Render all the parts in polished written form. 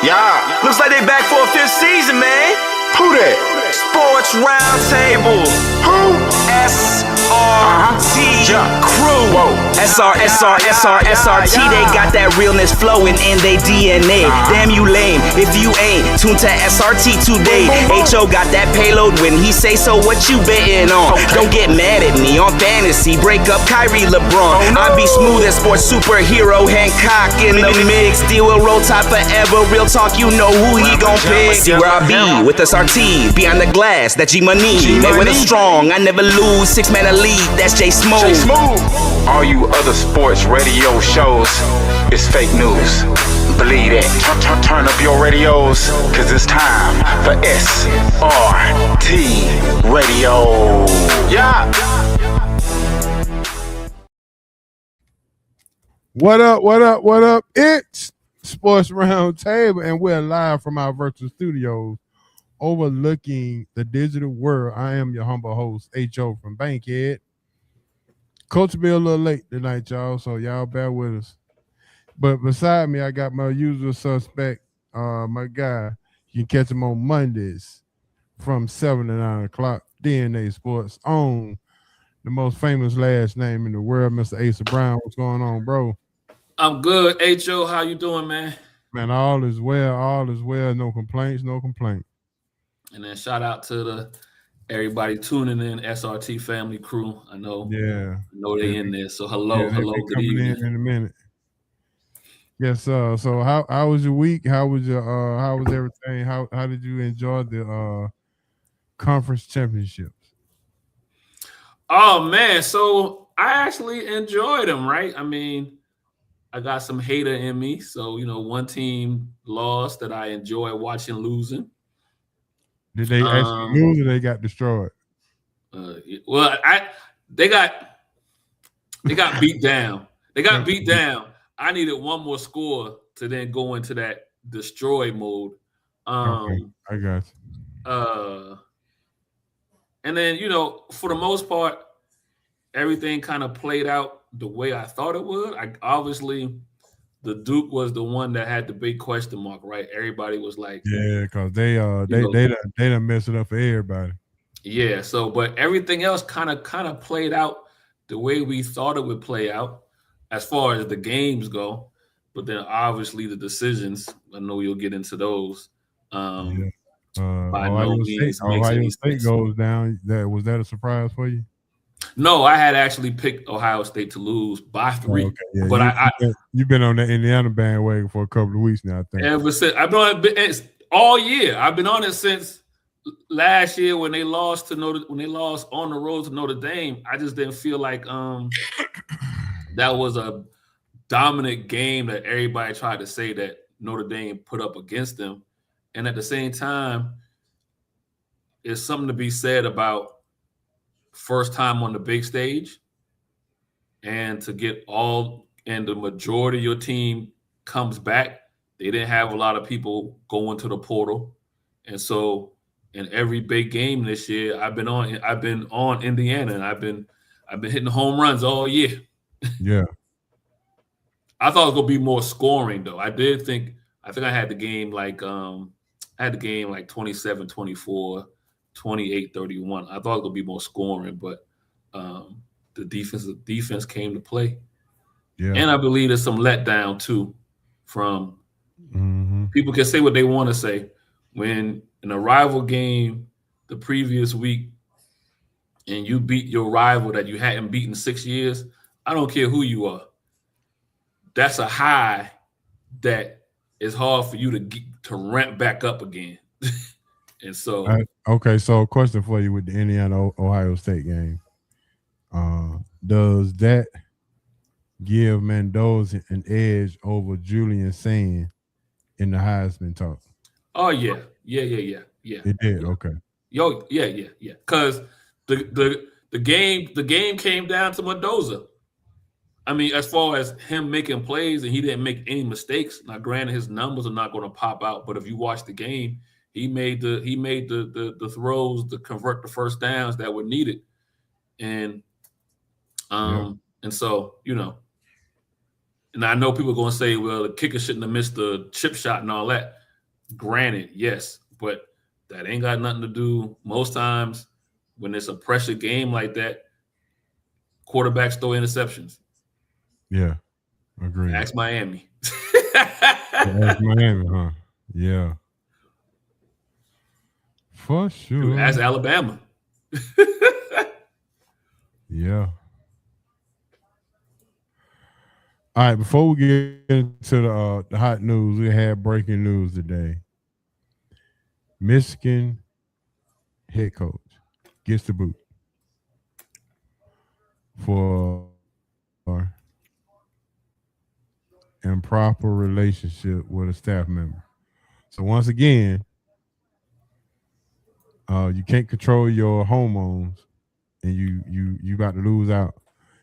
Yeah, looks like they back for a fifth season, man. Who that? Sports Roundtable. Who? SRT Crew. Whoa. SRT. They got that realness flowing in they DNA. Damn you lame if you ain't tuned to SRT today. HO got that payload when he say so. What you betting on? Don't get mad at me on fantasy. Break up Kyrie LeBron. I be smooth as sports superhero Hancock in the mix. Deal with roll tide forever. Real talk, you know who he gon' pick. See where I be with SRT behind the glass. That G Money. Made with a strong. I never lose. 6-man elite. That's J Smooth. All you other sports radio shows is fake news. Believe that. Turn up your radios, cause it's time for SRT Radio. Yeah. What up? It's Sports Roundtable, and we're live from our virtual studios overlooking the digital world. I am your humble host, H.O. from Bankhead. Coach be a little late tonight, y'all, so y'all bear with us. But beside me, I got my usual suspect, my guy. You can catch him on Mondays from 7 to 9 o'clock. DNA Sports on the most famous last name in the world, Mr. Asa Brown. What's going on, bro? I'm good, H.O. How you doing, man? Man, all is well. No complaints. And then shout out to everybody tuning in, SRT family crew. I know they in there. So hello, good evening. In a minute. Yes, so how was your week? How was everything? How did you enjoy the conference championships? Oh man, so I actually enjoyed them, right? I mean, I got some hater in me. So, one team lost that I enjoy watching losing. Did they actually lose or they got destroyed? They got beat down. They got beat down. I needed one more score to then go into that destroy mode. Okay, I got you. And then, for the most part, everything kind of played out the way I thought it would. Obviously, the Duke was the one that had the big question mark, right? Everybody was like, yeah, because they done messed it up for everybody. Yeah. So, but everything else kind of played out the way we thought it would play out as far as the games go. But then obviously the decisions, I know you'll get into those. Ohio State goes down. Was that a surprise for you? No, I had actually picked Ohio State to lose by 3. Okay, yeah. But you've been on the Indiana bandwagon for a couple of weeks now, I think. Ever since I've been on it all year. I've been on it since last year when they lost on the road to Notre Dame. I just didn't feel like that was a dominant game that everybody tried to say that Notre Dame put up against them. And at the same time, it's something to be said about first time on the big stage, and to get the majority of your team comes back. They didn't have a lot of people going to the portal, and so in every big game this year, I've been on Indiana, and I've been hitting home runs all year. Yeah, I thought it was gonna be more scoring though. I think I had the game like 27-24. 28-31. I thought it was going to be more scoring, but the defense came to play. Yeah. And I believe there's some letdown too from people can say what they want to say. When in a rival game the previous week and you beat your rival that you hadn't beaten in 6 years, I don't care who you are. That's a high that is hard for you to ramp back up again. And so, so a question for you with the Indiana Ohio State game. Does that give Mendoza an edge over Julian Sand in the Heisman talk? Oh yeah. It did. Okay. Yeah. Because the game came down to Mendoza. I mean, as far as him making plays, and he didn't make any mistakes. Now, granted, his numbers are not going to pop out, but if you watch the game, he made the throws to convert the first downs that were needed, and so and I know people are going to say, well, the kicker shouldn't have missed the chip shot and all that. Granted, yes, but that ain't got nothing to do. Most times when it's a pressure game like that, quarterbacks throw interceptions. Yeah, agree. Ask Miami. Ask Miami, huh? Yeah. For sure. Ask Alabama. Yeah. All right, before we get into the hot news, we had breaking news today. Michigan head coach gets the boot for improper relationship with a staff member. So once again, you can't control your hormones, and you about to lose out.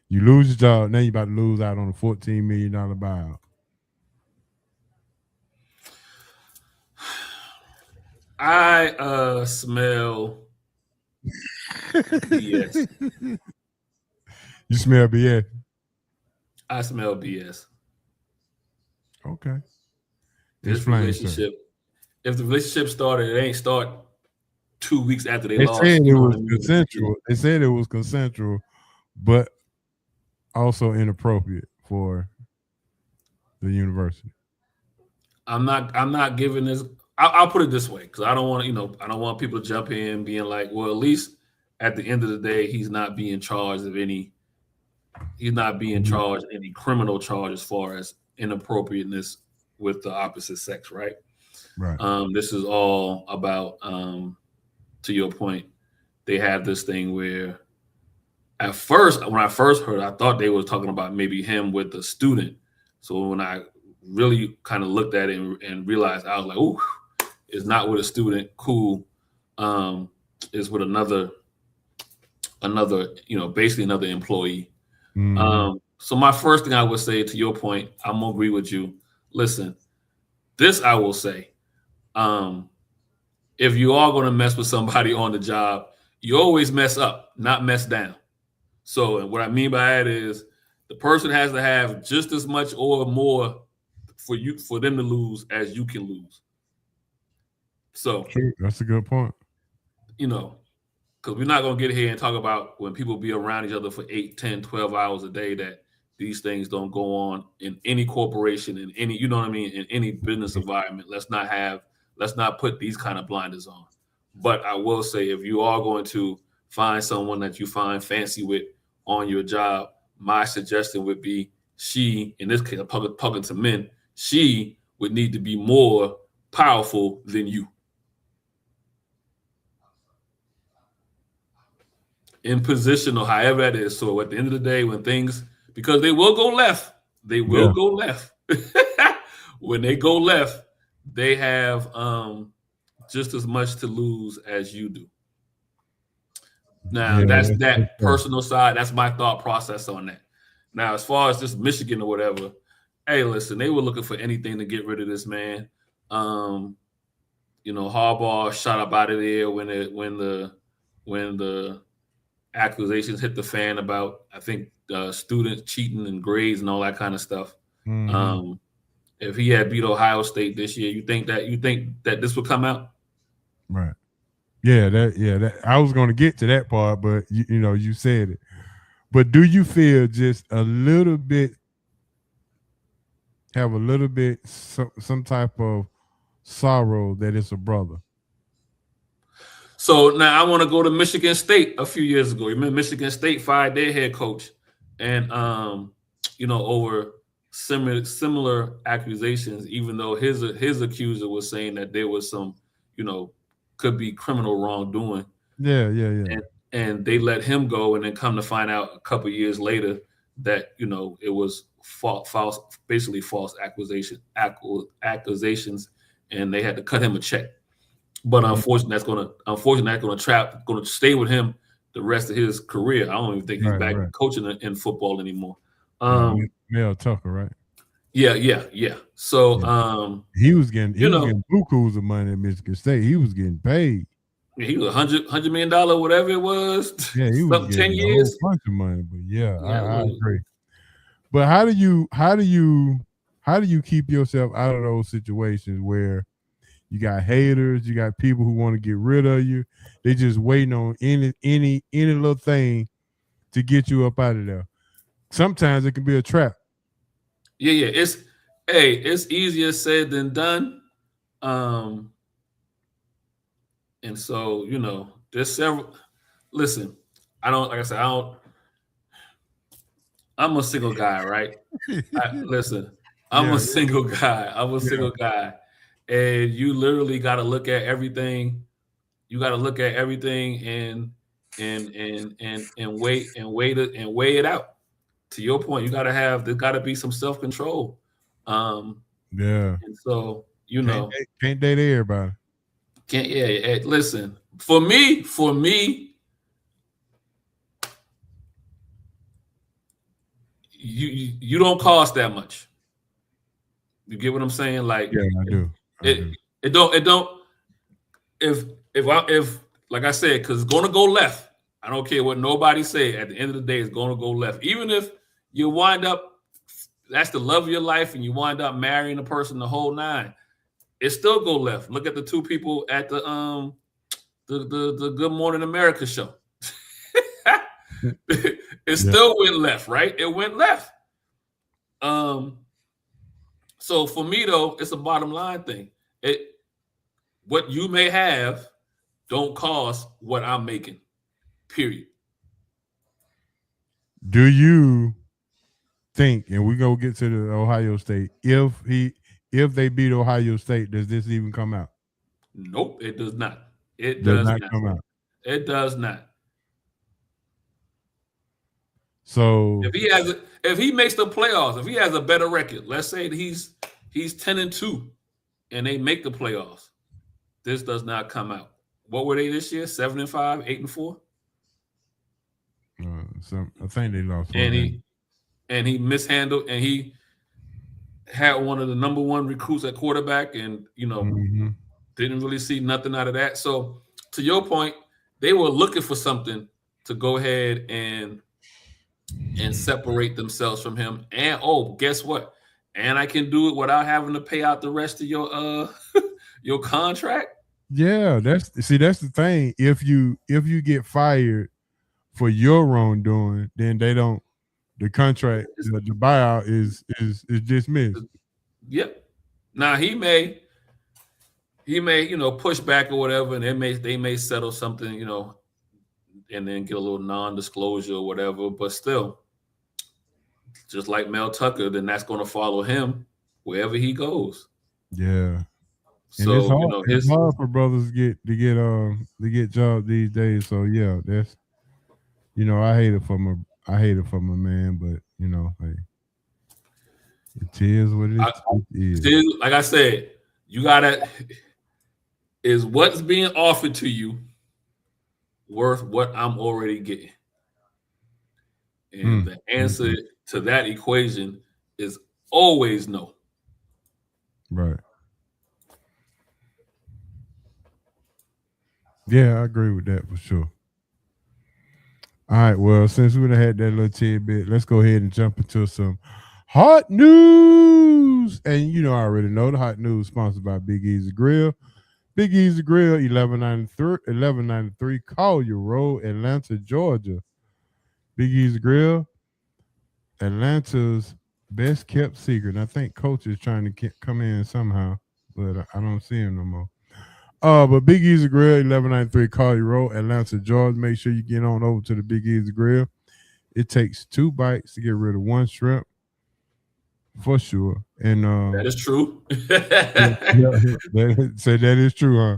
You lose your job, now you about to lose out on a $14 million buyout. I smell BS. You smell BS? I smell BS. Okay. This relationship, if the relationship started, it ain't start 2 weeks after they lost. Said it was consensual. They said it was consensual, but also inappropriate for the university. I'm not giving this. I'll put it this way, because I don't want people to jump in being like, well, at least at the end of the day, he's not being charged of any. He's not being charged any criminal charge as far as inappropriateness with the opposite sex, right? Right. This is all about, to your point, they have this thing where at first, when I first heard, I thought they were talking about maybe him with the student. So when I really kind of looked at it and realized, I was like, ooh, it's not with a student. Cool. It's with another, basically another employee. Mm-hmm. So my first thing I would say, to your point, I'm gonna agree with you. Listen, this I will say, if you are going to mess with somebody on the job, you always mess up, not mess down. So what I mean by that is the person has to have just as much or more for them to lose as you can lose. So that's a good point. Because we're not going to get here and talk about when people be around each other for 8, 10, 12 hours a day, that these things don't go on in any corporation, in any, in any business environment. Let's not put these kind of blinders on. But I will say, if you are going to find someone that you find fancy with on your job, my suggestion would be she, in this case, talking to men, she would need to be more powerful than you. In position or however that is. So at the end of the day, when things, because they will go left, go left. When they go left, they have just as much to lose as you do. Now, that's that personal side. That's my thought process on that. Now, as far as just Michigan or whatever, hey, listen, they were looking for anything to get rid of this man. Harbaugh shot up out of there when the accusations hit the fan about, I think, students cheating and grades and all that kind of stuff. Mm-hmm. If he had beat Ohio State this year, you think that this would come out? Right. That I was going to get to that part, but you said it. But do you feel just a little bit, some type of sorrow that it's a brother? So now I want to go to Michigan State a few years ago. Remember, Michigan State fired their head coach, and over similar accusations, even though his accuser was saying that there was some, could be criminal wrongdoing. Yeah. And they let him go, and then come to find out a couple of years later that it was false, basically false accusations, and they had to cut him a check. But unfortunately, that's going to stay with him the rest of his career. I don't even think he's back coaching in football anymore. Mel Tucker, right? Yeah. So he was getting bukus of money at Michigan State. He was getting paid. He was $100 million, whatever it was. Yeah, he was getting 10 years. A bunch of money, but I agree. But how do you keep yourself out of those situations where You got haters. You got people who want to get rid of you. They just waiting on any little thing to get you up out of there. Sometimes it can be a trap. Yeah. It's easier said than done. And so, there's several. Listen, I'm a single guy, right? I'm a single guy. I'm a single guy. And you literally got to look at everything. You got to look at everything and weigh it out. To your point, there's got to be some self-control. And so, can't date everybody. Listen, for me, you don't cost that much. You get what I'm saying? Like, yeah, I do. It don't. If like I said, because it's going to go left. I don't care what nobody say. At the end of the day, it's going to go left. Even if you wind up, that's the love of your life, and you wind up marrying a person the whole nine, it still go left. Look at the two people at the Good Morning America show. It still went left, right? It went left. So for me though, it's a bottom line thing. What you may have don't cost what I'm making. Period. Do you think, and we go get to the Ohio State, if they beat Ohio State, does this even come out? Nope, it does not. It does not come out. It does not. So if he makes the playoffs, if he has a better record, let's say that he's 10-2 and they make the playoffs, this does not come out. What were they this year? 7-5, 8-4? So I think they lost. And he mishandled, and he had one of the number one recruits at quarterback, and didn't really see nothing out of that. So to your point, they were looking for something to go ahead and separate themselves from him. And guess what? And I can do it without having to pay out the rest of your your contract. Yeah, that's the thing. If you get fired for your wrongdoing, then the contract, the buyout is dismissed. Yep. Now he may push back or whatever, and they may settle something, and then get a little non-disclosure or whatever. But still, just like Mel Tucker, then that's going to follow him wherever he goes. Yeah. And so it's hard for brothers to get jobs these days. So yeah, that's I hate it for my man, but hey, it is what it is. Like I said, you gotta is what's being offered to you worth what I'm already getting? And the answer to that equation is always no. Right. Yeah, I agree with that for sure. All right, well, since we had that little tidbit, let's go ahead and jump into some hot news. And I already know the hot news sponsored by Big Easy Grill. Big Easy Grill, 1193 Collier Road, Atlanta, Georgia. Big Easy Grill, Atlanta's best kept secret. And I think Coach is trying to come in somehow, but I don't see him no more. But Big Easy Grill, 1193 Collier Road, Atlanta, Georgia. Make sure you get on over to the Big Easy Grill. It takes 2 bites to get rid of 1 shrimp, for sure. And that is true. That is true, huh?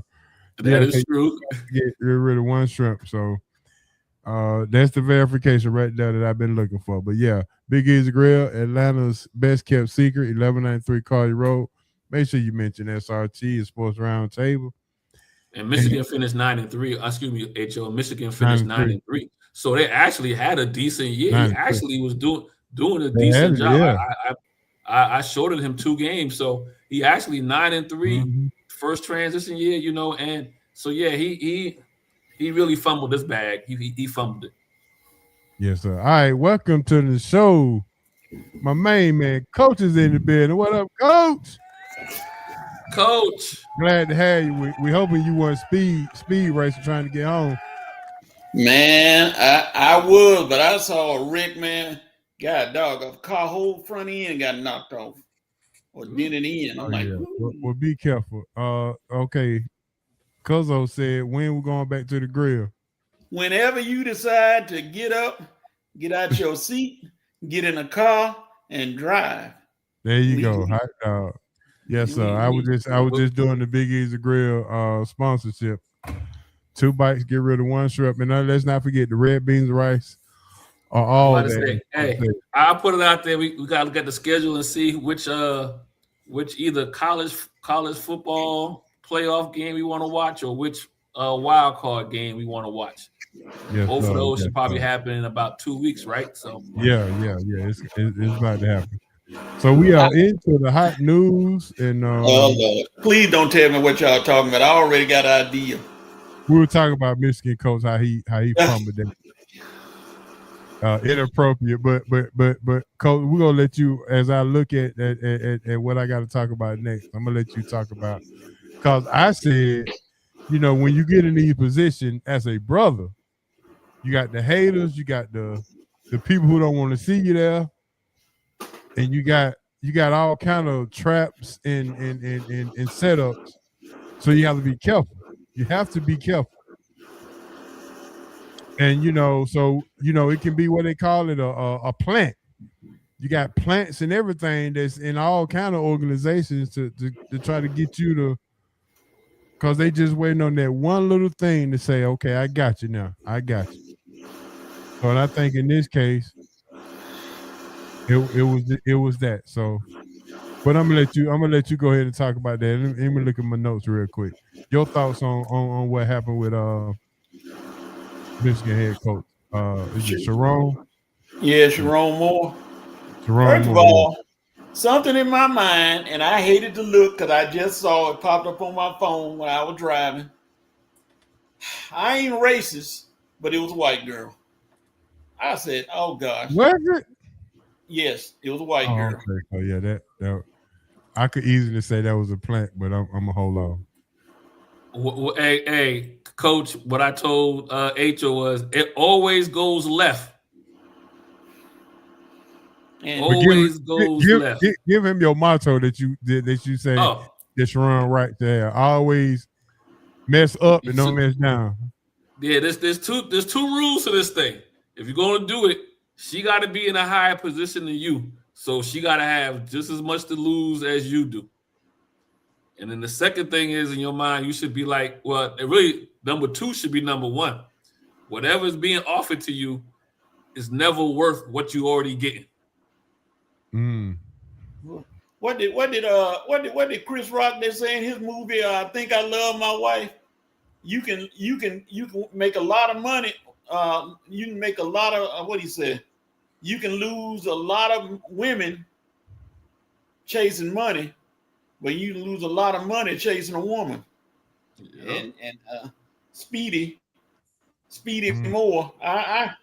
That is true. Get rid of 1 shrimp. So that's the verification right there that I've been looking for. But yeah, Big Easy Grill, Atlanta's best kept secret, 1193 Collier Road. Make sure you mention SRT and Sports Roundtable. And Michigan finished 9-3. Excuse me, HO. Michigan finished 9-3. So they actually had a decent year. 9-3. He actually was doing a decent job. Yeah. I shorted him 2 games, so he actually 9-3, first transition year, and so yeah, he really fumbled this bag. He fumbled it. Yes, sir. All right, welcome to the show. My main man, Coach, is in the building. What up, Coach? Coach. Glad to have you. We hoping you weren't speed racer trying to get home. Man, I was, but I saw a wreck, man. God, dog, a car whole front end got knocked off or dented in. I'm like, well, be careful. Okay. Cuzzo said, when we going back to the grill? whenever you decide to get up, get out your seat, get in a car, and drive. There you go. Hot dog. Yes, sir. I was just doing the Big Easy Grill sponsorship. 2 bites, get rid of 1 shrimp, and let's not forget the red beans, rice. All that. Hey, I'll put it out there. We got to look at the schedule and see which either college football playoff game we want to watch or which wild card game we want to watch. Yes, both of those should probably happen in about 2 weeks, right? So yeah. It's about to happen. So we are into the hot news, and Lord. Please don't tell me what y'all talking about. I already got an idea. We were talking about Michigan coach, how he fumbled that. Inappropriate, but coach, we're gonna let you, as I look at what I got to talk about next. I'm gonna let you talk about, because I said, when you get in these positions as a brother, you got the haters, you got the people who don't want to see you there, and you got all kind of traps and setups. So you have to be careful. You have to be careful. And it can be what they call it a plant. You got plants and everything that's in all kind of organizations to try to get you to, because they just waiting on that one little thing to say, okay, I got you now. I got you. So I think in this case, it was that. So, but I'm gonna let you go ahead and talk about that. Let me look at my notes real quick. Your thoughts on what happened with Michigan head coach. Is it Sharon? Yeah, Sharon Moore. Sharon First Moore, of all, something in my mind, and I hated to look because I just saw it popped up on my phone when I was driving. I ain't racist, but it was a white girl. I said, "Oh gosh." Was it? Yes, it was a white girl. Okay. Oh yeah, that I could easily say that was a plant, but I'm gonna hold on. Hey, coach, what I told H.O. was it always goes left. And left. Give him your motto that you say that's run right there. Always mess up and don't mess down. Yeah, there's two rules to this thing. If you're gonna do it, she got to be in a higher position than you, so she got to have just as much to lose as you do. And then the second thing is, in your mind, you should be like, well, really, number 2 should be number 1. Whatever's being offered to you is never worth what you already getting. What did Chris Rock they say in his movie? I Think I Love My Wife. You can make a lot of money. You can make a lot of what he said. You can lose a lot of women chasing money, but you lose a lot of money chasing a woman. Yep. And Speedy Moore. I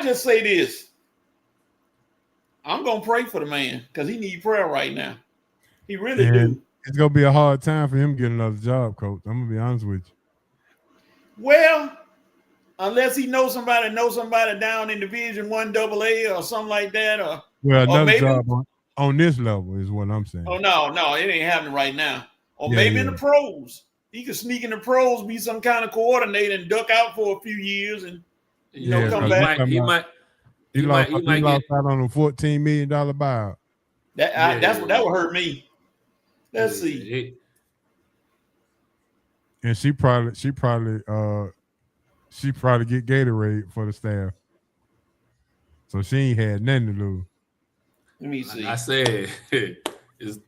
just say this. I'm gonna pray for the man because he needs prayer right now. He really do. It's gonna be a hard time for him getting another job, coach. I'm gonna be honest with you. Well, unless he knows somebody down in Division 1 AA or something like that, or another maybe, job on this level is what I'm saying. Oh no, it ain't happening right now. Or maybe in the pros, he could sneak in the pros, be some kind of coordinator, and duck out for a few years, and come back. He lost out on a $14 million buyout. That would hurt me. Let's see. And she probably get Gatorade for the staff. So she ain't had nothing to lose. Let me see. I said it's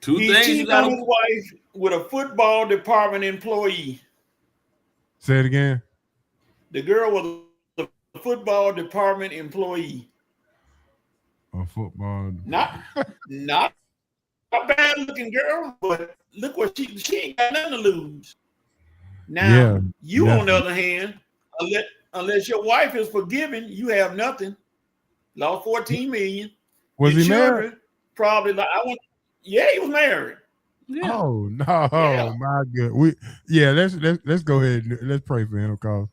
2 he things you got. His wife with a football department employee. Say it again. The girl was a football department employee. A football. Not a bad looking girl, but look what she ain't got nothing to lose. Now on the other hand, unless your wife is forgiven, you have nothing. Lost $14 million. Was he married? Probably he was married. Yeah. Oh no, Yeah. my good. Let's go ahead and let's pray for him because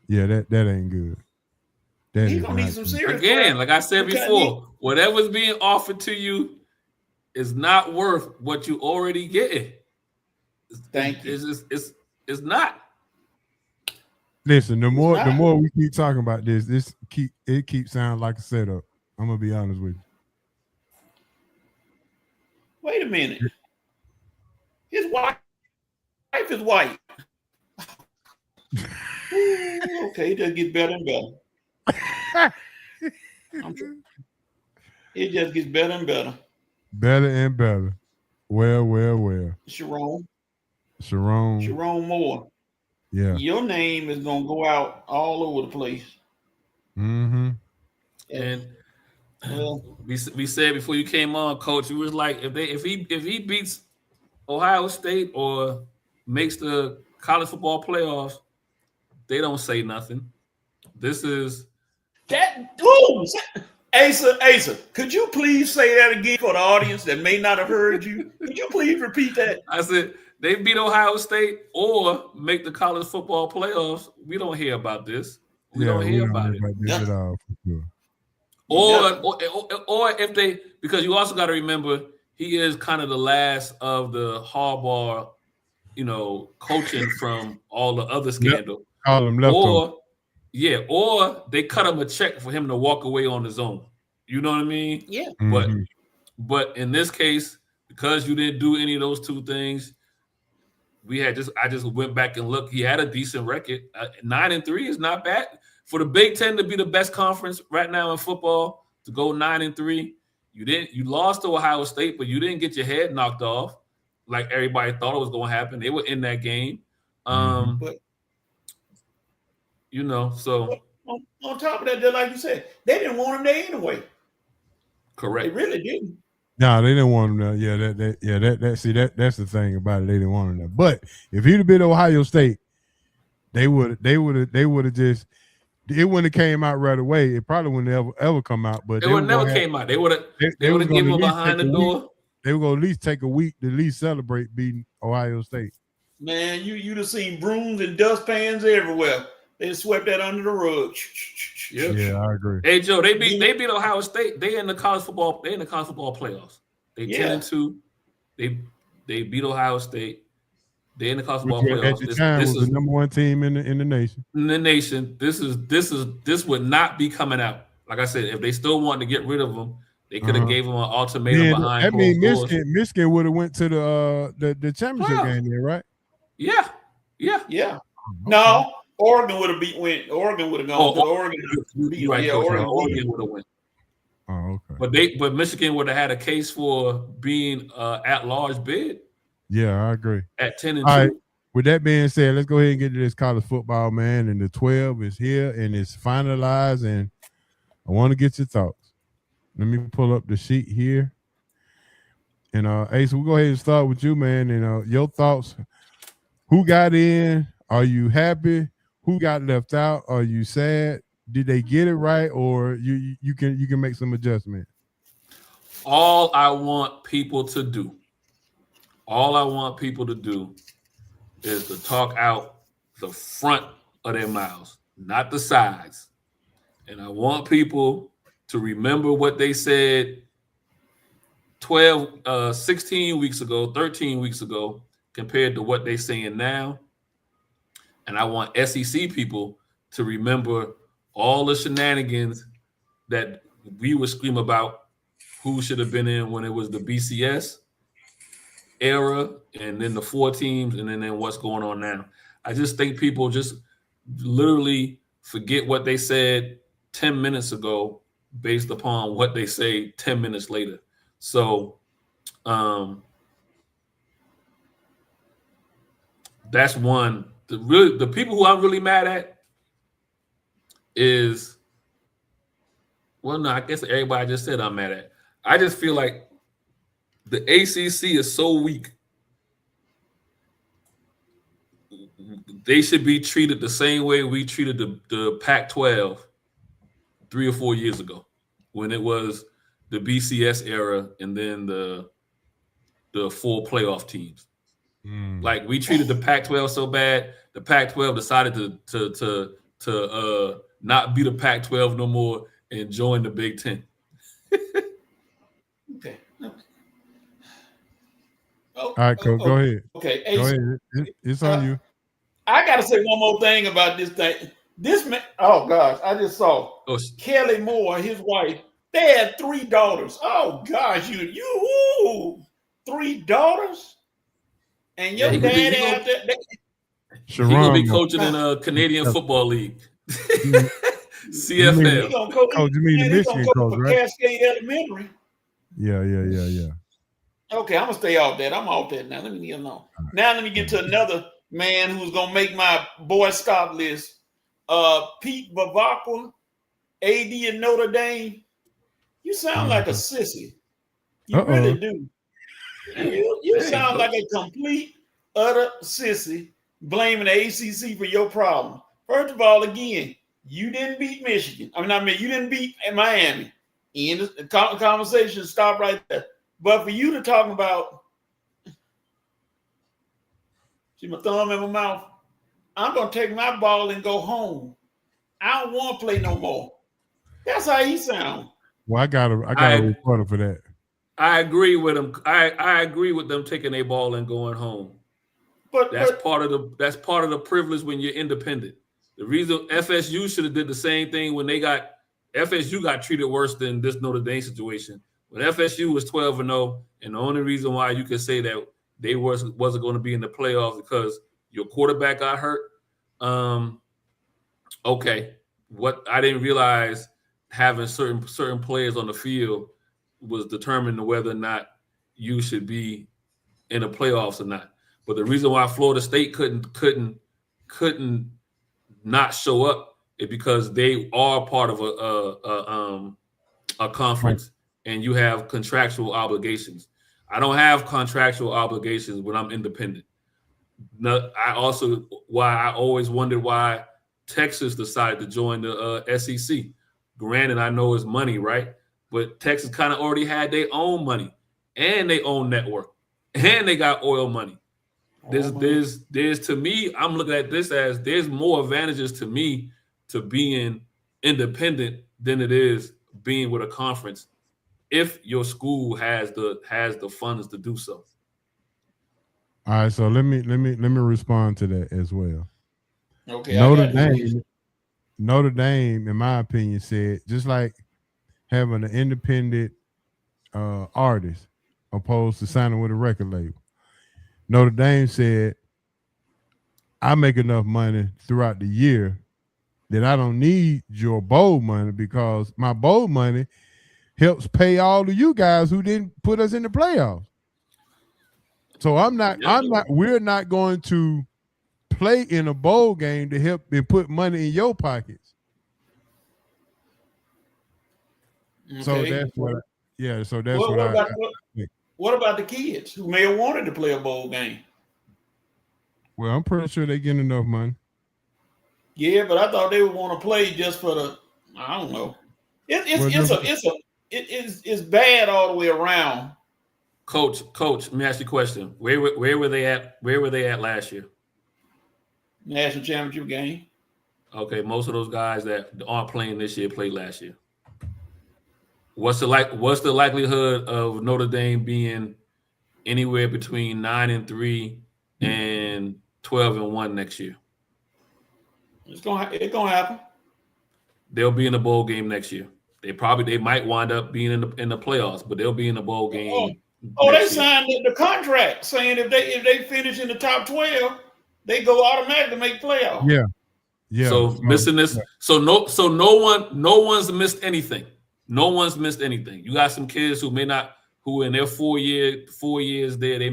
that ain't good. That He's is gonna need not some good. serious Again, prayer. like I said Because before, whatever's being offered to you is not worth what you already getting. Thank you. It's not. Listen, the It's more not. we keep talking about this keeps sounding like a setup. I'm gonna be honest with Wait a minute. His wife is white. Ooh, okay, it just gets better and better. It just gets better and better. better and better. Well. Sharon Moore. Yeah. Your name is gonna go out all over the place. Mm-hmm. And Well, we said before you came on, Coach, you was like, if he beats Ohio State or makes the college football playoffs, they don't say nothing. This is Asa, could you please say that again for the audience that may not have heard you? Could you please repeat that? I said they beat Ohio State or make the college football playoffs. We don't hear about this. We don't hear about it. This at all for sure. Or if they, because you also got to remember he is kind of the last of the Harbaugh, coaching from all the other scandal. Call him leftover. Or they cut him a check for him to walk away on his own. You know what I mean? Yeah. Mhm. But in this case, because you didn't do any of those two things, I just went back and looked. He had a decent record. 9-3 is not bad for the Big Ten to be the best conference right now in football. To go 9-3, you lost to Ohio State, but you didn't get your head knocked off like everybody thought it was going to happen. They were in that game. But So on top of that, just like you said, they didn't want him there anyway. correct. They really didn't. No, they didn't want him there. That's the thing about it. They didn't want him there. But if he'd have been Ohio State, they would have just, it wouldn't have came out right away. It probably wouldn't ever come out. But It would never came out. They would have given him behind the door. They were gonna at least take a week to at least celebrate beating Ohio State. Man, you'd have seen brooms and dustpans everywhere. They swept that under the rug. Yep. Yeah, I agree. Hey Joe, they beat Ohio State. They in the college football playoffs. They 10-2. They beat Ohio State. They in the college football playoffs. At the time was the number one team in the nation. In the nation. This would not be coming out. Like I said, if they still wanted to get rid of them, they could have gave them an ultimatum behind. That means Michigan would have went to the championship game there, right? Yeah. No, Oregon would have Oregon would have gone. Oregon would have went. Oh, okay. But Michigan would have had a case for being at large bid. Yeah, I agree. At 10-2. All right. With that being said, let's go ahead and get to this college football, man. And the 12 is here and it's finalized. And I want to get your thoughts. Let me pull up the sheet here. And Ace, we'll go ahead and start with you, man. And your thoughts. Who got in? Are you happy? Who got left out? Are you sad? Did they get it right, or you can make some adjustments? All I want people to do is to talk out the front of their mouths, not the sides. And I want people to remember what they said 16 weeks ago, 13 weeks ago, compared to what they're saying now. And I want SEC people to remember all the shenanigans that we would scream about who should have been in when it was the BCS era and then the 4 teams and then what's going on now. I just think people just literally forget what they said 10 minutes ago based upon what they say 10 minutes later. So that's one. The people who I'm really mad at is, well, no, I guess everybody just said I'm mad at. I just feel like the ACC is so weak. They should be treated the same way we treated the Pac-12 3 or 4 years ago when it was the BCS era and then the the full playoff teams. Mm. Like we treated the Pac-12 so bad, the Pac-12 decided to not be the Pac-12 no more and join the Big Ten. Okay. All right, Coach, go ahead. Okay. Go ahead. It's on you. I got to say one more thing about this thing. This man, oh gosh, I just saw Kelly Moore, his wife. They had 3 daughters. Oh gosh, you 3 daugers, and your daddy out there. He gonna be coaching in a Canadian Football League, CFL. He gonna coach. You mean the Michigan coach, right? Cascade Elementary. Yeah. Okay, I'm gonna stay off that. I'm off that now. Let me get alone. Now let me get to another man who's gonna make my Boy Scout list. Pete Bavacqua, AD in Notre Dame. You sound like a sissy. You really do. You sound like a complete, utter sissy, blaming the ACC for your problem. First of all, again, you didn't beat Michigan. You didn't beat Miami. In the conversation, stop right there. But for you to talk about, see my thumb in my mouth, I'm going to take my ball and go home. I don't want to play no more. That's how he sound. Well, I got a reporter for that. I agree with him. I agree with them taking a ball and going home. But that's part of the privilege when you're independent. The reason FSU should have did the same thing when FSU got treated worse than this Notre Dame situation. When FSU was 12-0, and the only reason why you could say that they wasn't going to be in the playoffs because your quarterback got hurt. Okay, what I didn't realize having certain players on the field was determining whether or not you should be in the playoffs or not. But the reason why Florida State couldn't not show up is because they are part of a conference, and you have contractual obligations. I don't have contractual obligations when I'm independent. No, I always wondered why Texas decided to join the SEC. Granted, I know it's money, right? But Texas kind of already had their own money and their own network, and they got oil money. There's to me, I'm looking at this as there's more advantages to me to being independent than it is being with a conference if your school has the funds to do so. All right, so let me respond to that as well. Okay, Notre Dame, in my opinion, said just like having an independent artist opposed to signing with a record label. Notre Dame said, I make enough money throughout the year that I don't need your bowl money because my bowl money helps pay all of you guys who didn't put us in the playoffs. So we're not going to play in a bowl game to help and put money in your pockets. Okay. So that's what what about the kids who may have wanted to play a bowl game? Well, I'm pretty sure they're getting enough money. Yeah, but I thought they would want to play just for the. I don't know. It's bad all the way around. Coach, let me ask you a question. Where were they at? Where were they at last year? National championship game. Okay, most of those guys that aren't playing this year played last year. What's the likelihood of Notre Dame being anywhere between 9-3 and 12-1 next year? It's gonna happen. They'll be in the bowl game next year. They might wind up being in the playoffs, but they'll be in the bowl game. They signed the contract saying if they finish in the top 12, they go automatically make playoffs. Yeah. So missing this. Yeah. So no one's missed anything. No one's missed anything. You got some kids who in their 4 years there, they'll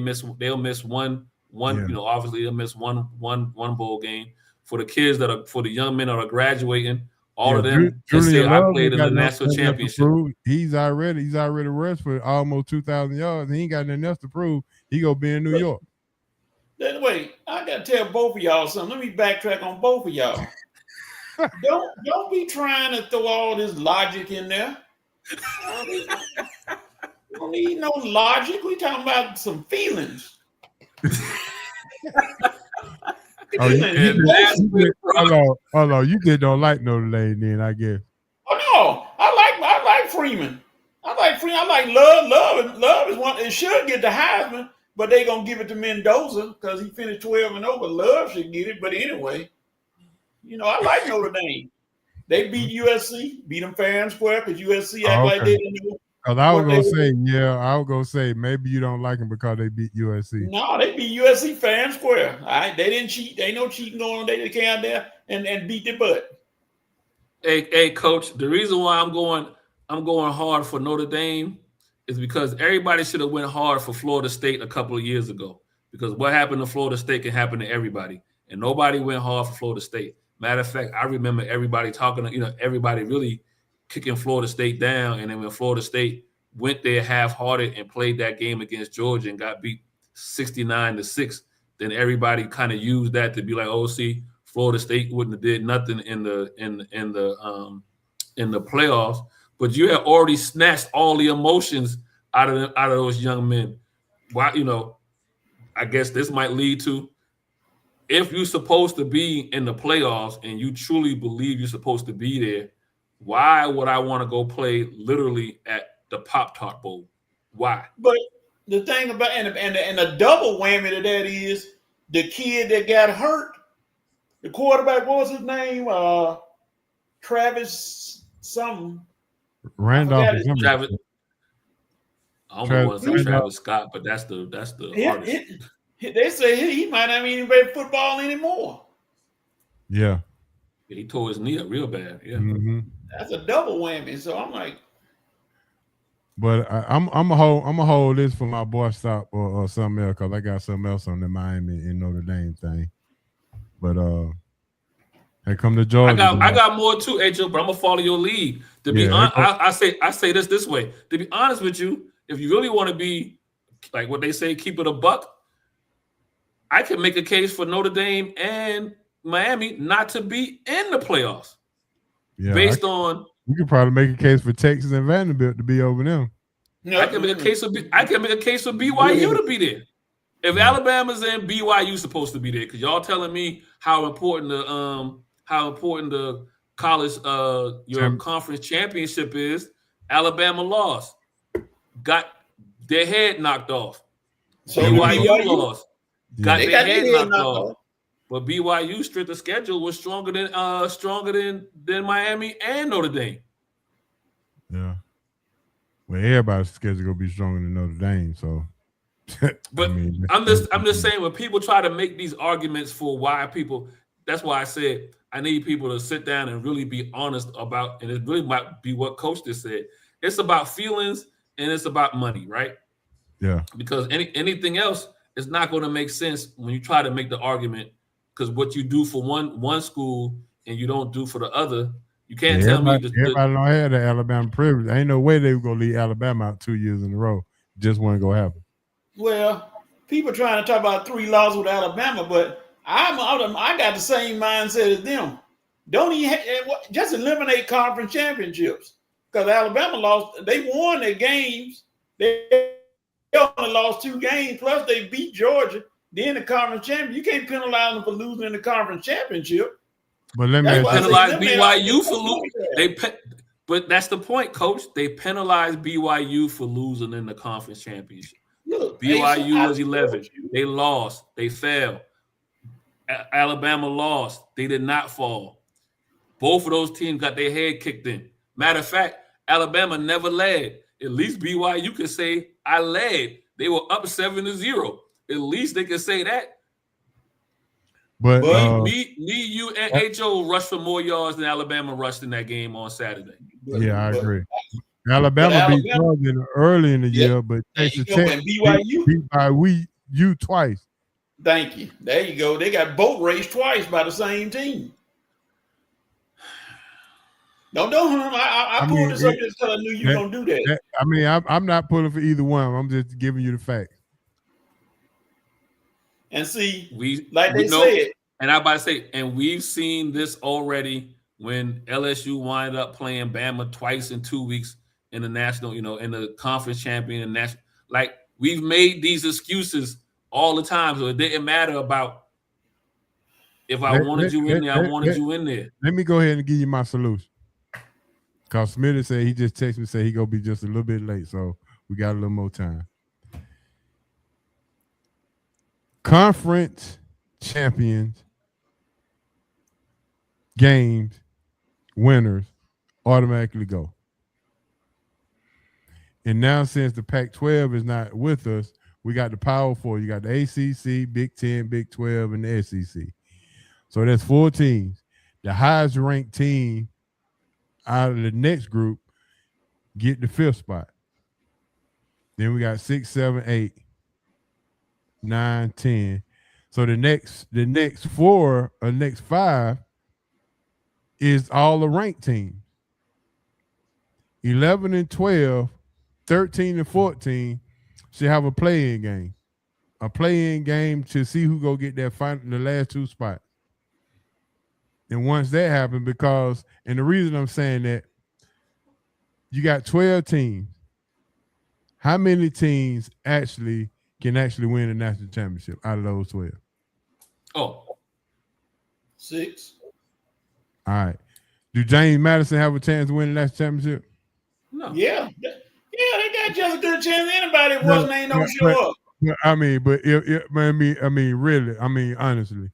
miss one, obviously they'll miss one bowl game. For the young men that are graduating, all of them can say I played in the national championship. He's already rushed for almost 2,000 yards. He ain't got nothing else to prove. He gonna be in New York. Then wait, I gotta tell both of y'all something. Let me backtrack on both of y'all. Don't be trying to throw all this logic in there. don't need no logic. We talking about some feelings. Oh, hold on. You just don't like Notre Dame, then I guess. Oh no, I like Freeman. I like Love. Love is one. It should get the Heisman, but they gonna give it to Mendoza because he finished 12-0. But Love should get it. But anyway, I like Notre Dame. They beat USC, beat them fair and square because USC act like they didn't know. Because I was gonna say maybe you don't like them because they beat USC. No, they beat USC fair and square. All right, they didn't cheat. They ain't no cheating going on. They just came out there and beat their butt. Hey, coach. The reason why I'm going hard for Notre Dame is because everybody should have went hard for Florida State a couple of years ago. Because what happened to Florida State can happen to everybody, and nobody went hard for Florida State. Matter of fact, I remember everybody talking. Everybody really kicking Florida State down, and then when Florida State went there half-hearted and played that game against Georgia and got beat 69-6, then everybody kind of used that to be like, oh, see, Florida State wouldn't have did nothing in the playoffs, but you had already snatched all the emotions out of those young men. Why, I guess this might lead to, if you're supposed to be in the playoffs and you truly believe you're supposed to be there, why would I want to go play literally at the Pop-Tart Bowl? Why? But the thing about and the double whammy to that is the kid that got hurt, the quarterback, what was his name? Travis something. Randolph. Travis. I don't want to say Travis Scott, but that's the artist. They say he might not even play football anymore. Yeah. He tore his knee up real bad. Yeah. Mm-hmm. That's a double whammy. So I'm like, but I'm gonna hold this for my boy stop or something else because I got something else on the Miami and Notre Dame thing. But here come the Georgia. I got more too, H.O., but I'm gonna follow your lead. To be honest, I say this way. To be honest with you, if you really want to be like what they say, keep it a buck, I can make a case for Notre Dame and Miami not to be in the playoffs. Yeah, we could probably make a case for Texas and Vanderbilt to be over them. No, I can make a case for BYU to be there. If Alabama's in, BYU supposed to be there because y'all telling me how important the college your conference championship is. Alabama lost, got their head knocked off. So BYU lost, got they their got head their head knocked off. But BYU's strength of schedule was stronger than Miami and Notre Dame. Yeah. Well, everybody's schedule gonna be stronger than Notre Dame. So, but I'm just saying when people try to make these arguments for why people, that's why I said I need people to sit down and really be honest about, and it really might be what Coach just said. It's about feelings and it's about money, right? Yeah. Because anything else is not going to make sense when you try to make the argument. Because what you do for one school and you don't do for the other, you can't tell me. Everybody don't have the Alabama privilege. Ain't no way they were gonna leave Alabama out 2 years in a row. Just wasn't gonna happen. Well, people trying to talk about 3 losses with Alabama, but I got the same mindset as them. Don't even just eliminate conference championships because Alabama lost. They won their games. They only lost 2 games. Plus, they beat Georgia. Then the conference champion. You can't penalize them for losing in the conference championship. But let me penalize BYU for losing. But that's the point, Coach. They penalized BYU for losing in the conference championship. Look, BYU was 11. They lost. They fell. Alabama lost. They did not fall. Both of those teams got their head kicked in. Matter of fact, Alabama never led. At least BYU could say, I led. They were up 7-0. At least they could say that. But me, you, and H.O. rushed for more yards than Alabama rushed in that game on Saturday. Yeah, I agree. Alabama beat Georgia early in the year, but Texas Tech beat BYU twice. Thank you. There you go. They got boat raced twice by the same team. Don't do him. I pulled this up just because I knew you were going to do that. I mean, I'm not pulling for either one. I'm just giving you the facts. And see, said. And I'm about to say, and we've seen this already when LSU wind up playing Bama twice in 2 weeks and the national, and the conference champion and national. Like, we've made these excuses all the time, so it didn't matter about if I wanted you in there, I wanted you in there. Let me go ahead and give you my solution. Because Smitty said he just texted me and said he gonna be just a little bit late, so we got a little more time. Conference champions, games, winners automatically go. And now since the Pac-12 is not with us, we got the Power Four. You got the ACC, Big 10, Big 12, and the SEC. So that's 4 teams. The highest ranked team out of the next group get the 5th spot. Then we got 6, 7, 8, 9, 10. So the next 4 or next 5 is all the ranked teams. 11 and 12, 13 and 14 should have a play-in game. A play-in game to see who go get that the last 2 spots. And once that happens, and the reason I'm saying that, you got 12 teams. How many teams can win the national championship out of those 12? Oh, 6. All right. Do James Madison have a chance to win the national championship? No. Yeah, they got just a good chance. Anybody if wasn't ain't don't show up. Really, honestly.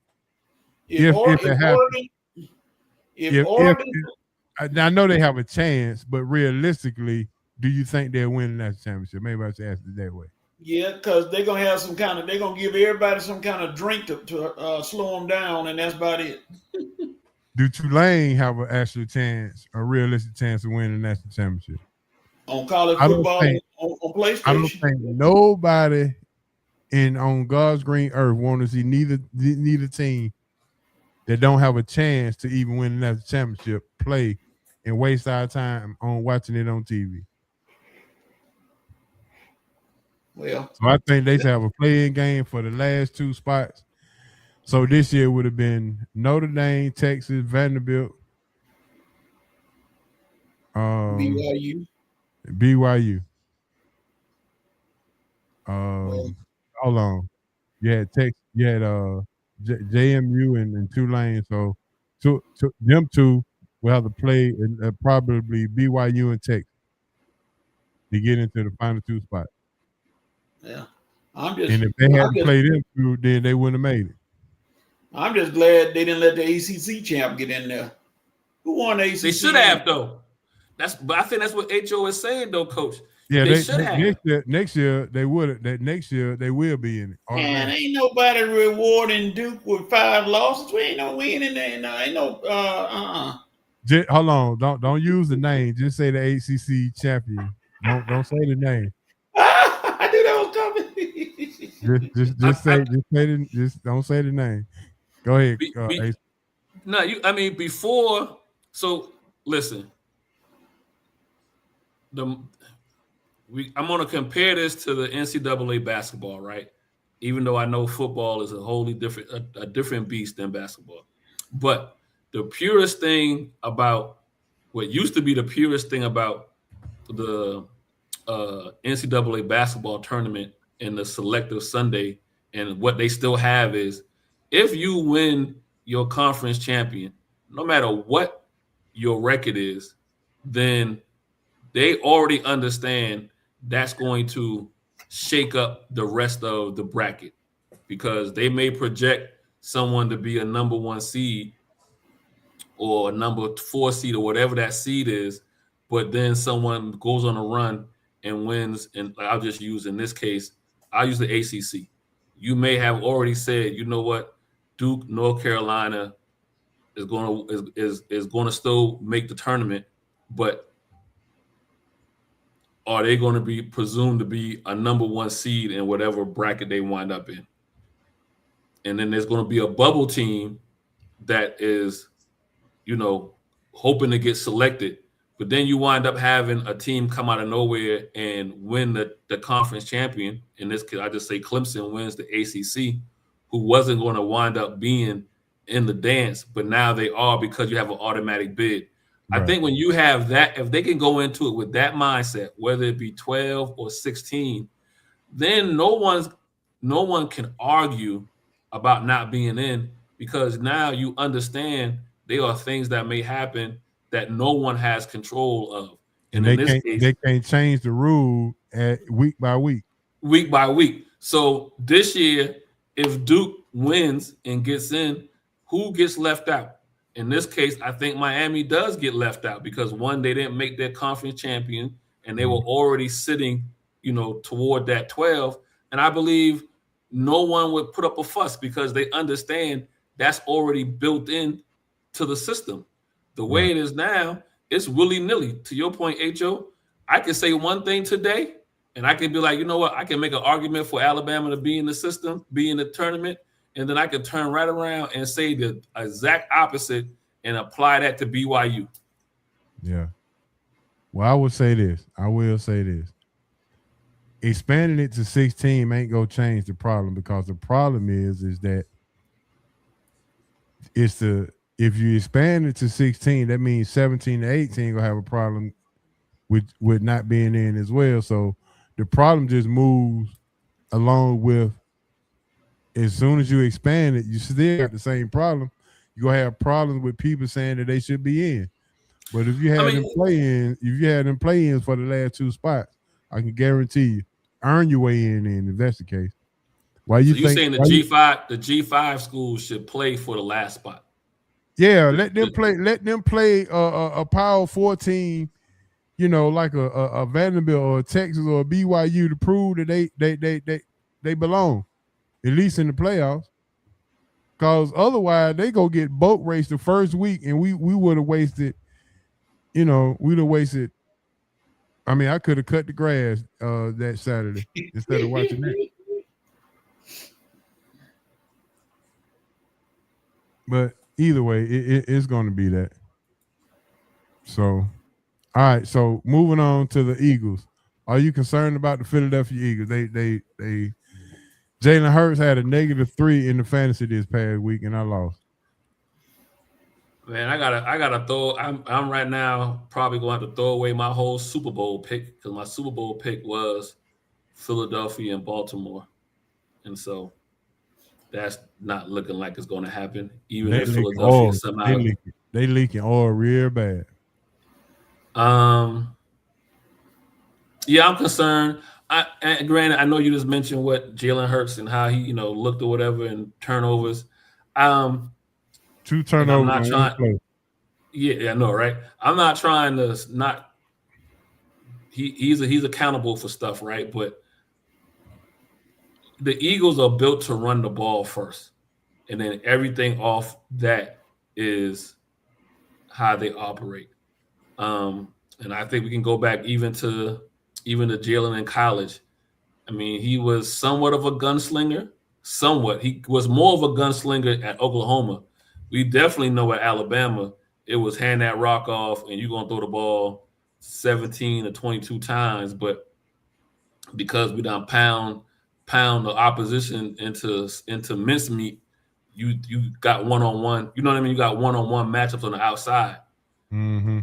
If Oregon, I know they have a chance, but realistically, do you think they'll win the national championship? Maybe I should ask it that way. Yeah, because they're gonna have they're gonna give everybody some kind of drink to slow them down, and that's about it. Do Tulane have an actual chance, a realistic chance to win the national championship? On college football, on PlayStation? I don't think nobody on God's green earth want to see neither team that don't have a chance to even win the national championship play and waste our time on watching it on TV. Well, so I think they should have a play-in game for the last 2 spots. So this year would have been Notre Dame, Texas, Vanderbilt, BYU. Hold on. You had Texas, you had JMU and Tulane. So them 2 will have to play and probably BYU and Texas to get into the final 2 spots. Yeah. And if they hadn't played them 2, then they wouldn't have made it. I'm just glad they didn't let the ACC champ get in there. Who won the ACC? They should have, though. But I think that's what HO is saying, though, Coach. Yeah, they should have. Next year they would. Next year they will be in it. Man, ain't nobody rewarding Duke with 5 losses. We ain't no winning there. No, ain't no. Hold on. Don't use the name. Just say the ACC champion. Don't say the name. I knew that was coming. just don't say the name. Go ahead. Before. So listen. I'm going to compare this to the NCAA basketball, right? Even though I know football is a wholly different, a different beast than basketball. But the purest thing about what used to be the purest thing about the NCAA basketball tournament and the selective Sunday, and what they still have is, if you win your conference champion, no matter what your record is, then they already understand that's going to shake up the rest of the bracket, because they may project someone to be a number 1 seed or a number 4 seed or whatever that seed is, but then someone goes on a run and wins. And I'll just use, in this case, I'll use the ACC. You may have already said, you know what, Duke, North Carolina is going to still make the tournament, but are they going to be presumed to be a number 1 seed in whatever bracket they wind up in? And then there's going to be a bubble team that is, hoping to get selected. But then you wind up having a team come out of nowhere and win the conference champion. In this case, I just say Clemson wins the ACC, who wasn't going to wind up being in the dance, but now they are, because you have an automatic bid. I think when you have that, if they can go into it with that mindset, whether it be 12 or 16, then no one can argue about not being in, because now you understand there are things that may happen that no one has control of. And in this case, they can't change the rule week by week. Week by week. So this year, if Duke wins and gets in, who gets left out? In this case, I think Miami does get left out because, one, they didn't make their conference champion, and they were already sitting, toward that 12. And I believe no one would put up a fuss because they understand that's already built in to the system. The way it is now, it's willy-nilly. To your point, H.O., I can say one thing today, and I can be like, you know what? I can make an argument for Alabama to be in the system, be in the tournament, and then I can turn right around and say the exact opposite and apply that to BYU. Yeah. Well, I will say this. Expanding it to 16 ain't going to change the problem, because the problem is that if you expand it to 16, that means 17 to 18 going to have a problem with not being in as well. So the problem just moves along with, as soon as you expand it, you still got the same problem. You're going to have problems with people saying that they should be in. But if you had them play-ins for the last two spots, I can guarantee you, earn your way in if that's the case. Why you you're saying the G5 schools should play for the last spot? Yeah, let them play a Power 14, like a Vanderbilt or a Texas or a BYU, to prove that they belong, at least in the playoffs. Because otherwise they go get boat raced the first week, and we would have wasted, we'd have wasted. I mean, I could have cut the grass that Saturday instead of watching that. But either way, it's going to be that. So, all right. So moving on to the Eagles. Are you concerned about the Philadelphia Eagles? They Jalen Hurts had a -3 in the fantasy this past week, and I lost. Man, I gotta throw. I'm right now probably going to have to throw away my whole Super Bowl pick, because my Super Bowl pick was Philadelphia and Baltimore, and so that's not looking like it's going to happen. Even if Philadelphia somehow they leaking oil real bad. Yeah, I'm concerned. And granted, I know you just mentioned what Jalen Hurts and how he looked or whatever, and turnovers. 2 turnovers. Yeah, I know, right? I'm not trying to not. He's accountable for stuff, right? But the Eagles are built to run the ball first, and then everything off that is how they operate. And I think we can go back even to Jalen in college. I mean, he was somewhat of a gunslinger. He was more of a gunslinger at Oklahoma. We definitely know at Alabama, it was hand that rock off and you're going to throw the ball 17 or 22 times. But because we done pound the opposition into mincemeat, you got one-on-one. You know what I mean? You got one-on-one matchups on the outside. Mm-hmm.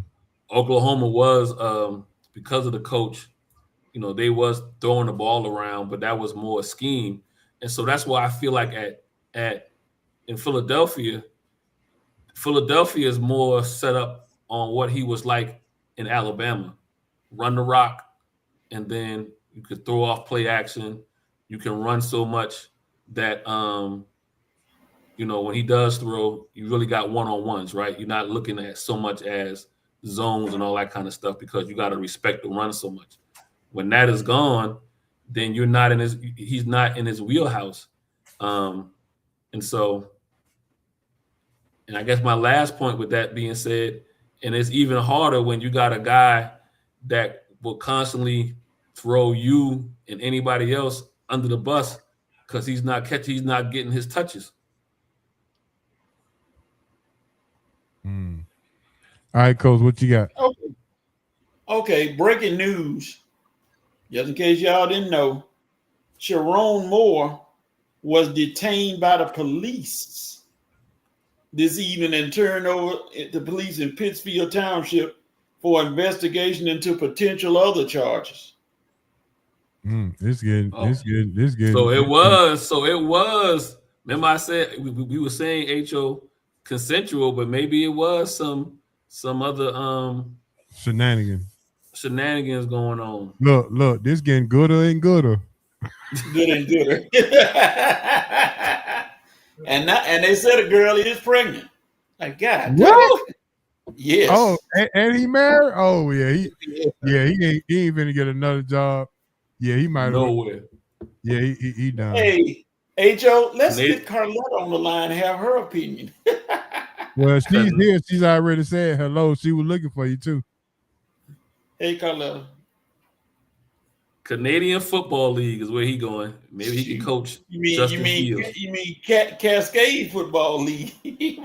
Oklahoma was, because of the coach, they was throwing the ball around, but that was more a scheme. And so that's why I feel like in Philadelphia is more set up on what he was like in Alabama. Run the rock, and then you could throw off play action. You can run so much that when he does throw, you really got one-on-ones, right? You're not looking at so much as zones and all that kind of stuff, because you got to respect the run so much. When that is gone, then he's not in his wheelhouse. And I guess my last point with that being said, and it's even harder when you got a guy that will constantly throw you and anybody else under the bus because he's not getting his touches. All right, Coach, what you got? Okay, breaking news. Just in case y'all didn't know, Sharon Moore was detained by the police this evening and turned over to police in Pittsfield Township for investigation into potential other charges. It's good. Oh. It's good. It's good. So it was. Remember, I said we were saying HO consensual, but maybe it was some other shenanigans going on. Look, this getting gooder and gooder. Good and gooder. and they said a girl is pregnant. Like, God, what? Yes. Oh, and he married? Oh yeah, he ain't gonna get another job. Yeah, he might. Nowhere. Yeah, he done. Hey, HO, let's get Carletta on the line and have her opinion. Well, she's here. She's already said hello. She was looking for you too. Hey, Carletta. Canadian Football League is where he going. Maybe he can coach. You mean Cascade Football League? He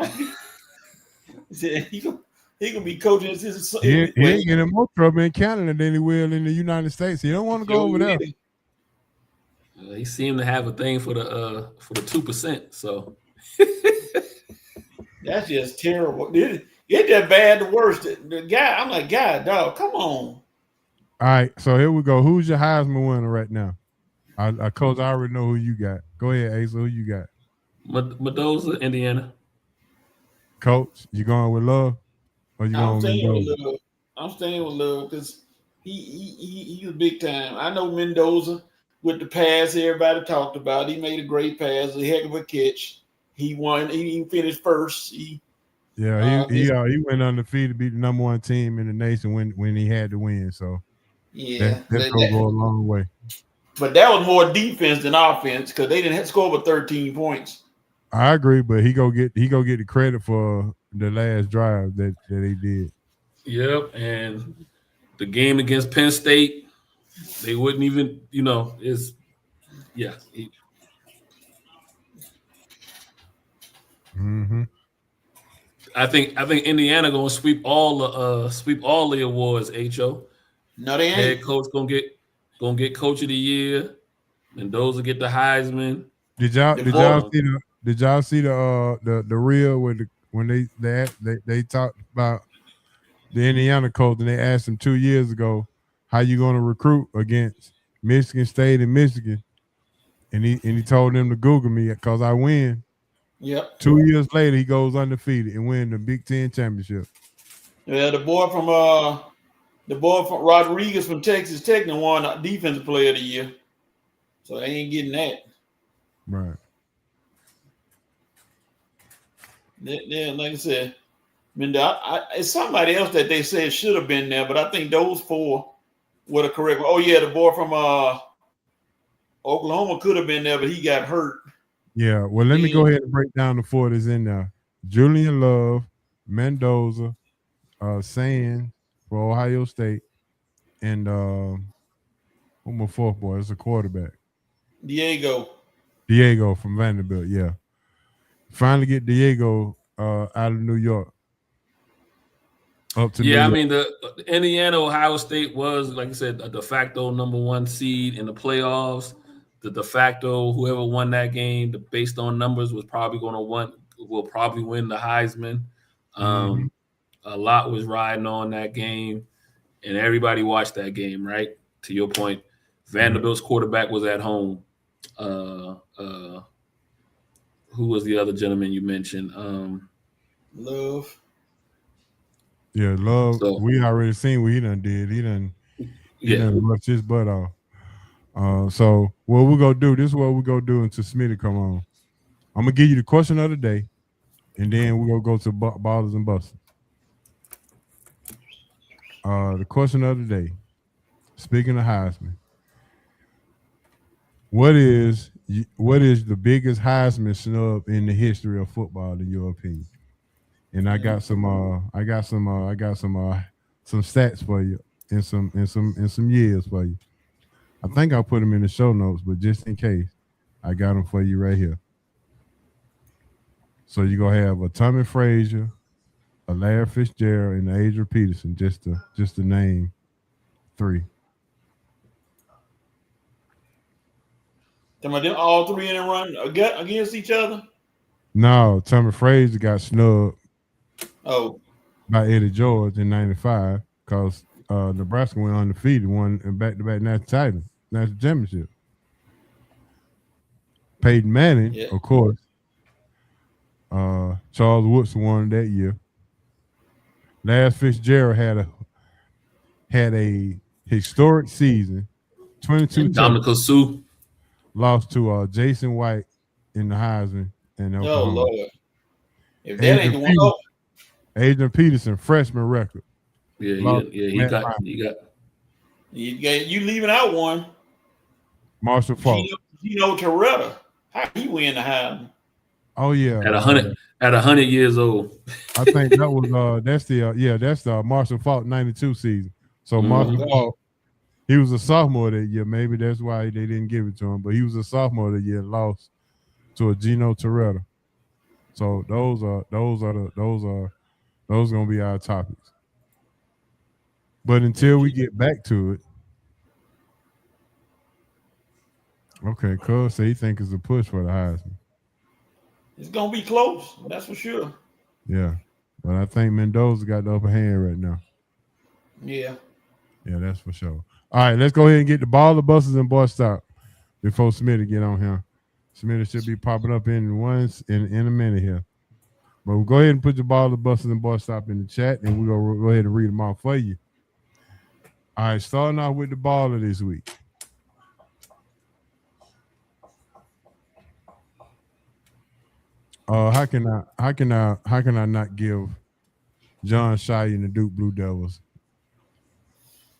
gonna be coaching his. He ain't getting more trouble in Canada than he will in the United States. He don't want to go over there. He seemed to have a thing for the 2%. So that's just terrible. It's that bad. The worst. The guy, I'm like, God, dog, come on. All right, so here we go. Who's your Heisman winner right now? Coach, I already know who you got. Go ahead, Asa. Who you got? Mendoza, Indiana. Coach, you going with Love? Or you going with Love? I'm staying with Love because he was big time. I know Mendoza with the pass everybody talked about. He made a great pass, a heck of a catch. He won. He finished first. He went undefeated, beat the number 1 team in the nation when he had to win. So yeah, that's gonna go a long way. But that was more defense than offense because they didn't score over 13 points. I agree, but he go get the credit for the last drive that he did. Yep, and the game against Penn State, they wouldn't even, Mm-hmm. I think Indiana gonna sweep all the awards. HO. No, they ain't. Head coach gonna get coach of the year. Mendoza get the Heisman. Did y'all see the reel when they talked about the Indiana coach and they asked him 2 years ago how you going to recruit against Michigan State and Michigan, and he told them to Google me because I win. Yep. 2 years later, he goes undefeated and win the Big Ten championship. Yeah, the boy from Rodriguez from Texas Tech won Defensive Player of the Year, so they ain't getting that. Right. Yeah, like I said, it's somebody else that they said should have been there, but I think those 4 were the correct. Oh yeah, the boy from Oklahoma could have been there, but he got hurt. Yeah, well, let me go ahead and break down the 4 that's in there. Julian Love, Mendoza, Sands for Ohio State, and one more 4th boy. It's a quarterback. Diego from Vanderbilt, yeah. Finally get Diego out of New York. Up to New York. I mean, the Indiana Ohio State was, like I said, a de facto number 1 seed in the playoffs. The de facto whoever won that game, based on numbers, will probably win the Heisman. A lot was riding on that game, and everybody watched that game. Right, to your point, Vanderbilt's quarterback was at home. Who was the other gentleman you mentioned? Love. Yeah, Love. So, we already seen what he done did. He done rushed his butt off. So what we're gonna do, this is what we're gonna do until Smitty come on. I'm gonna give you the question of the day, and then we're gonna go to Ballers and Busters. The question of the day, speaking of Heisman, what is the biggest Heisman snub in the history of football in your opinion? And I got some stats for you and some years for you. I think I'll put them in the show notes, but just in case, I got them for you right here. So you're gonna have a Tommy Frazier, a Larry Fitzgerald, and Adrian Peterson, just to name 3. All 3 in a run against each other? No, Tommy Frazier got snubbed Oh, by Eddie George in '95 because Nebraska went undefeated, won in back-to-back national championship. Peyton Manning, yeah. of course. Charles Woodson won that year. Lars Fitzgerald had a historic season, 22 And Dominic Sue. lost to Jason White in the Heisman in Oh Oklahoma. Lord. If that ain't the one, Adrian Peterson, freshman record. Yeah, Lost he Matt got Ryan. you leaving out one. Marshall Falk. Gino Toretta. How he win the Heisman? Oh yeah, at 100 years old. I think that was that's the Marshall Falk '92 season. So Marshall Falk, he was a sophomore that year. Maybe that's why they didn't give it to him. But he was a sophomore that year, lost to a Gino Toretta. So those gonna be our topics. But until we get back to it, okay, Cuz say he think it's a push for the Heisman. It's gonna be close, that's for sure. Yeah, but I think Mendoza got the upper hand right now. Yeah. Yeah, that's for sure. All right, let's go ahead and get the ball, the buses, and bus stop before Smitty get on here. Smitty should be popping up in a minute here. But we'll go ahead and put the ball, the buses, and bus stop in the chat, and we're going to go ahead and read them out for you. All right, starting off with the baller this week. How can I not give John Shire and the Duke Blue Devils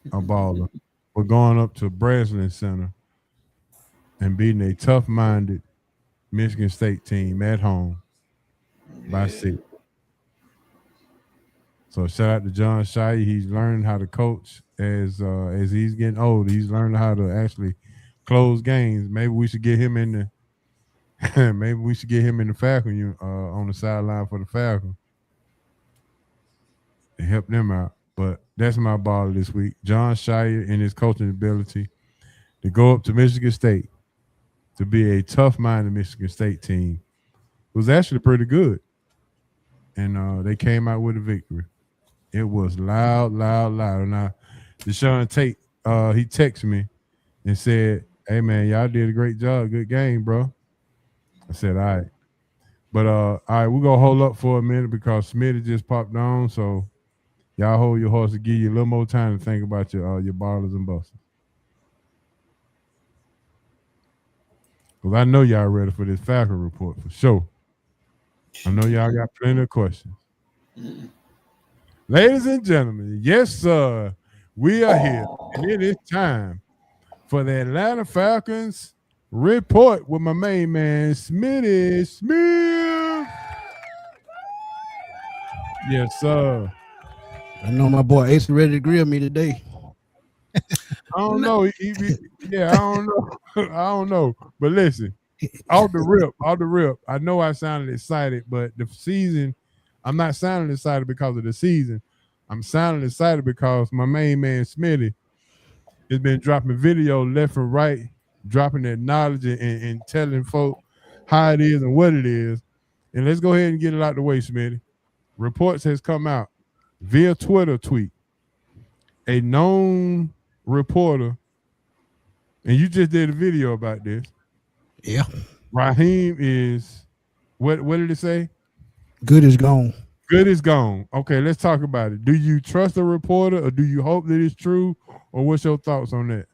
a baller? We're going up to Breslin Center and beating a tough-minded Michigan State team at home by 6. So shout out to John Shire. He's learning how to coach as he's getting older. He's learning how to actually close games. Maybe we should get him in the Falcon on the sideline for the Falcon and help them out. But that's my baller this week. John Shire and his coaching ability to go up to Michigan State to be a tough-minded Michigan State team was actually pretty good. And they came out with a victory. It was loud. And Deshaun Tate, he texted me and said, "Hey, man, y'all did a great job. Good game, bro." I said, all right. But, all right, we're going to hold up for a minute because Smitty just popped on. So y'all hold your horse to give you a little more time to think about your ballers and busters. Because I know y'all ready for this Falcon report for sure. I know y'all got plenty of questions. Ladies and gentlemen, yes, sir, we are here. And it is time for the Atlanta Falcons report with my main man, Smitty Smith. Yes, sir. I know my boy Ace ready to grill me today. I don't know. I don't know. I don't know. But listen, off the rip, I know I sounded excited, but the season, I'm not sounding excited because of the season. I'm sounding excited because my main man, Smitty, has been dropping video left and right, dropping that knowledge and telling folk how it is and what it is. And let's go ahead and get it out the way, Smitty. Reports has come out via Twitter tweet. A known reporter, and you just did a video about this. Yeah. Raheem is, what did it say? Good is gone. Good is gone. Okay, let's talk about it. Do you trust the reporter or do you hope that it's true? Or what's your thoughts on that?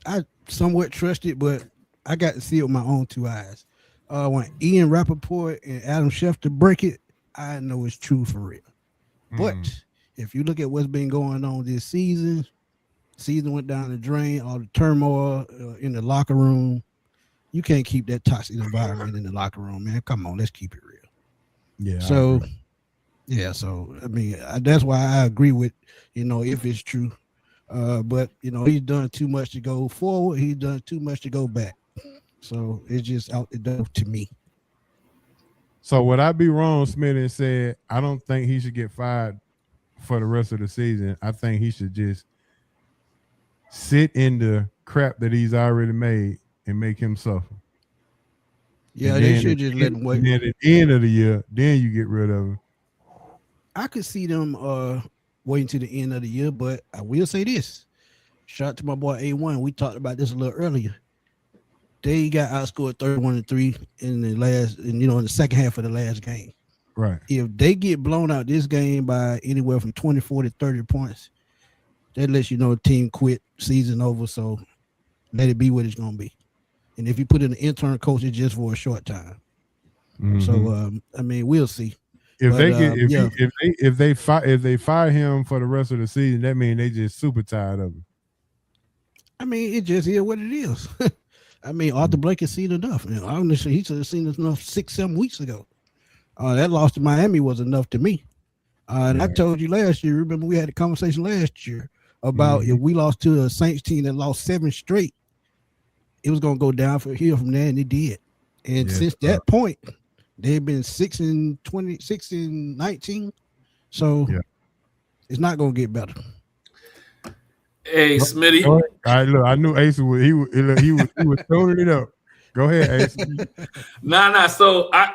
I somewhat trust it, but I got to see it with my own 2 eyes. When Ian Rappaport and Adam Schefter break it, I know it's true for real. But if you look at what's been going on this season went down the drain, all the turmoil in the locker room. You can't keep that toxic environment in the locker room, man. Come on, let's keep it real. Yeah. So I mean, that's why I agree with, if it's true. But he's done too much to go forward. He's done too much to go back. So it's just out the door to me. So would I be wrong, Smith, and said I don't think he should get fired for the rest of the season? I think he should just sit in the crap that he's already made and make him suffer. Yeah, And they then should just let him wait. And then at the end of the year, then you get rid of him. I could see them waiting to the end of the year, but I will say this. Shout out to my boy A1. We talked about this a little earlier. They got outscored 31-3 in the second half of the last game. Right. If they get blown out this game by anywhere from 24 to 30 points, that lets you know the team quit, season over. So let it be what it's gonna be. And if you put in an intern coach, it's just for a short time. Mhm. So I mean, we'll see. If But, they get if they fire him for the rest of the season, that means they just super tired of him. I mean, it just is what it is. I mean, Arthur Blank has seen enough. And honestly, he should have seen enough 6-7 weeks ago. That loss to Miami was enough to me. And I told you last year, remember we had a conversation last year about if we lost to a Saints team that lost 7 straight, it was going to go down from here from there, and it did. And since that point, they've been 6-20, 6-19. So it's not going to get better. Hey, Smitty. All right, look, I knew Ace would. He was throwing it up. Go ahead, Ace. Nah. So I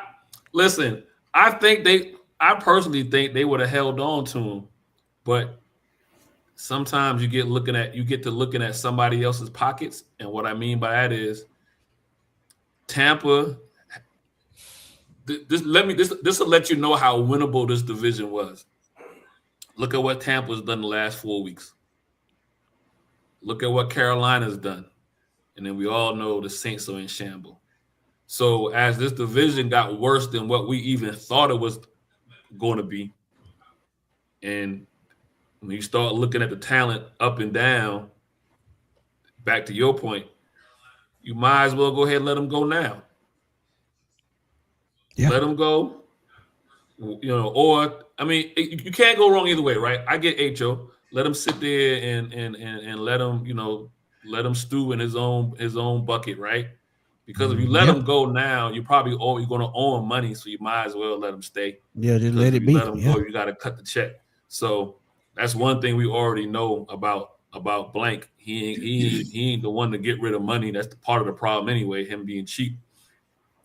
personally think they would have held on to him, but sometimes you get to looking at somebody else's pockets, and what I mean by that is Tampa. This will let you know how winnable this division was. Look at what Tampa's done the last 4 weeks. Look at what Carolina's done. And then we all know the Saints are in shambles. So as this division got worse than what we even thought it was going to be, and when you start looking at the talent up and down, back to your point, you might as well go ahead and let them go now. Yeah. Let them go. Or, I mean, you can't go wrong either way, right? I get HO. Let him sit there and let him stew in his own bucket, right? Because if you let him go now, you're going to owe him money, so you might as well let him stay. Yeah, just let it be. Let him go, you got to cut the check. So that's one thing we already know about Blank. He ain't the one to get rid of money. That's the part of the problem anyway. Him being cheap.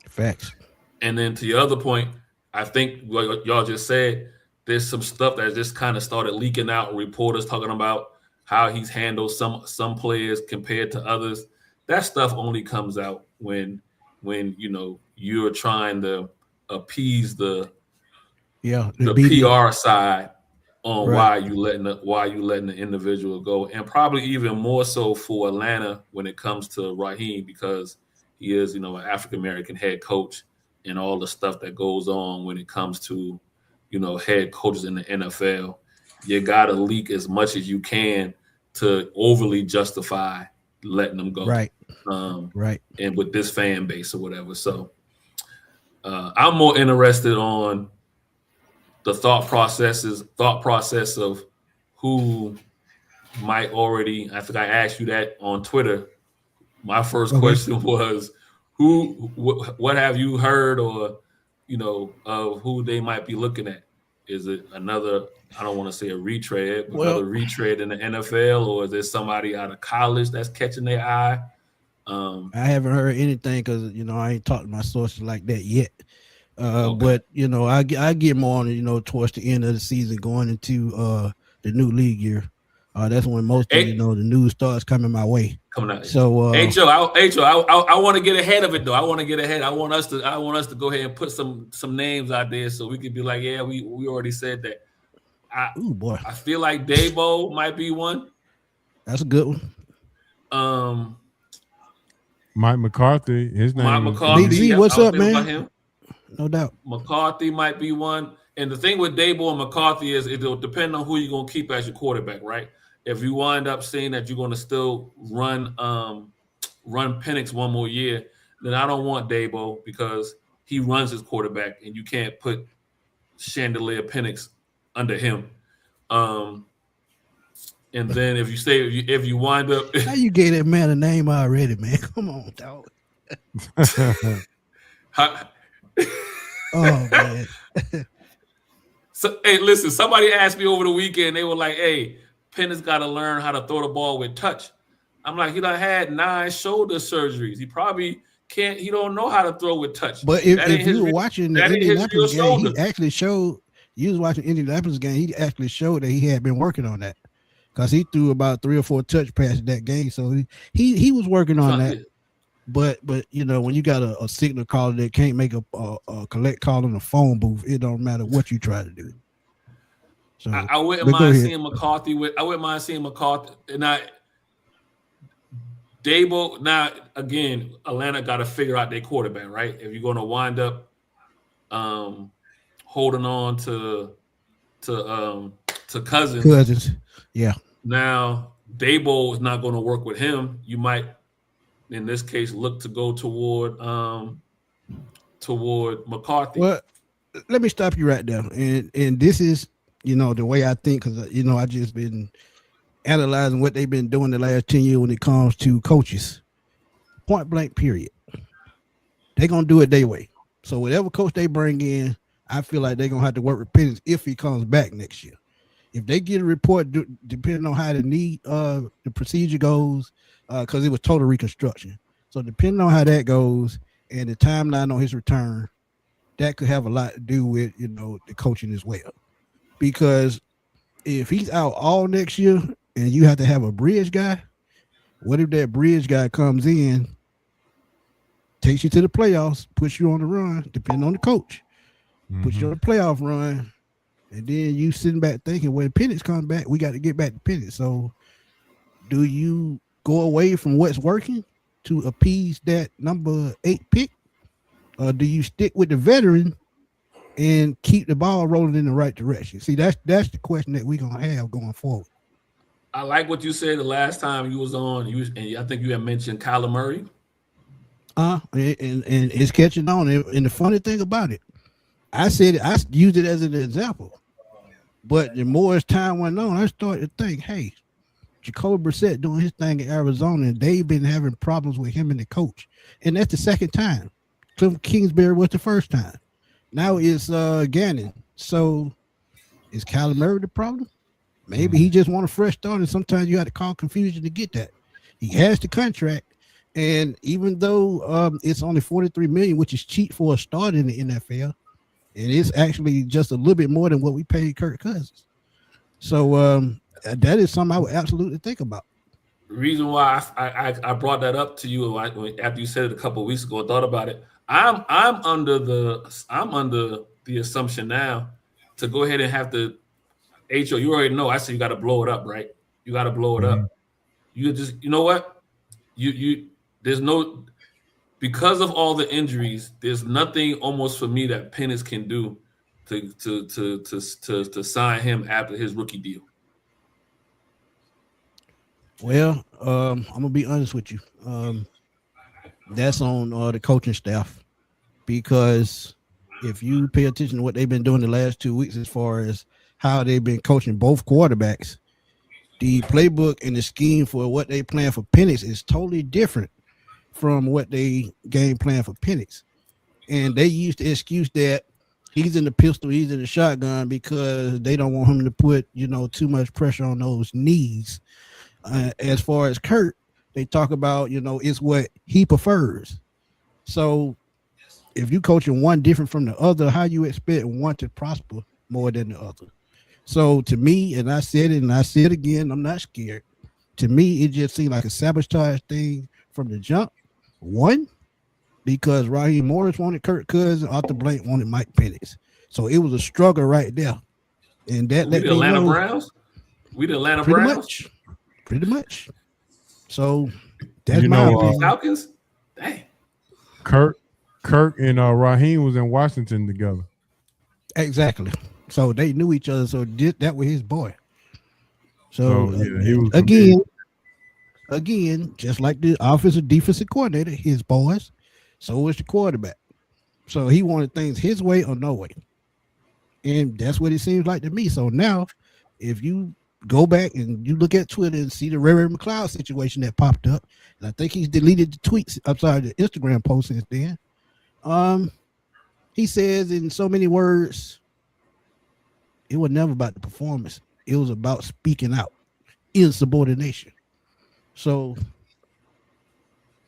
Facts. And then to your other point, I think what y'all just said. There's some stuff that just kind of started leaking out. Reporters talking about how he's handled some players compared to others. That stuff only comes out when you're trying to appease the PR side on why you letting the individual go, and probably even more so for Atlanta when it comes to Raheem, because he is an African American head coach and all the stuff that goes on when it comes to head coaches in the NFL. You got to leak as much as you can to overly justify letting them go. Right. Right. And with this fan base or whatever. So I'm more interested on the thought process of who might already, I think I asked you that on Twitter. My first question was, what have you heard or of who they might be looking at? Is it another, I don't want to say a retread, but another retread in the NFL, or is there somebody out of college that's catching their eye? I haven't heard anything because, I ain't talked to my sources like that yet. But, I get more on, towards the end of the season going into the new league year. That's when most of, the news starts coming my way. Coming out. So, I want to get ahead of it though. I want to get ahead. I want us to go ahead and put some names out there so we could be like, yeah, we already said that. I feel like Dabo might be one. That's a good one. Mike McCarthy, his name. Mike McCarthy. What's up, man? No doubt. McCarthy might be one. And the thing with Dabo and McCarthy is it'll depend on who you're gonna keep as your quarterback, right? If you wind up saying that you're going to still run Penix one more year, then I don't want Dabo because he runs his quarterback, and you can't put Chandelier Penix under him. And then if you wind up, how you gave that man a name already, man? Come on, dog. Oh man. So hey, listen. Somebody asked me over the weekend. They were like, "Hey, Penix got to learn how to throw the ball with touch." I'm like, he done had 9 shoulder surgeries. He probably can't. He don't know how to throw with touch. But if you were watching the Indianapolis game, he actually showed. You was watching Indianapolis game. He actually showed that he had been working on that because he threw about 3 or 4 touch passes that game. So he was working on that. But you know, when you got a signal caller that can't make a collect call in a phone booth, it don't matter what you try to do. So I wouldn't mind seeing McCarthy I wouldn't mind seeing McCarthy. And Dable, now again, Atlanta got to figure out their quarterback, right? If you're going to wind up holding on to Cousins, yeah. Now Dable is not going to work with him. You might, in this case, look to go toward McCarthy. Well, let me stop you right there, and this is, you know, the way I think, because you know I just been analyzing what they've been doing the last 10 years when it comes to coaches. Point blank, period. They're gonna do it their way. So whatever coach they bring in, I feel like they're gonna have to work with Penix if he comes back next year. If they get a report, depending on how the procedure goes, because it was total reconstruction. So depending on how that goes and the timeline on his return, that could have a lot to do with, you know, the coaching as well. Because if he's out all next year and you have to have a bridge guy, what if that bridge guy comes in, takes you to the playoffs, puts you on the run, depending on the coach, puts you on the playoff run, and then you sitting back thinking, when Penix comes back, we got to get back to Penix. So do you go away from what's working to appease that number 8 pick? Or do you stick with the veteran and keep the ball rolling in the right direction? See, that's the question that we're gonna have going forward. I like what you said the last time you was on. And I think you had mentioned Kyler Murray. And it's catching on. And the funny thing about it, I used it as an example. But the more as time went on, I started to think, hey, Jacoby Brissett doing his thing in Arizona, and they've been having problems with him and the coach. And that's the second time. Cliff Kingsbury was the first time. Now it's Gannon. So is Kyler Murray the problem? Maybe he just want a fresh start, and sometimes you have to call confusion to get that. He has the contract, and even though it's only $43 million, which is cheap for a start in the NFL, and it's actually just a little bit more than what we paid Kirk Cousins. So that is something I would absolutely think about. The reason why I brought that up to you after you said it a couple of weeks ago, I thought about it. I'm under the assumption now to go ahead and have to HO. You already know I said you got to blow it up, right? You got to blow it up. You know what? There's no, because of all the injuries, there's nothing almost for me that Penix can do to sign him after his rookie deal. Well, I'm gonna be honest with you. That's on the coaching staff, because if you pay attention to what they've been doing the last 2 weeks as far as how they've been coaching both quarterbacks, the playbook and the scheme for what they plan for Penix is totally different from what they game plan for Penix. And they used the excuse that he's in the pistol, he's in the shotgun, because they don't want him to put, too much pressure on those knees. As far as Kurt, they talk about, it's what he prefers. So if you coaching one different from the other, how you expect one to prosper more than the other? So to me, and I said it and I say it again, I'm not scared. To me, it just seemed like a sabotage thing from the jump. One, because Raheem Morris wanted Kirk Cousins, Arthur Blank wanted Mike Penix. So it was a struggle right there. And that let me Atlanta know, Browns? We the Atlanta Browns? Pretty much. So that's my opinion. Falcons? Dang. Kirk and Raheem was in Washington together. Exactly. So they knew each other. So that was his boy. So he was again, just like the offensive defensive coordinator, his boys, so was the quarterback. So he wanted things his way or no way. And that's what it seems like to me. So now, if you go back and you look at Twitter and see the Ray McLeod situation that popped up, and I think he's deleted the tweets, the Instagram post since then. He says in so many words, it was never about the performance. It was about speaking out, insubordination. So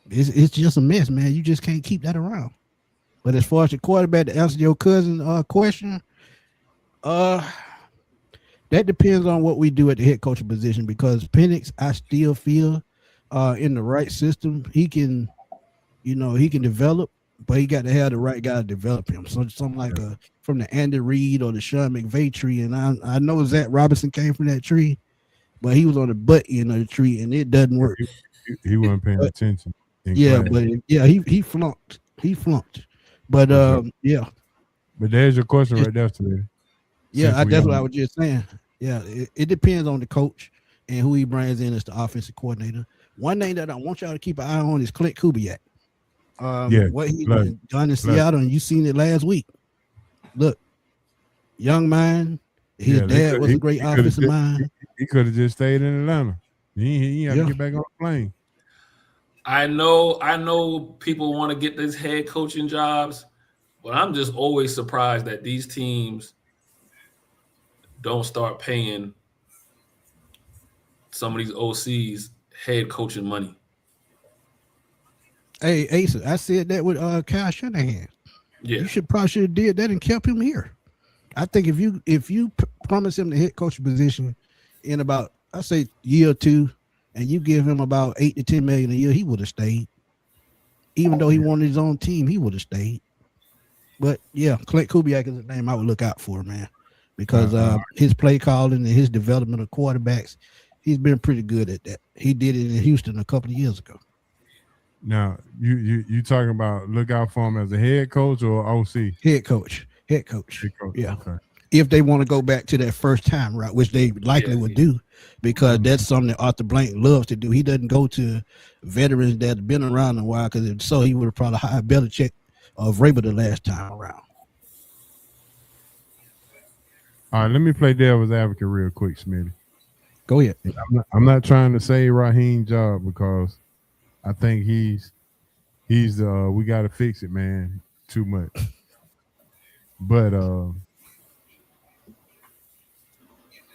It's just a mess, man. You just can't keep that around. But as far as the quarterback, to answer your cousin question, that depends on what we do at the head coaching position. Because Penix, I still feel in the right system, he can develop, but he got to have the right guy to develop him. So something like from the Andy Reid or the Sean McVay tree. And I know Zach Robinson came from that tree, but he was on the butt end of the tree, and it doesn't work. He wasn't paying attention. Yeah, class. he flunked. He flunked. But yeah. But there's your question right there, today. Yeah, that's what I was just saying. Yeah, it depends on the coach and who he brings in as the offensive coordinator. One thing that I want y'all to keep an eye on is Clint Kubiak. What he's done in Seattle, and you seen it last week. Look, young man, his dad was a great offensive mind. He could have just stayed in Atlanta. He had to get back on the plane. I know people want to get these head coaching jobs, but I'm just always surprised that these teams don't start paying some of these OCs head coaching money. Hey, Asa, I said that with Kyle Shanahan. Yeah, you should have did that and kept him here. I think if you promise him the head coach position in about, I say, year or two, and you give him about $8 to $10 million a year, he would have stayed. Even though he wanted his own team, he would have stayed. But yeah, Clint Kubiak is a name I would look out for, man, because his play calling and his development of quarterbacks, he's been pretty good at that. He did it in Houston a couple of years ago. Now, you talking about look out for him as a head coach or OC? Head coach. Yeah. Okay. If they want to go back to that first time route, which they likely would do, because that's something that Arthur Blank loves to do. He doesn't go to veterans that have been around a while, because if so, he would have probably hired Belichick or Vrabel the last time around. All right, let me play devil's advocate real quick, Smitty. Go ahead. I'm not trying to say Raheem's job, because I think he's we got to fix it, man, too much. But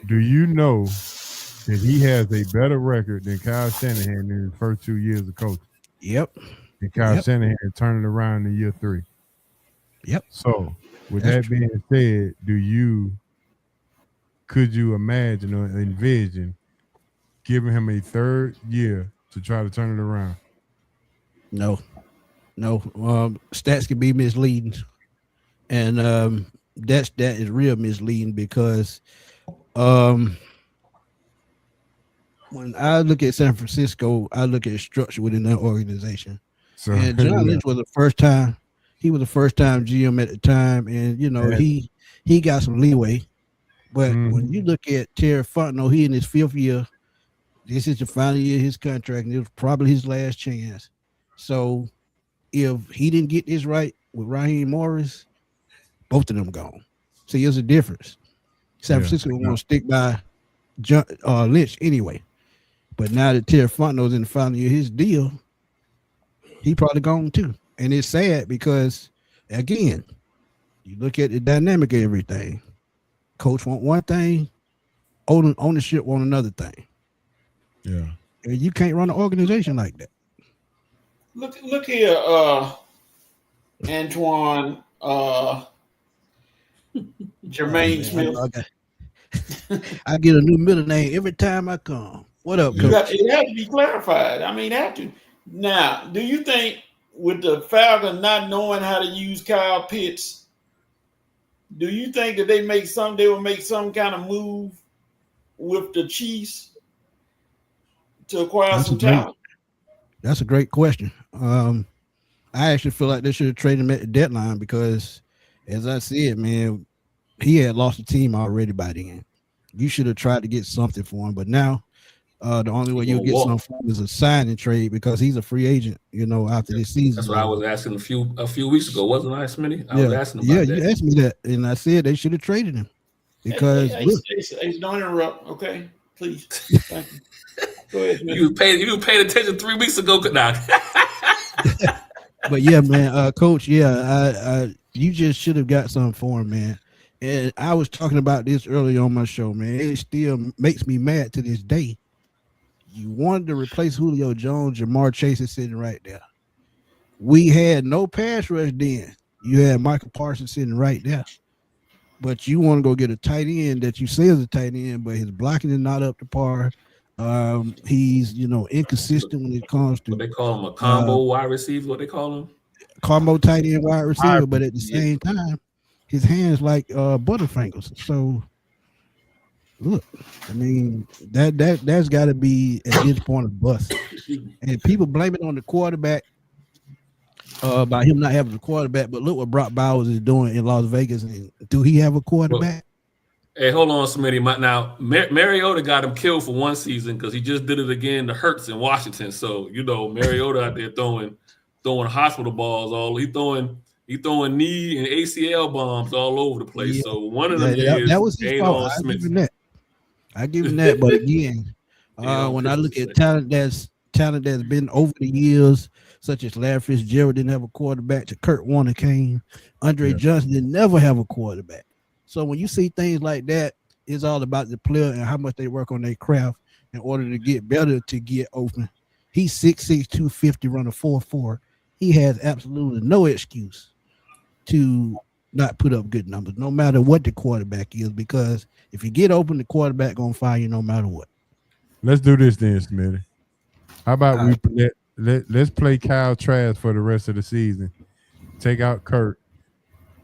do you know that he has a better record than Kyle Shanahan in his first 2 years of coaching? Yep. And Kyle Shanahan turned it around in year 3. Yep. So with that being said, could you imagine or envision giving him a third year to try to turn it around? No. Stats can be misleading, and that is real misleading, because when I look at San Francisco, I look at structure within that organization. So, and John Lynch was the first time. He was the first time GM at the time, and he got some leeway. But when you look at Terry Fontenot, he in his 5th year. This is the final year of his contract, and it was probably his last chance. So if he didn't get this right with Raheem Morris, both of them gone. See, there's a difference. San Francisco want to stick by Lynch anyway. But now that Terry Fontenot's in the final year of his deal, he probably gone too. And it's sad because, again, you look at the dynamic of everything. Coach want one thing, ownership want another thing. Yeah. And you can't run an organization like that. Look here, Antoine Jermaine Smith. I get a new middle name every time I come. What up, Coach? It has to be clarified. I mean, have to. Now, do you think with the Falcons not knowing how to use Kyle Pitts, do you think that they will make some kind of move with the Chiefs to acquire some talent? That's a great question. I actually feel like they should have traded him at the deadline, because, as I said, man, he had lost the team already by then. You should have tried to get something for him, but now the only way you'll get something for him is a sign and trade, because he's a free agent, after this season. That's what I was asking a few weeks ago, wasn't I, Smitty? I was asking about that. You asked me that, and I said they should have traded him, because don't interrupt, okay? Please. Thank you. Go ahead, you paid attention 3 weeks ago. But yeah, man, Coach, you just should have got something for him, man. And I was talking about this earlier on my show, man. It still makes me mad to this day. You wanted to replace Julio Jones. Jamar Chase is sitting right there. We had no pass rush then. You had Michael Parsons sitting right there. But you want to go get a tight end that you say is a tight end, but his blocking is not up to par. He's inconsistent when it comes to what they call him, a combo wide receiver. What they call him? combo tight end wide receiver, but at the same time, his hands like Butterfingers. So look, I mean that's got to be at this point a bust. And people blame it on the quarterback by him not having a quarterback. But look what Brock Bowers is doing in Las Vegas. And do he have a quarterback? Hey, hold on, Smitty. Now, Mariota got him killed for one season because he just did it again to Hurts in Washington. So, Mariota out there throwing hospital balls he throwing knee and ACL bombs all over the place. Yeah. So one of them that was his fault. I give him that. But again, when I look at talent that's been over the years, such as Larry Fitzgerald didn't have a quarterback, to Kurt Warner came, Andre Johnson didn't never have a quarterback. So when you see things like that, it's all about the player and how much they work on their craft in order to get better, to get open. He's 6'6", 250, running 4.4. He has absolutely no excuse to not put up good numbers, no matter what the quarterback is, because if you get open, the quarterback gonna fire you no matter what. Let's do this then, Smitty. How about let's play Kyle Trask for the rest of the season. Take out Kurt,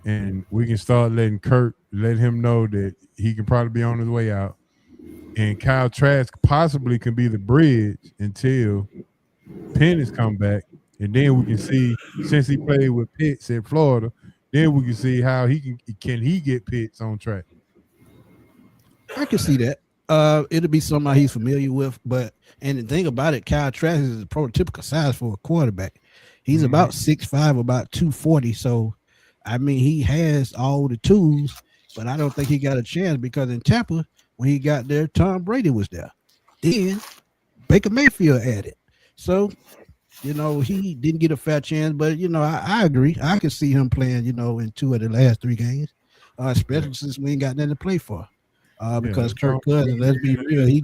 and we can start letting Kurt let him know that he can probably be on his way out. And Kyle Trask possibly can be the bridge until Penix come back. And then we can see, since he played with Pitts in Florida, then we can see how he can get Pitts on track. I can see that. It'll be somebody he's familiar with, and the thing about it, Kyle Trask is a prototypical size for a quarterback. He's about 6'5", about 240. So, I mean, he has all the tools, but I don't think he got a chance because in Tampa, when he got there, Tom Brady was there. Then Baker Mayfield added. So, he didn't get a fair chance, but, I agree. I can see him playing, in 2 of the last 3 games, especially since we ain't got nothing to play for. Because Kirk Cousins, let's be real, he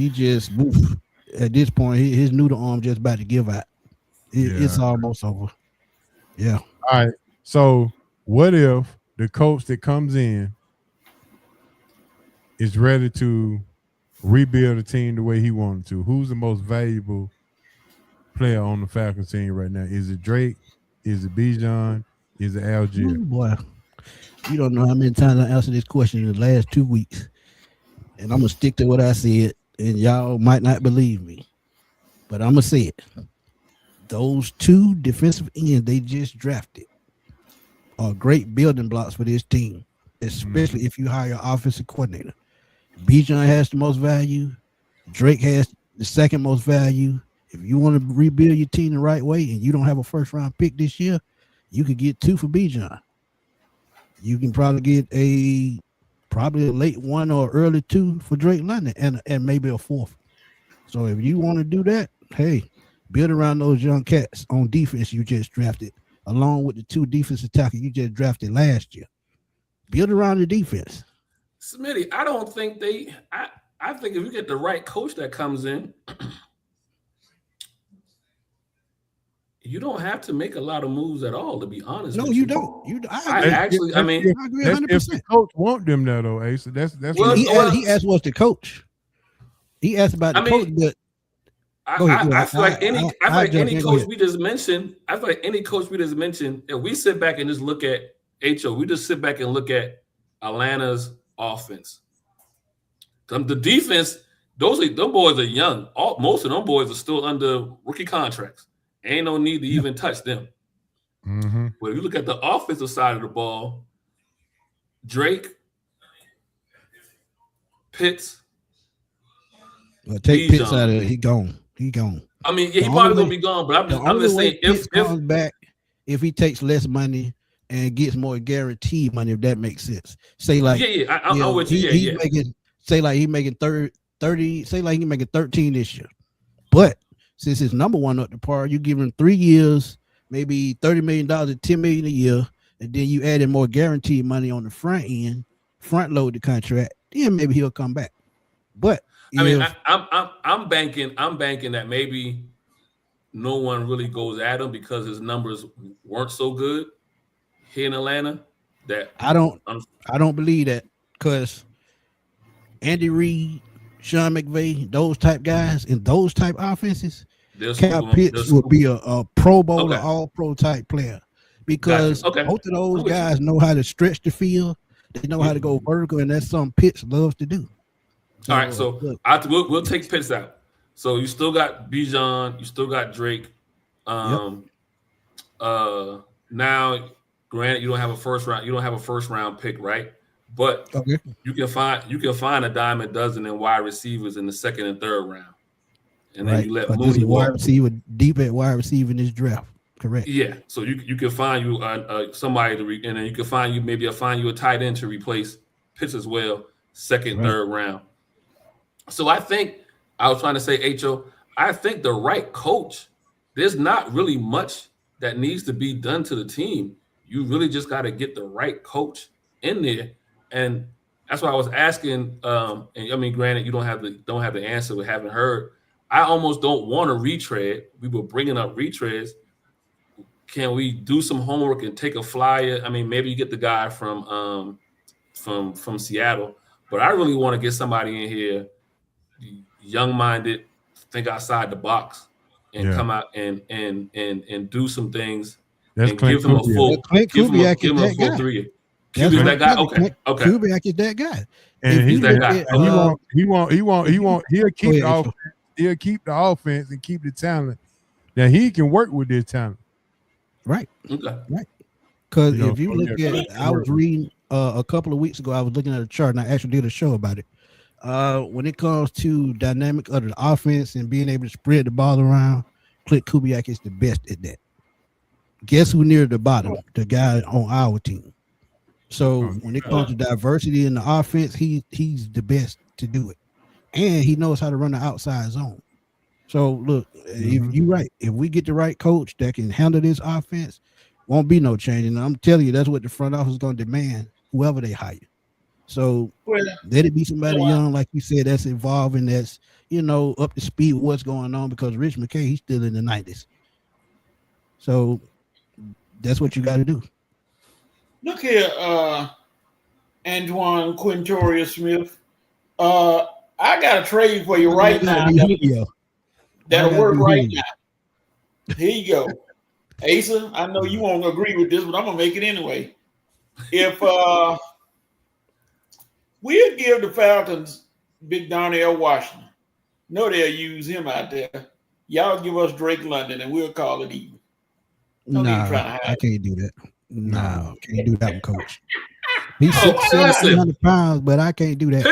just woof. At this point, his noodle arm just about to give out. It's almost over. Yeah. All right. So what if the coach that comes in is ready to rebuild the team the way he wanted to? Who's the most valuable player on the Falcons team right now? Is it Drake? Is it Bijan? Is it Algier? Boy, you don't know how many times I answered this question in the last 2 weeks. And I'm going to stick to what I said. And y'all might not believe me, but I'm going to say it. Those 2 defensive ends they just drafted are great building blocks for this team, especially if you hire an offensive coordinator. Bijan has the most value. Drake has the second most value. If you want to rebuild your team the right way and you don't have a first-round pick this year, you could get 2 for Bijan. You can probably get a late 1 or early 2 for Drake London and maybe a 4th. So if you want to do that, hey, build around those young cats on defense you just drafted, along with the 2 defensive tackles you just drafted last year. Build around the defense. Smitty, I don't think I think if you get the right coach that comes in, you don't have to make a lot of moves at all, to be honest. No, you don't. I agree 100%. If the coach want them there, though, Ace. That's what he asked what's the coach. He asked about the coach, but I feel like any coach we just mentioned, if we sit back and just look at we just sit back and look at Atlanta's offense. The defense, them boys are young. Most of them boys are still under rookie contracts. Ain't no need to even touch them. Mm-hmm. But if you look at the offensive side of the ball, Drake, Pitts. Well, take Pitts out of it. He gone. I mean, he probably gonna be gone. But I'm just saying, if comes back, if he takes less money and gets more guaranteed money, if that makes sense. Say like I'm with you. Say like he making 30. Say like he making 13 this year, but since it's number 1 up to par, you give him 3 years, maybe $30 million to $10 million a year, and then you add in more guaranteed money on the front end, front load the contract, then maybe he'll come back. But I mean, I'm banking that maybe no one really goes at him because his numbers weren't so good here in Atlanta. That I don't believe that, because Andy Reid, Sean McVay, those type guys in those type offenses, Kyle Pitts would be a Pro Bowl or All Pro type player, because both of those guys know how to stretch the field. They know how to go vertical, and that's something Pitts loves to do. So, all right, so we'll take Pitts out. So you still got Bijan, you still got Drake. Now, granted, you don't have a first round pick, right? But you can find a dime a dozen in wide receivers in the second and third round, and then you let Mooney wide receiver deep at wide receiver in this draft. Correct. Yeah, so you can find you somebody and then you can find you a tight end to replace Pitts as well, second, third round. So I think I was trying to say, Ho, I think the right coach, there's not really much that needs to be done to the team. You really just got to get the right coach in there, and that's why I was asking. And I mean, granted, you don't have the answer. We haven't heard. I almost don't want to retread. We were bringing up retreads. Can we do some homework and take a flyer? I mean, maybe you get the guy from Seattle, but I really want to get somebody in here, young-minded, think outside the box, and come out and do some things. That's and give him a full, give him a full 3 year. Kubiak that guy. Okay. Kubiak is that guy, and he's that guy. He'll keep the offense. He'll keep the offense and keep the talent. Now he can work with this talent. Right. Okay. Right. Because if you look at, I was reading a couple of weeks ago, I was looking at a chart, and I actually did a show about it. When it comes to dynamic of the offense and being able to spread the ball around, Clint Kubiak is the best at that. Guess who near the bottom? The guy on our team. So when it comes to diversity in the offense, he's the best to do it, and he knows how to run the outside zone. So look, if you're right, if we get the right coach that can handle this offense, won't be no change. And I'm telling you, that's what the front office is going to demand, whoever they hire. So let it be somebody young, like you said, that's evolving, that's up to speed with what's going on, because Rich McKay, he's still in the 90s. So that's what you got to do. Look here, Antoine Quintoria Smith. I got a trade for you right now. That'll work right now. Here you go. Asa, I know you won't agree with this, but I'm going to make it anyway. If we'll give the Falcons Big Darnell Washington, know they'll use him out there. Y'all give us Drake London, and we'll call it even. I can't do that. No, can't do that one, Coach. He's 600 pounds, but I can't do that.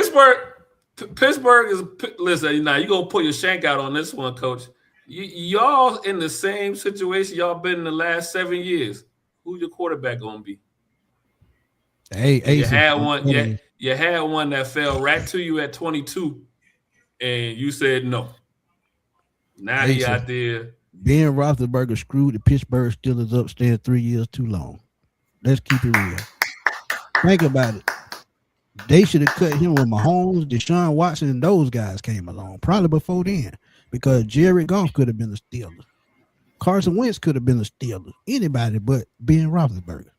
Pittsburgh is, listen, now you're going to put your shank out on this one, Coach. Y'all in the same situation y'all been in the last 7 years. Who's your quarterback going to be? Hey, you had one. You had one that fell right to you at 22, and you said no. Now he out there. Ben Roethlisberger screwed the Pittsburgh Steelers upstairs 3 years too long. Let's keep it real. Think about it. They should have cut him when Mahomes, Deshaun Watson, and those guys came along, probably before then, because Jared Goff could have been a Steeler. Carson Wentz could have been a Steeler. Anybody but Ben Roethlisberger.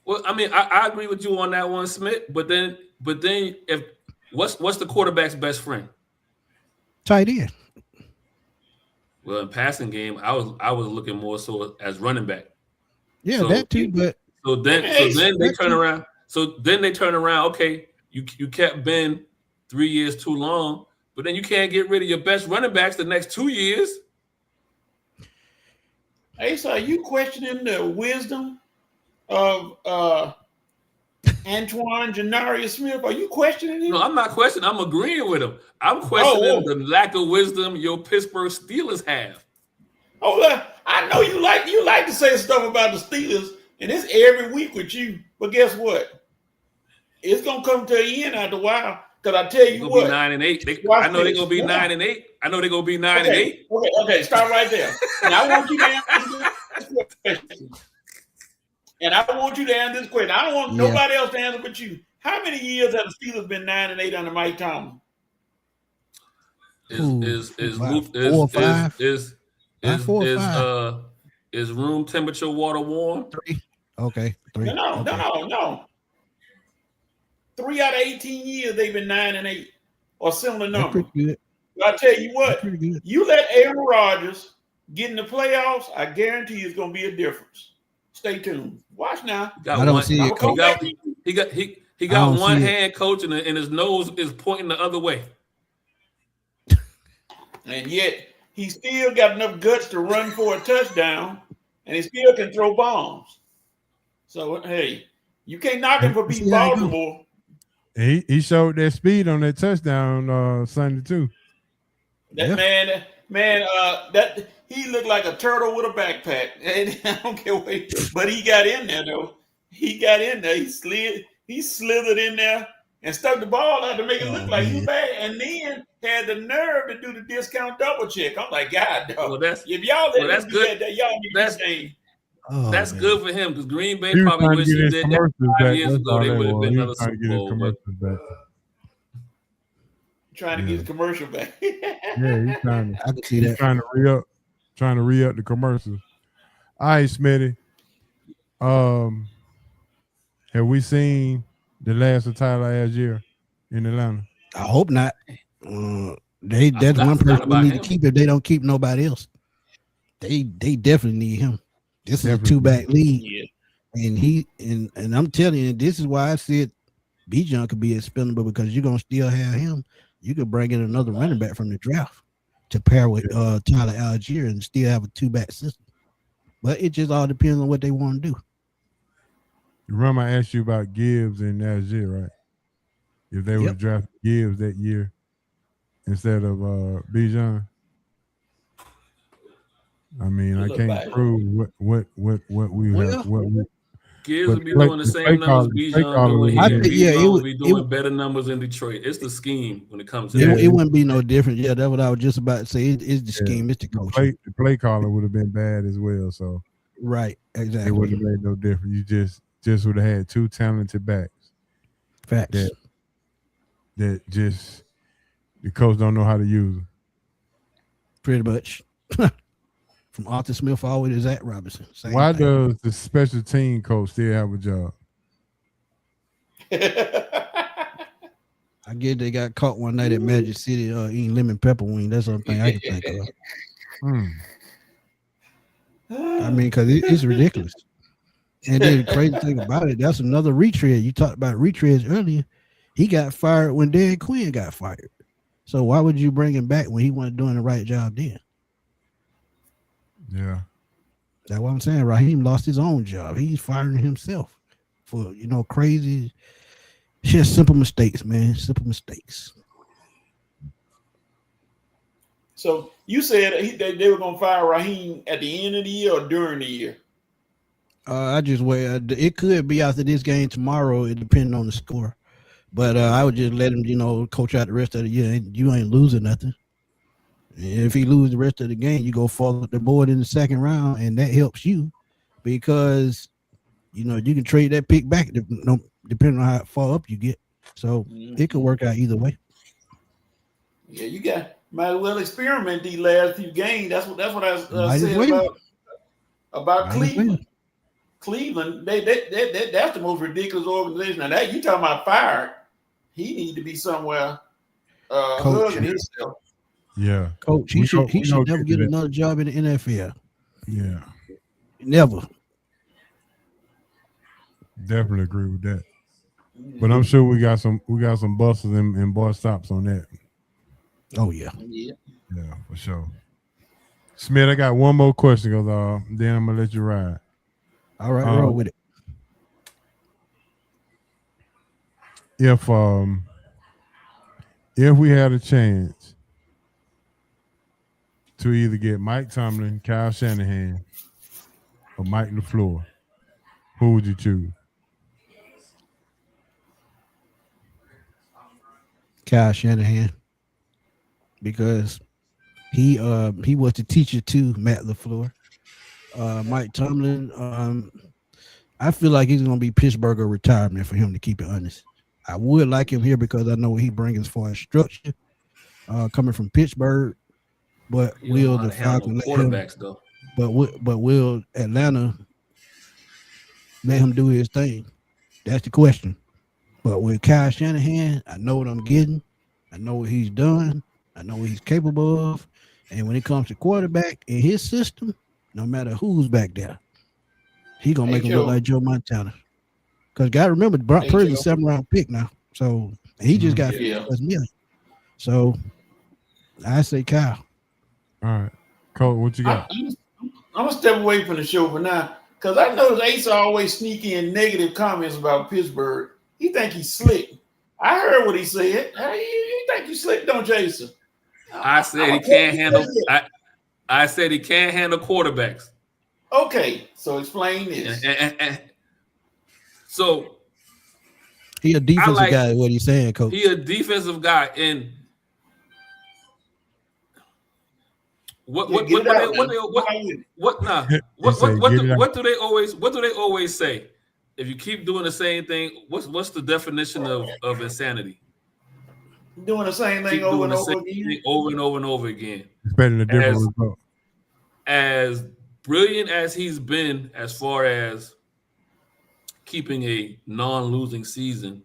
Well, I mean, I agree with you on that one, Smith. But then, if what's the quarterback's best friend? Tight end. Well, in passing game, I was looking more so as running back. Yeah, so, that too. But so then they turn around. So then they turn around. Okay, you kept Ben 3 years too long, but then you can't get rid of your best running backs the next 2 years. Hey, so are you questioning the wisdom of Antoine Janarius Smith? Are you questioning him? No, I'm not questioning. I'm agreeing with him. I'm questioning the lack of wisdom your Pittsburgh Steelers have. Oh, I know you like to say stuff about the Steelers, and it's every week with you. But guess what? It's gonna come to an end after a while. Because I tell you what, 9-8. I know they're gonna be 9-8. I know they're gonna be 9-8. Okay, stop right there. And I want you to answer this question. And I want you to answer this question. I don't want nobody else to answer but you. How many years have the Steelers been 9-8 under Mike Tomlin? About 4 or 5? About 4 or 5? Is room temperature water warm? 3. Okay, 3. No. 3 out of 18 years they've been 9-8 or similar That's number. pretty good. But I tell you what, That's pretty good. you let Aaron Rodgers get in the playoffs, I guarantee you it's going to be a difference. Stay tuned. Watch now. I don't see it, Coach. He got one hand, coach, and his nose is pointing the other way. And yet he still got enough guts to run for a touchdown, and he still can throw bombs. So hey, you can't knock him for beating Baltimore. He showed that speed on that touchdown Sunday too. That man, that he looked like a turtle with a backpack. And I don't care what, but he got in there though. He got in there. He slithered in there and stuck the ball out to make it look like he was bad, and then had the nerve to do the discount double check. I'm like, God, dog. Well, if y'all let him do that, y'all need to stay. That's good for him because Green Bay probably wish he did that 5 years ago. They would have been another Super Bowl. Trying to get his commercial back. Yeah, he's trying to. I can see that. Trying to re-up the commercials. All right, Smitty. Have we seen the last of Tyler Algier in Atlanta? I hope not. That's one person we need to keep if they don't keep nobody else. They definitely need him. This is a 2-back league, and I'm telling you, this is why I said Bijan could be expendable because you're gonna still have him. You could bring in another running back from the draft to pair with Tyler Algier and still have a 2-back system. But it just all depends on what they want to do. You remember I asked you about Gibbs and Algier, right? If they would draft Gibbs that year instead of Bijan. I mean, I can't prove what we have. Gibbs would be doing the same numbers Bijan doing here. Bijan would be doing better numbers in Detroit. It's the scheme when it comes to that. It wouldn't be no different. Yeah, that's what I was just about to say. It's the scheme. It's the coach. The play caller would have been bad as well. So right, exactly. It would have made no difference. You just would have had 2 talented backs. Facts. That just the coach don't know how to use them. Pretty much. From Arthur Smith all the way to Zach Robinson. Why does the special team coach still have a job? I get they got caught one night at Magic City eating lemon pepper wing. That's the only thing I can think of. I mean, because it's ridiculous. And then the crazy thing about it, that's another retread. You talked about retreads earlier. He got fired when Dan Quinn got fired. So why would you bring him back when he wasn't doing the right job then? Yeah. That's what I'm saying. Raheem lost his own job. He's firing himself for, crazy, just simple mistakes, man. Simple mistakes. So you said they were going to fire Raheem at the end of the year or during the year? I just wait. It could be after this game tomorrow. It depends on the score. But I would just let him, coach out the rest of the year. You ain't losing nothing. If he loses the rest of the game, you go fall the board in the second round, and that helps you because, you can trade that pick back depending on how far up you get. So it could work out either way. Yeah, might as well experiment these last few games. That's what I said about Cleveland. Cleveland, that's the most ridiculous organization. Now that you talking about fired, he need to be somewhere hugging himself. Yeah, coach. He should never get another job in the NFL. Yeah, never. Definitely agree with that. But I'm sure we got some buses and bus stops on that. Oh yeah, for sure. Smith, I got one more question because then I'm gonna let you ride. All right, roll with it. If we had a chance to either get Mike Tomlin, Kyle Shanahan, or Mike LaFleur, who would you choose? Kyle Shanahan, because he was the teacher to Matt LaFleur. Mike Tomlin, I feel like he's going to be Pittsburgh or retirement for him, to keep it honest. I would like him here because I know what he brings as far as structure. coming from Pittsburgh. But You will don't know the how to handle Falcons let him? quarterbacks though. But will Atlanta let him do his thing? That's the question. But with Kyle Shanahan, I know what I'm getting. I know what he's done. I know what he's capable of. And when it comes to quarterback in his system, no matter who's back there, he gonna make him look like Joe Montana. Because gotta remember, Brock Purdy's 7th-round pick now, so he just got $50 million. So I say Kyle. All right, Cole, what you got? I'm gonna step away from the show for now because I notice Ace always sneak in negative comments about Pittsburgh. He think he's slick. I heard what he said. Hey, you think you slick, don't you, Ace? I said he can't handle. I said he can't handle quarterbacks. Okay, so explain this. So he a defensive guy. What he's saying, Coach? He a defensive guy, and what do they always say? If you keep doing the same thing, what's the definition of insanity? Doing the same thing over and over again. Expecting a different result. As brilliant as he's been, as far as keeping a non-losing season,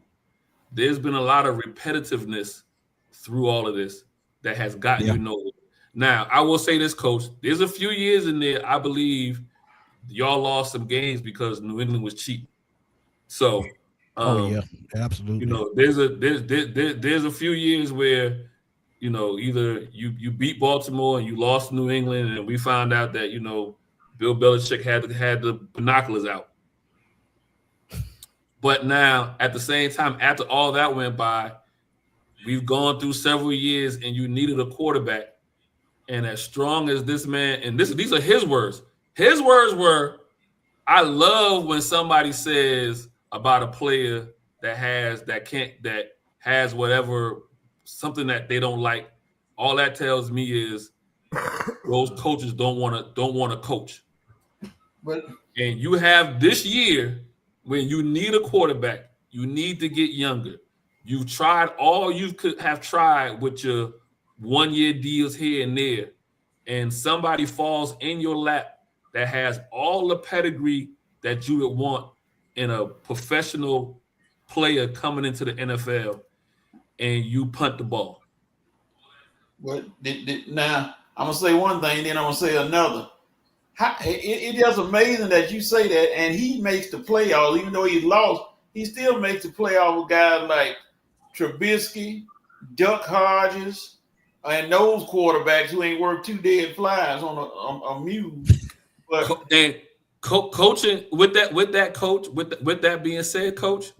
there's been a lot of repetitiveness through all of this that has gotten you nowhere. Now, I will say this, Coach. There's a few years in there, I believe, y'all lost some games because New England was cheap. So, absolutely. You know, there's a few years where, you know, either you beat Baltimore and you lost New England, and we found out that, you know, Bill Belichick had the binoculars out. But now, at the same time, after all that went by, we've gone through several years, and you needed a quarterback. And as strong as this man, and these are his words. His words were, "I love when somebody says about a player that has whatever something that they don't like. All that tells me is those coaches don't want to coach." And you have this year when you need a quarterback, you need to get younger. You've tried all you could have tried with your 1-year deals here and there, and somebody falls in your lap that has all the pedigree that you would want in a professional player coming into the NFL, and you punt the ball. But now I'm gonna say one thing, then I'm gonna say another. It is amazing that you say that, and he makes the playoffs, even though he lost. He still makes the playoffs with guys like Trubisky, Duck Hodges, and those quarterbacks who ain't worth 2 dead flies on a mule. But coaching with that coach. With that being said, Coach,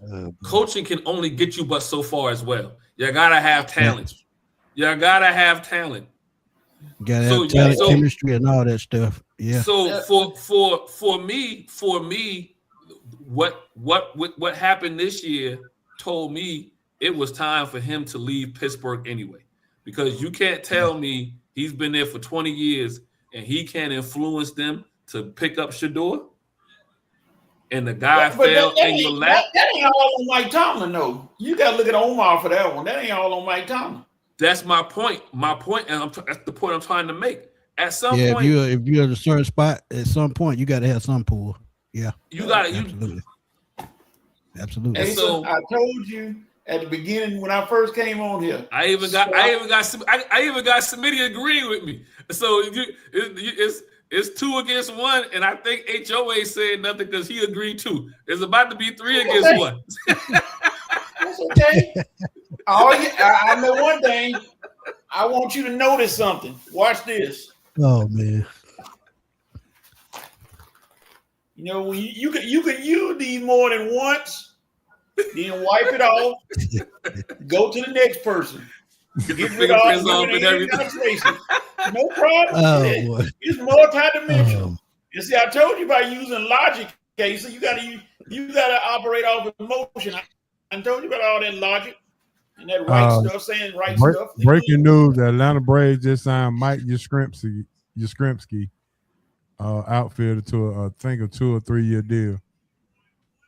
coaching can only get you but so far as well. You gotta have talent. You gotta have talent. You gotta have talent, chemistry, and all that stuff. Yeah. So for me, what happened this year told me it was time for him to leave Pittsburgh anyway. Because you can't tell me he's been there for 20 years and he can't influence them to pick up Shador. And the guy fell in your lap. That ain't all on Mike Tomlin, though. You got to look at Omar for that one. That ain't all on Mike Tomlin. That's my point. And that's the point I'm trying to make. At some point, if you're at a certain spot, at some point, you got to have some pull. Yeah, you got to. Absolutely. And so I told you at the beginning when I first came on here. I even got Smitty agreeing with me. So it's 2 against 1, and I think HOA said nothing because he agreed too. It's about to be 3 against 1. That's okay. I know one thing. I want you to notice something. Watch this. Oh man. You know, when you can use these more than once, then wipe it off. Go to the next person. Get rid of everything. No problem. Oh, it's multi-dimensional. You see, I told you about using logic, Casey. You gotta operate off emotion. I told you about all that logic and that right stuff, saying right stuff. Breaking news: the Atlanta Braves just signed Mike Yastrzemski, outfielder to I think a 2 or 3 year deal.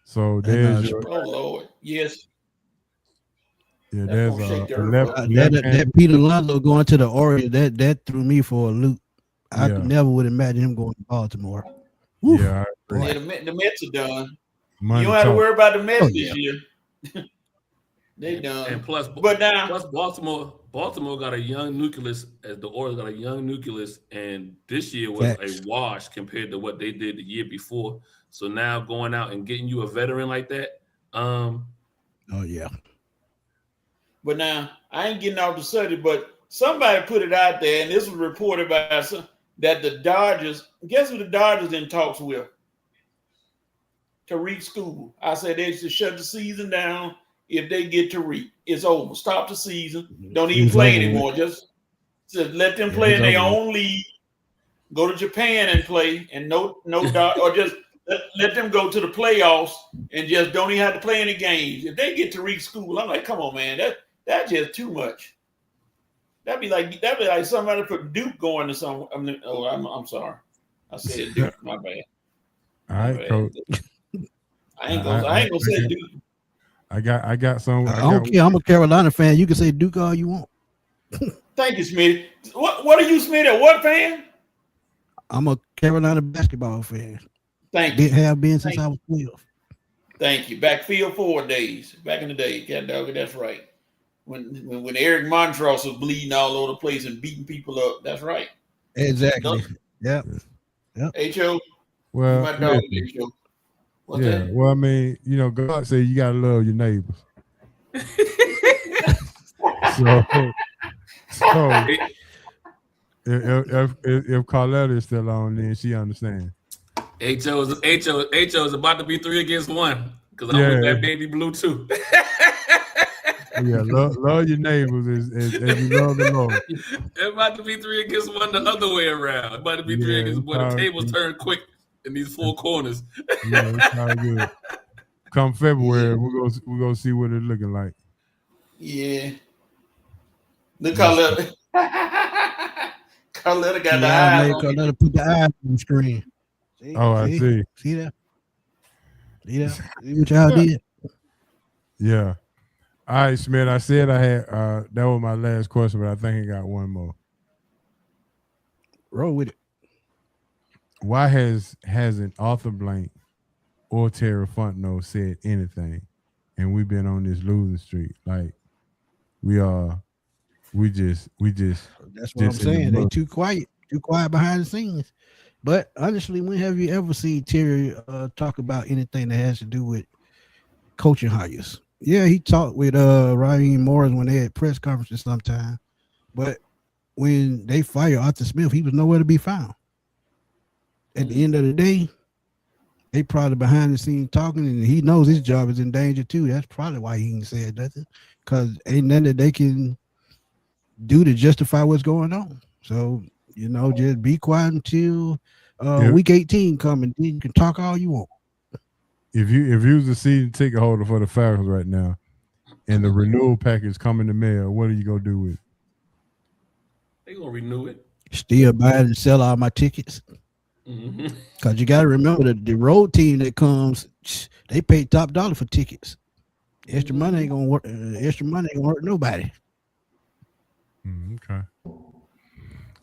So there's oh Lord, yes. Yeah, That's there's gonna shake the a earth up. That Peter Alonso going to the Orioles, that threw me for a loop. I Yeah. never would imagine him going to Baltimore. Woo. Yeah, I agree. Yeah, the Mets are done. Money You don't have to talk. worry about the Mets Oh, this yeah. year. They done. And plus, But now, plus Baltimore got a young nucleus, as the Orioles got a young nucleus, and this year was Facts. a wash compared to what they did the year before. So now going out and getting you a veteran like that, Oh yeah. but now I ain't getting off the subject, but somebody put it out there, and this was reported by some, that the Dodgers. Guess who the Dodgers in talks with? Tariq Skubal. I said they should shut the season down if they get Tariq. It's over. Stop the season. Don't even It's play over anymore. Just let them Yeah, play it's in their over own league. Go to Japan and play, and no or just let them go to the playoffs and just don't even have to play any games. If they get Tariq Skubal, I'm like, come on, man, that's just too much. That'd be like somebody put Duke going to some. I'm sorry, I said Duke. My bad. All right, bad. coach. I ain't gonna say Duke. I got some. I don't care. I'm a Carolina fan. You can say Duke all you want. Thank you, Smitty. What are you, Smitty? What fan? I'm a Carolina basketball fan. Thank you. Have been since I was 12. Thank you. Backfield 4 days. Back in the day, cat dog. That's right. When Eric Montross was bleeding all over the place and beating people up. That's right. Exactly. Yep. Ho. Well, My dog. listen, Ho. What's yeah. that? Well, I mean, God said you gotta love your neighbors. so if Carletta is still on, then she understands. Ho is about to be 3 against 1 because I'm with that baby blue too. Yeah, love your neighbors as you love the Lord. It's about to be 3 against 1 the other way around. It's about to be 3 against 1. The tables turn quick in these 4 corners. Yeah, it's all good. Come February, we're gonna see what it's looking like. Yeah. Look, Carletta. Carletta got the eyes on me. Carletta put the eyes on the screen. See? I see. See that? See that? See what y'all did? Yeah. All right, Smith. I said I had that was my last question, but I think I got one more. Roll with it. Why hasn't Arthur Blank or Terry Fontenot said anything, and we've been on this losing streak? Like we just. That's what I'm saying. They too quiet behind the scenes. But honestly, when have you ever seen Terry talk about anything that has to do with coaching hires? Yeah, he talked with Ryan Morris when they had press conferences sometime. But when they fired Arthur Smith, he was nowhere to be found. At the end of the day, they probably behind the scenes talking, and he knows his job is in danger too. That's probably why he ain't said nothing, because ain't nothing that they can do to justify what's going on. So, just be quiet until week 18 come, and then you can talk all you want. If you was a season ticket holder for the Falcons right now, and the renewal package come in the mail, what are you gonna do with it? They gonna renew it. Still buy and sell all my tickets. Because you got to remember that the road team that comes, they pay top dollar for tickets. Extra money ain't gonna work. Extra money ain't gonna hurt nobody. Okay. All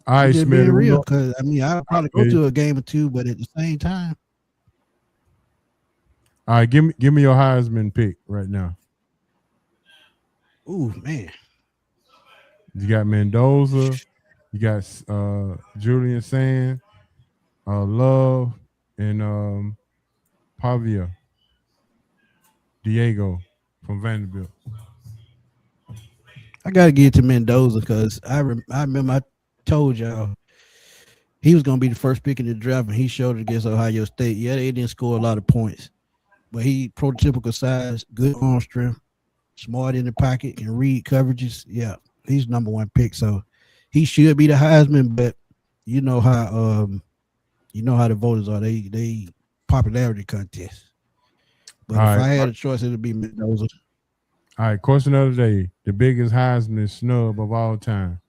right, just Smith. being real, because I'll probably go to a game or two, but at the same time. All right, give me your Heisman pick right now. Ooh, man. You got Mendoza, you got Julian Sand, Love, and Pavia Diego from Vanderbilt. I gotta get to Mendoza because I remember I told y'all he was gonna be the first pick in the draft, and he showed it against Ohio State. Yeah, they didn't score a lot of points, but he prototypical size, good arm strength, smart in the pocket, can read coverages. Yeah, he's number 1 pick, so he should be the Heisman. But you know how the voters are. They popularity contest. But if I had a choice, it would be Mendoza. All right, question of the day: the biggest Heisman snub of all time.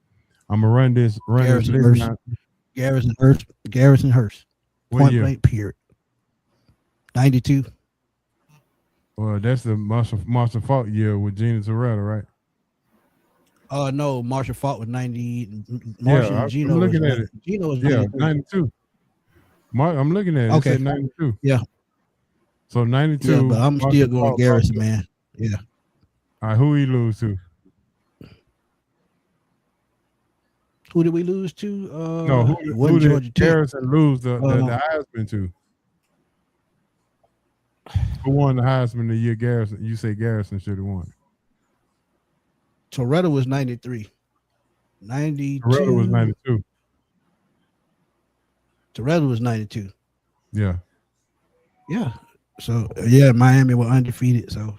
I'm gonna run this. Garrison Hurst. Point blank. Period. 92. Well, that's the Marshall Faulk year with Gina Torretta, right? No, Marshall Faulk was 90. Marshall and Gino I'm looking was at it. Gino was Yeah, 93. 92. I'm looking at it. Okay. It said 92. Yeah. So 92. Yeah, but I'm Marshall still going Faulk, Garrison, man. Yeah. All right, who he lose to? Who did we lose to? No, it who wasn't did Georgia Tech. Garrison lose the Heisman to? Who won the Heisman the year Garrison? You say Garrison should have won. Toretta was 93. 92. Toretta was 92. Toretta was 92. Yeah. Yeah. So yeah, Miami were undefeated. So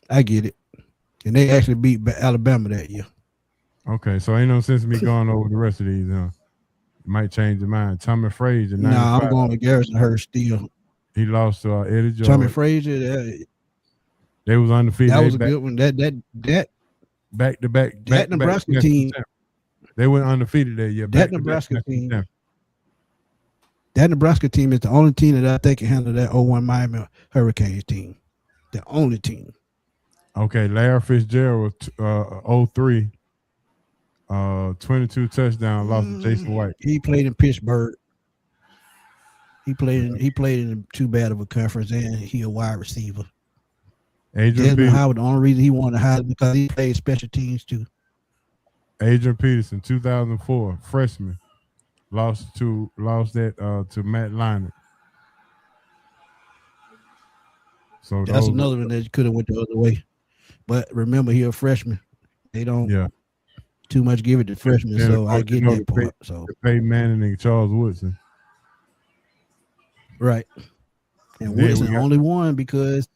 I get it. And they actually beat Alabama that year. Okay, so ain't no sense in me going over the rest of these. Might change your mind. Tommy Frazier. No, I'm going with Garrison Hurst still. He lost to Eddie George. Tommy Frazier. They was undefeated. That was a good one. That back to back. That Nebraska team. They went undefeated that year. That Nebraska team. That Nebraska team is the only team that I think can handle that 01 Miami Hurricanes team. The only team. Okay, Larry Fitzgerald, 03, 22 touchdown, lost to Jason White. He played in Pittsburgh. He played in too bad of a conference, and he a wide receiver. Desmond Howard, the only reason he wanted to hire him because he played special teams too. Adrian Peterson, 2004, freshman, lost that to Matt Leinart. So that's another one that could have went the other way. But remember, he a freshman. They don't too much give it to freshmen, so I get that part. So Peyton Manning and Charles Woodson. Right. And Woodson only won because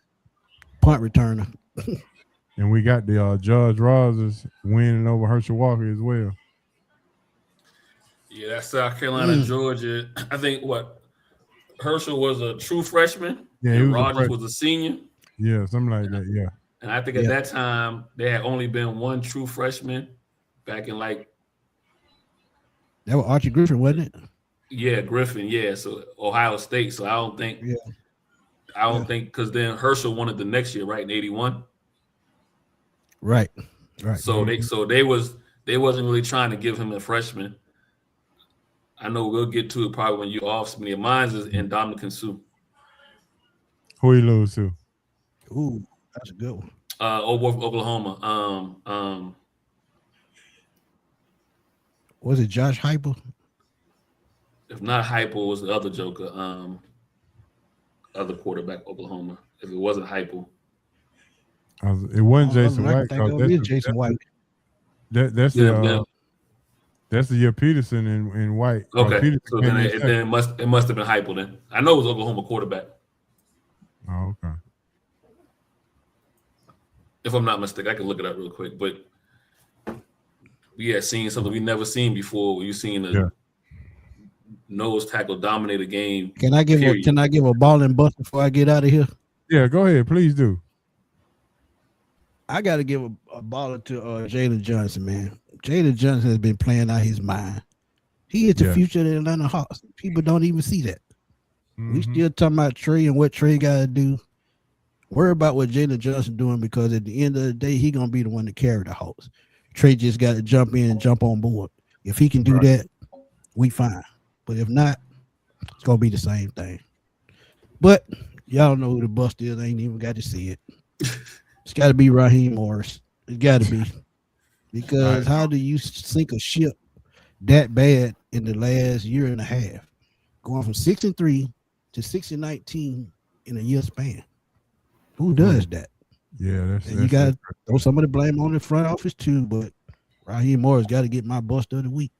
punt returner. And we got the George Rogers winning over Herschel Walker as well. Yeah, that's South Carolina, Georgia. I think Herschel was a true freshman. Yeah, and Rogers was a senior. Yeah, something like that. Yeah. And I think at that time there had only been one true freshman back in that was Archie Griffin, wasn't it? Yeah, Griffin. Yeah, so Ohio State. So I don't think because then Herschel won it the next year, right, in 81. Right. So they wasn't really trying to give him a freshman. I know we'll get to it probably when you're off. Mine is in Dominican Sue. Who he lose to? Ooh, that's a good one. Oklahoma. Was it Josh Heupel? If not Heupel, was the other joker, other quarterback, Oklahoma. If it wasn't Heupel. It wasn't Jason White. Jason White. That's the year Peterson and White. Okay, so then it must have been Heupel then. I know it was Oklahoma quarterback. Oh, okay. If I'm not mistaken, I can look it up real quick. But we had seen something we never seen before. We've seen a nose tackle dominate a game. Can I give a ball and bust before I get out of here? Yeah, go ahead, please do. I got to give a baller to Jalen Johnson, man. Jalen Johnson has been playing out his mind. He is the future of the Atlanta Hawks. People don't even see that. Mm-hmm. We still talking about Trey and what Trey got to do. Worry about what Jalen Johnson doing because at the end of the day, he gonna be the one to carry the Hawks. Trey just got to jump in and jump on board. If he can do that, we fine. But if not, it's gonna be the same thing. But y'all know who the bust is. I ain't even got to see it. It's got to be Raheem Morris. It's got to be. Because how do you sink a ship that bad in the last year and a half? Going from 6-3 to 6-19 in a year span. Who does that? Yeah, that's you got to throw some of the blame on the front office too, but Raheem Morris got to get my bust of the week.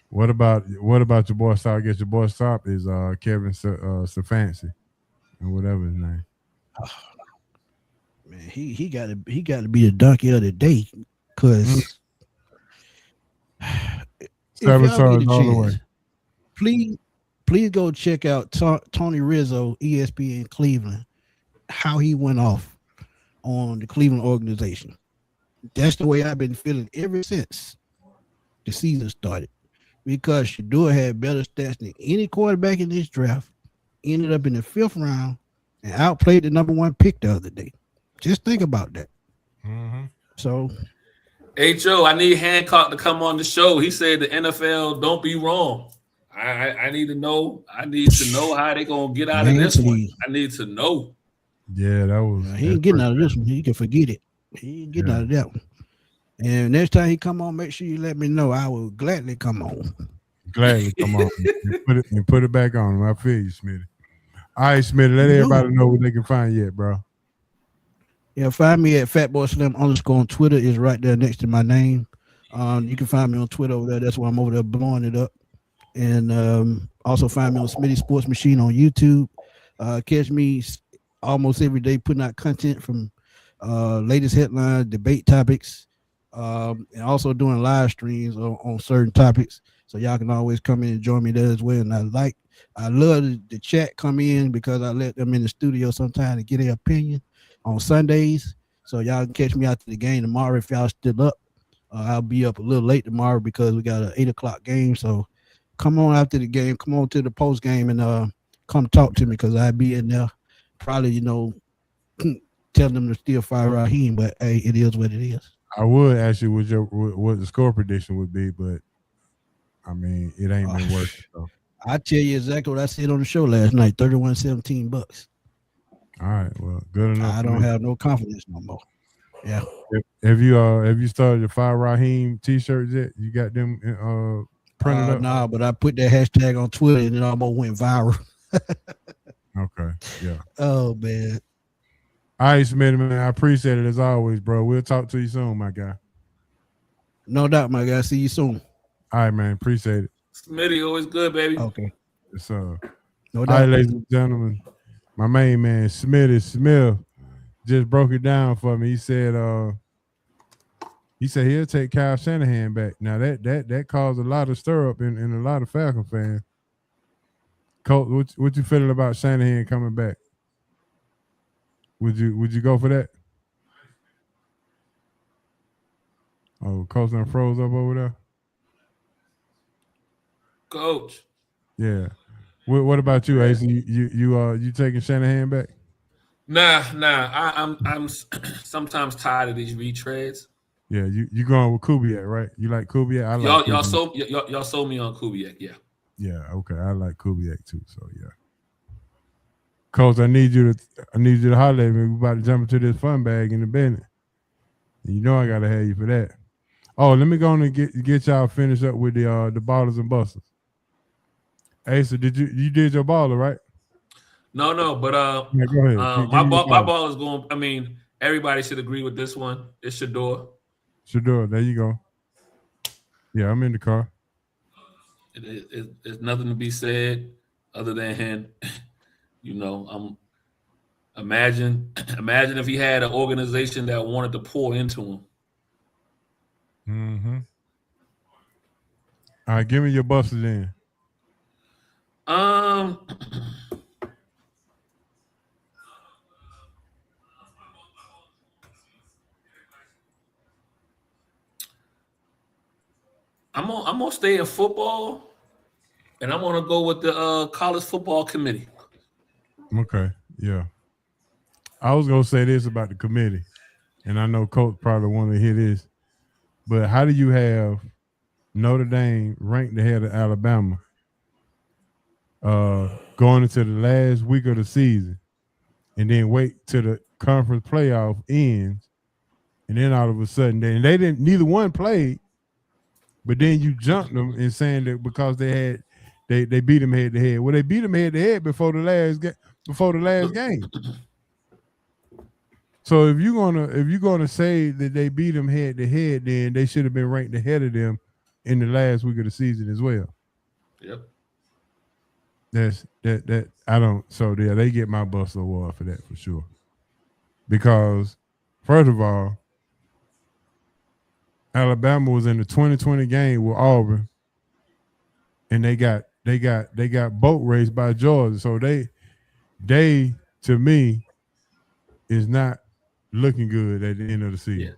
What about your boy Stop? I guess your boy Stop is Kevin Stefanski and whatever his name. Man, he got to be the donkey of the day because sabotage all the way. Please go check out Tony Rizzo, ESPN Cleveland, how he went off on the Cleveland organization. That's the way I've been feeling ever since the season started. Because Shedeur had better stats than any quarterback in this draft, ended up in the 5th round, and outplayed the #1 pick the other day. Just think about that. Mm-hmm. So Ho, I need Hancock to come on the show. He said the NFL don't be wrong. I need to know. I need to know how they gonna get out of this one. I need to know. Yeah, that was. He ain't getting out of this one. He can forget it. He ain't getting out of that one. And next time he come on, make sure you let me know. I will gladly come on. Gladly come on and put it back on him. I feel you, Smitty. All right, Smitty, let everybody know where they can find you at, bro. Yeah, find me at FatBoySlim _ on Twitter. Is right there next to my name. You can find me on Twitter over there. That's why I'm over there blowing it up. And also find me on Smitty Sports Machine on YouTube. Catch me almost every day putting out content from latest headlines, debate topics, and also doing live streams on certain topics. So y'all can always come in and join me there as well. And I love the chat come in because I let them in the studio sometimes to get their opinion on Sundays. So y'all can catch me after the game tomorrow if y'all still up. I'll be up a little late tomorrow because we got an 8 o'clock game. So come on after the game, come on to the post game and come talk to me because I'll be in there probably, tell them to still fire Raheem, but hey, it is what it is. I would ask you what the score prediction would be, but I mean, it ain't been working. So. I tell you exactly what I said on the show last night, 31-17 Bucks. All right, well, good enough. I don't have no confidence no more. Yeah. Have you started the Fire Raheem t-shirts yet? You got them printed up? Nah, but I put that hashtag on Twitter and it almost went viral. Okay, yeah. Oh man. All right, Smitty, man. I appreciate it as always, bro. We'll talk to you soon, my guy. No doubt, my guy. See you soon. All right, man. Appreciate it. Smitty, always good, baby. Okay. Yes, No all doubt. right, ladies and gentlemen. My main man, Smitty Smith, just broke it down for me. He said he'll take Kyle Shanahan back. Now that caused a lot of stir up in a lot of Falcon fans. Colt, what you feeling about Shanahan coming back? Would you go for that? Oh, Coach done froze up over there. Coach. Yeah. What about you, Ace? You taking Shanahan back? Nah. I'm sometimes tired of these retreads. Yeah, you going with Kubiak, right? You like Kubiak? I like y'all sold me on Kubiak, yeah. Yeah, okay. I like Kubiak too. So yeah. Coach, I need you to holler at me. We're about to jump into this fun bag in the Bennett. You know I gotta have you for that. Oh, let me go on and get y'all finished up with the ballers and busters. Ace, did you did your baller, right? No, but yeah, go ahead. My ball is going. I mean, everybody should agree with this one. It's Shador. Shador, there you go. Yeah, I'm in the car. It's nothing to be said other than, imagine if he had an organization that wanted to pour into him. Mm-hmm. All right, give me your busters then. I'm gonna stay in football, and I'm gonna go with the college football committee. Okay, yeah. I was gonna say this about the committee, and I know Coach probably want to hear this, but how do you have Notre Dame ranked ahead of Alabama going into the last week of the season, and then wait till the conference playoff ends, and then all of a sudden, neither one played. But then you jumped them in saying that because they beat them head to head. Well, they beat them head to head before the last game. So if you're gonna say that they beat them head to head, then they should have been ranked ahead of them in the last week of the season as well. Yep. That I don't. So yeah, they get my Buster Award for that for sure. Because first of all, Alabama was in the 2020 game with Auburn, and they got boat raced by Georgia. So they to me is not looking good at the end of the season. Yeah.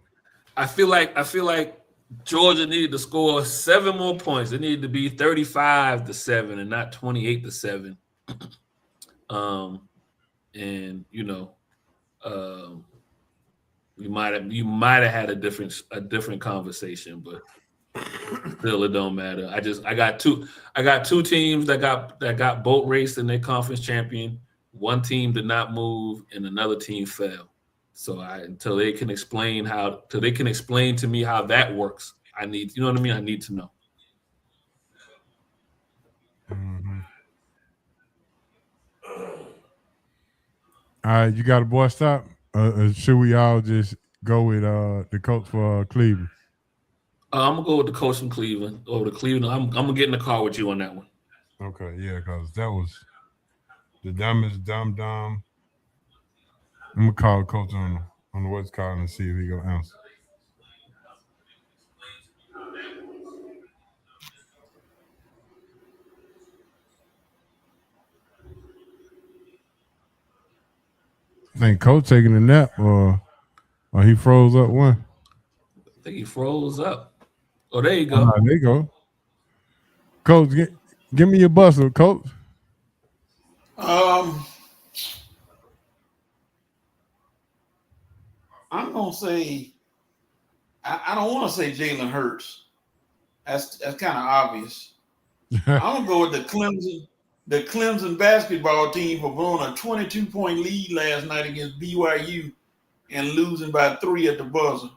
I feel like Georgia needed to score 7 more points. It needed to be 35-7 and not 28-7. And you might have had a different conversation, but still it don't matter. I got two teams that got boat raced in their conference champion. One team did not move and another team fell. So until they can explain to me how that works, I need, you know what I mean? I need to know. Mm-hmm. All right, you got a boy stop? Should we all just go with the coach for Cleveland? I'm gonna go with the coach from Cleveland. Over to Cleveland. I'm gonna get in the car with you on that one. Okay, yeah, because that was the dumbest dumb. I'm gonna call the coach on the West call and see if he gonna answer. I think coach taking a nap or he froze up one. I think he froze up. Oh, there you go. There you go. Coach, give me your bustle, coach. I'm gonna say I don't want to say Jalen Hurts. That's kind of obvious. I'm gonna go with the Clemson basketball team for blowing a 22-point lead last night against BYU and losing by 3 at the buzzer.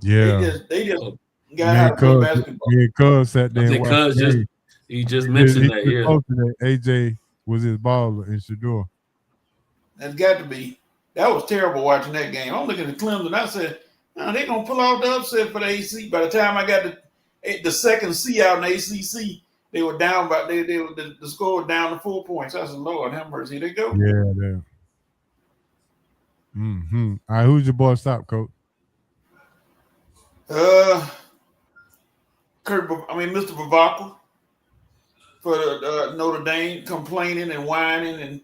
Yeah, they just got out of play basketball. Me and Cuz sat there and watched. He just mentioned that. Yeah, AJ was his baller in Shador. That's got to be. That was terrible watching that game. I'm looking at Clemson. I said, they're going to pull out the upset for the AC. By the time I got the second C out in the ACC, they were down by the score was down to 4 points. I said, Lord have mercy. Here they go. Yeah. Mm-hmm. All right, who's your boy stop, coach? Mr. Bavacqua for the Notre Dame, complaining and whining, and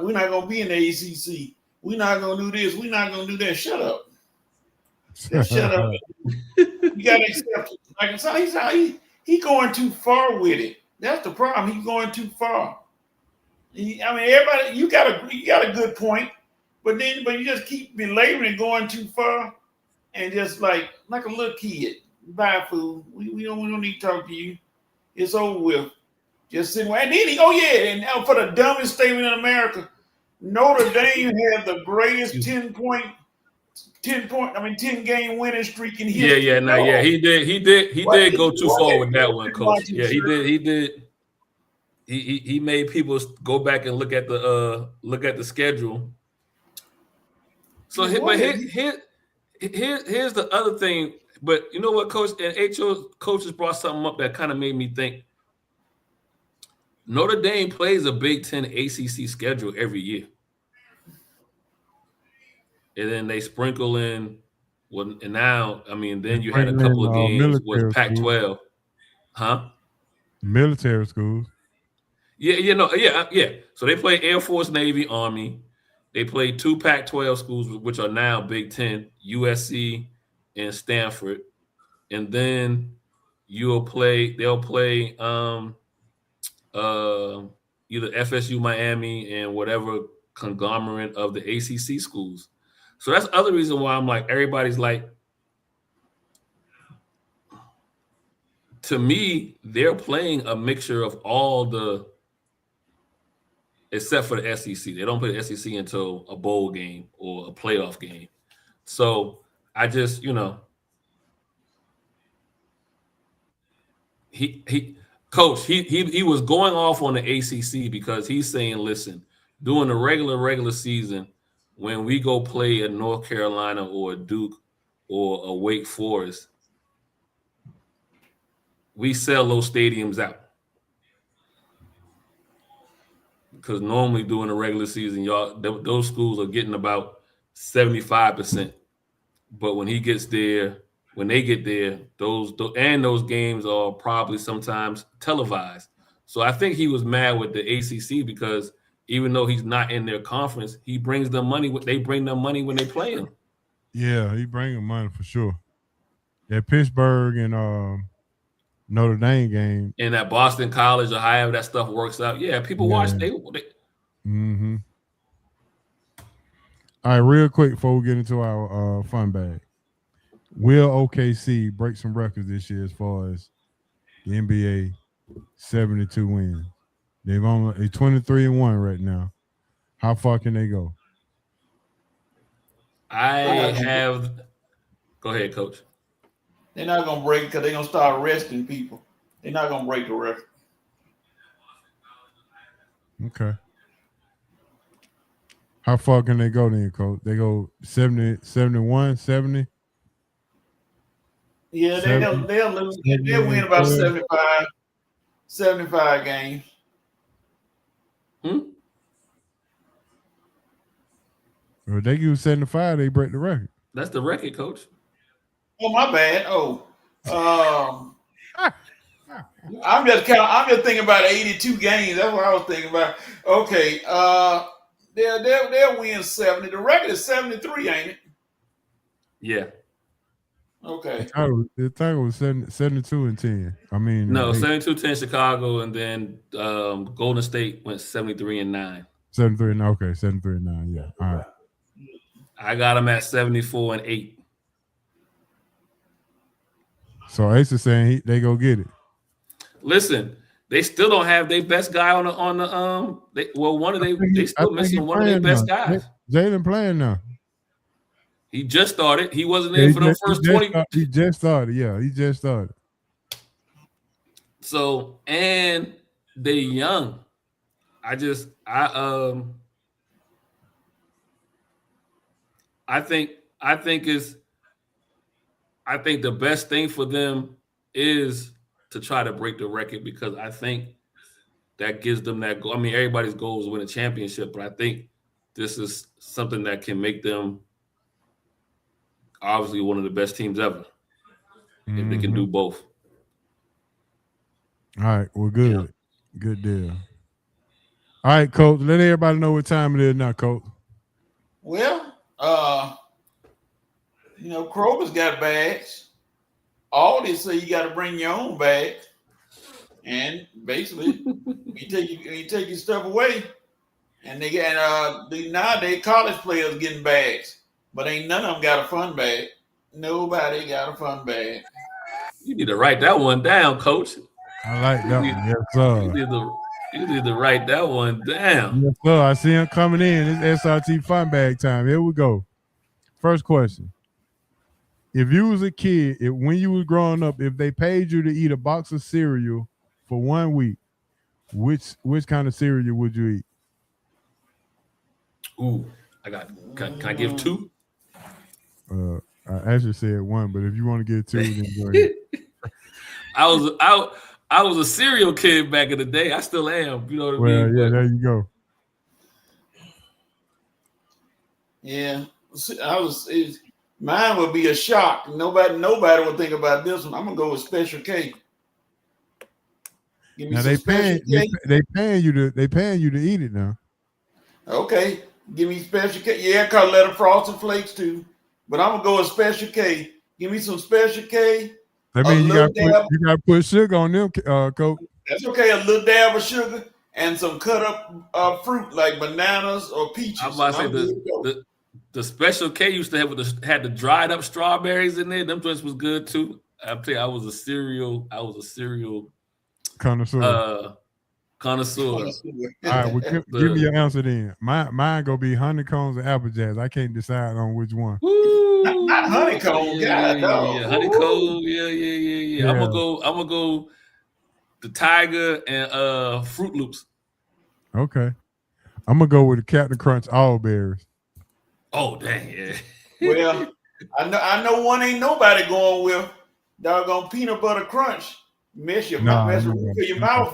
we're not gonna be in the ACC. We're not gonna do this. We're not gonna do that. Shut up. Shut up. You gotta accept it. Like he going too far with it. That's the problem. He's going too far. Everybody, you got a good point, but you just keep belaboring going too far, and just like a little kid. Bye, fool. We don't need to talk to you. It's over with. Just sitting there. And then and now for the dumbest statement in America, Notre Dame had the greatest 10-game winning streak in history. He did go too far with that one, coach. Yeah, he did. He made people go back and look at the schedule. So, here's the other thing. But you know what, Coach? And HO coaches brought something up that kind of made me think. Notre Dame plays a Big Ten ACC schedule every year. And then they sprinkle in, then you had a couple of games with Pac-12. Huh? Military schools. Yeah. So they play Air Force, Navy, Army. They play 2 Pac-12 schools, which are now Big Ten, USC and Stanford. And then they'll play either FSU, Miami, and whatever conglomerate of the ACC schools. So that's the other reason why I'm like, everybody's like, to me, they're playing a mixture of all the, except for the SEC. They don't play the SEC until a bowl game or a playoff game. So I just, Coach, he was going off on the ACC because he's saying, listen, during the regular season, when we go play a North Carolina or a Duke or a Wake Forest, we sell those stadiums out. Because normally during the regular season, those schools are getting about 75%. But when they get there, those games are probably sometimes televised. So I think he was mad with the ACC because even though he's not in their conference, he brings them money. They bring them money when they play him. Yeah, he brings them money for sure. That Pittsburgh and Notre Dame game, and that Boston College or however that stuff works out. Yeah, people watch. They Mm-hmm. All right, real quick before we get into our fun bag. Will OKC break some records this year as far as the NBA 72 wins? They've only 23-1 right now. How far can they go? I have. Go ahead, Coach. They're not gonna break because they're gonna start arresting people. They're not gonna break the record. Okay. How far can they go then, Coach? They go 70, 71, 70? Yeah, they'll lose. They'll win about 75 games. If they give 75, they break the record. That's the record, Coach. Oh, my bad. I'm just thinking about 82 games. That's what I was thinking about. Okay. They'll win 70. The record is 73, ain't it? Yeah. Okay. The title was 72-10. I mean, no, 72-10 Chicago, and then Golden State went 73-9. 73-9. Okay, 73-9. Yeah. All right. I got them at 74-8. So Ace is saying they go get it. Listen, they still don't have their best guy on the they still missing one of their best guys. Jalen playing now. He just started. He wasn't in for the first 20. He just started. Yeah, he just started. So, and they're young. I think the best thing for them is to try to break the record, because I think that gives them that goal. I mean, everybody's goal is to win a championship, but I think this is something that can make them obviously one of the best teams ever if they can do both. All right, well, good. Yeah. Good deal. All right, Coach, let everybody know what time it is now, Coach. Well, Kroger's got bags. All they say you got to bring your own bag, and basically you take your stuff away, and they get nowadays college players getting bags, but ain't none of them got a fun bag. Nobody got a fun bag. You need to write that one down, Coach. I like that one. Yes, sir. You need to write that one down. Yes, sir. I see him coming in. It's SRT fun bag time. Here we go. First question. If you was a kid, when you was growing up, if they paid you to eat a box of cereal for 1 week, which kind of cereal would you eat? Ooh, can I give two? I actually said one, but if you want to get two, then go ahead. I was a cereal kid back in the day. I still am. You know what I mean? Well, yeah, there you go. Yeah, mine would be a shock. Nobody would think about this one. I'm gonna go with Special K. Now they paying you to eat it now. Okay, give me Special K. Yeah, cause let them Frosted Flakes too. But I'm gonna go with Special K. Give me some Special K. I mean, you gotta put sugar on them, Coach. That's okay. A little dab of sugar and some cut up fruit like bananas or peaches. I'm about to say the Special K used to had the dried up strawberries in there. Them joints was good too. I'll tell you, I was a cereal connoisseur. Connoisseur. All right, well, give me your answer then. Mine gonna be honeycombs and apple jacks. I can't decide on which one. Not honeycomb. Yeah, honeycomb. Yeah. I'm gonna go the Tiger and Fruit Loops. Okay. I'm gonna go with the Captain Crunch all berries. Oh dang, yeah. Well, I know one ain't nobody going with doggone peanut butter crunch. Mess your mouth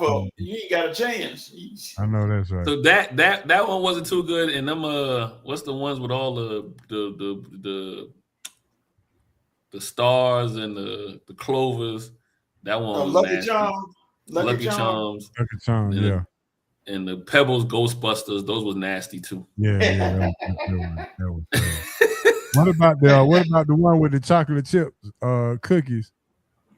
up. You ain't got a chance. I know that's right. So that one wasn't too good. And them what's the ones with all the stars and the clovers? That one was Lucky nasty. Charms. Lucky Charms. Lucky Charms, yeah. And the Pebbles Ghostbusters, those was nasty too. Yeah. That was What about the one with the chocolate chips cookies?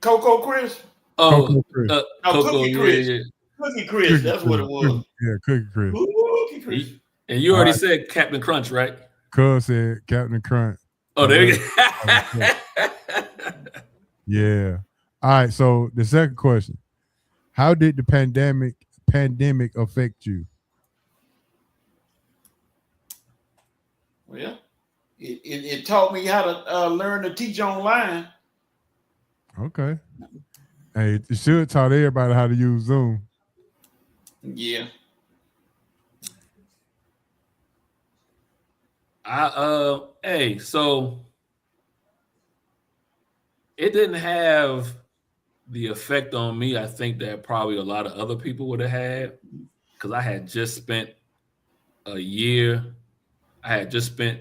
Cocoa Crisp. Oh, Cookie Crisp. Yeah. Cookie Crisp. That's what it was. Yeah, Cookie Crisp. Cookie Crisp. And you already said Captain Crunch, right? Cuz said Captain Crunch. Oh, there you go. Yeah. All right. So the second question: how did the pandemic affect you? Well, it taught me how to learn to teach online. Okay. Hey, it should taught everybody how to use Zoom. Yeah. So it didn't have the effect on me I think that probably a lot of other people would have had, because I had just spent a year. I had just spent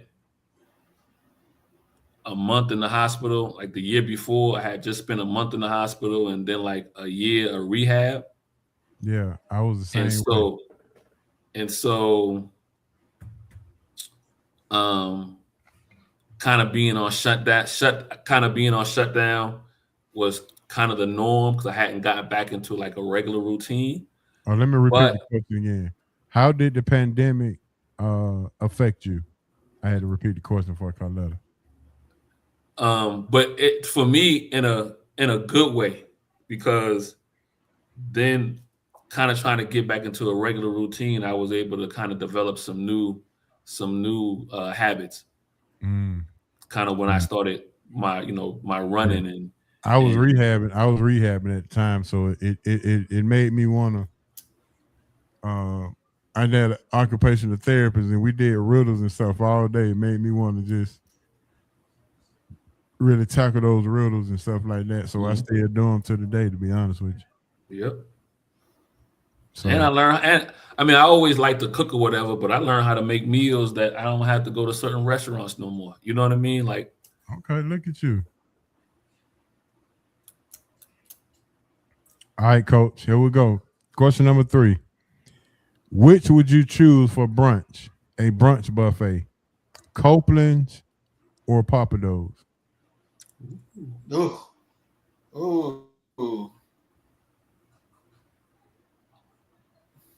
a month in the hospital. Like the year before, I had just spent a month in the hospital and then like a year of rehab. Yeah, I was the same way. Kind of being on shutdown was kind of the norm because I hadn't gotten back into like a regular routine. Oh, let me repeat the question again. How did the pandemic affect you? I had to repeat the question for Carletta. But it for me in a good way, because then kind of trying to get back into a regular routine, I was able to kind of develop some new habits. Kind of when I started my running and I was rehabbing at the time, so it made me want to. I had an occupational therapist, and we did riddles and stuff all day. It made me want to just really tackle those riddles and stuff like that. So I still do them to the day, to be honest with you. Yep. So, and I learned, and I mean, I always like to cook or whatever, but I learned how to make meals that I don't have to go to certain restaurants no more. You know what I mean? Like, okay, look at you. All right, Coach, here we go. Question number 3. Which would you choose for brunch? A brunch buffet, Copeland's or Pappadeaux? Ooh.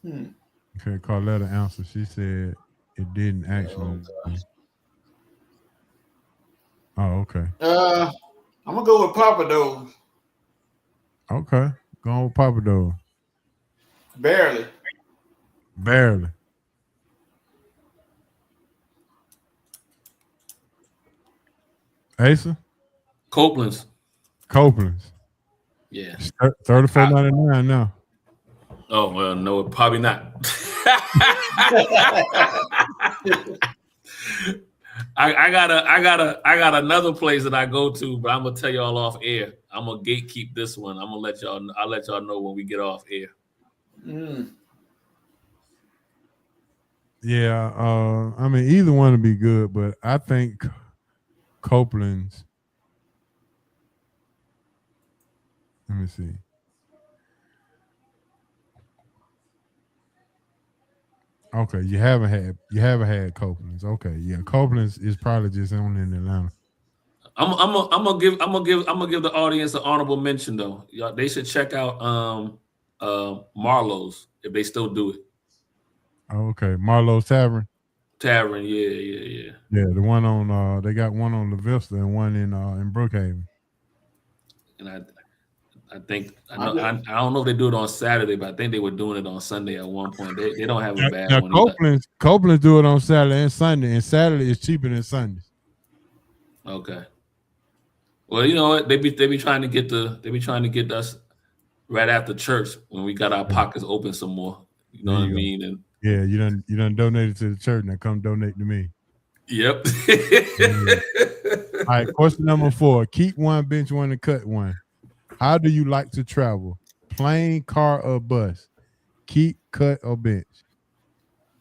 Okay, Carletta answered. She said it didn't actually. Oh, okay. I'm gonna go with Pappadeaux. Okay, go with Pappadeaux. Barely. Asa? Copeland's. Yeah. $34.99 now. Oh well, no, probably not. I got another place that I go to, but I'm gonna tell y'all off air. I'm gonna gatekeep this one. I'll let y'all know when we get off air. Yeah, I mean either one would be good, but I think Copeland's. Let me see. Okay, you haven't had Copeland's. Okay, yeah, Copeland's is probably just only in Atlanta. I'm gonna give the audience an honorable mention though. Y'all, they should check out Marlowe's if they still do it. Okay, Marlowe's Tavern. Yeah. Yeah, the one on they got one on La Vista and one in Brookhaven. And I think I don't know if they do it on Saturday, but I think they were doing it on Sunday at one point. They don't have a bad one. Copeland's do it on Saturday and Sunday, and Saturday is cheaper than Sunday. Okay. Well, you know what? They be trying to get us right after church when we got our pockets open some more. You know what I mean? And yeah, you done donated to the church. Now come donate to me. Yep. All right, question number 4. Keep one, bench one, and cut one. How do you like to travel? Plane, car, or bus? Keep, cut, or bench?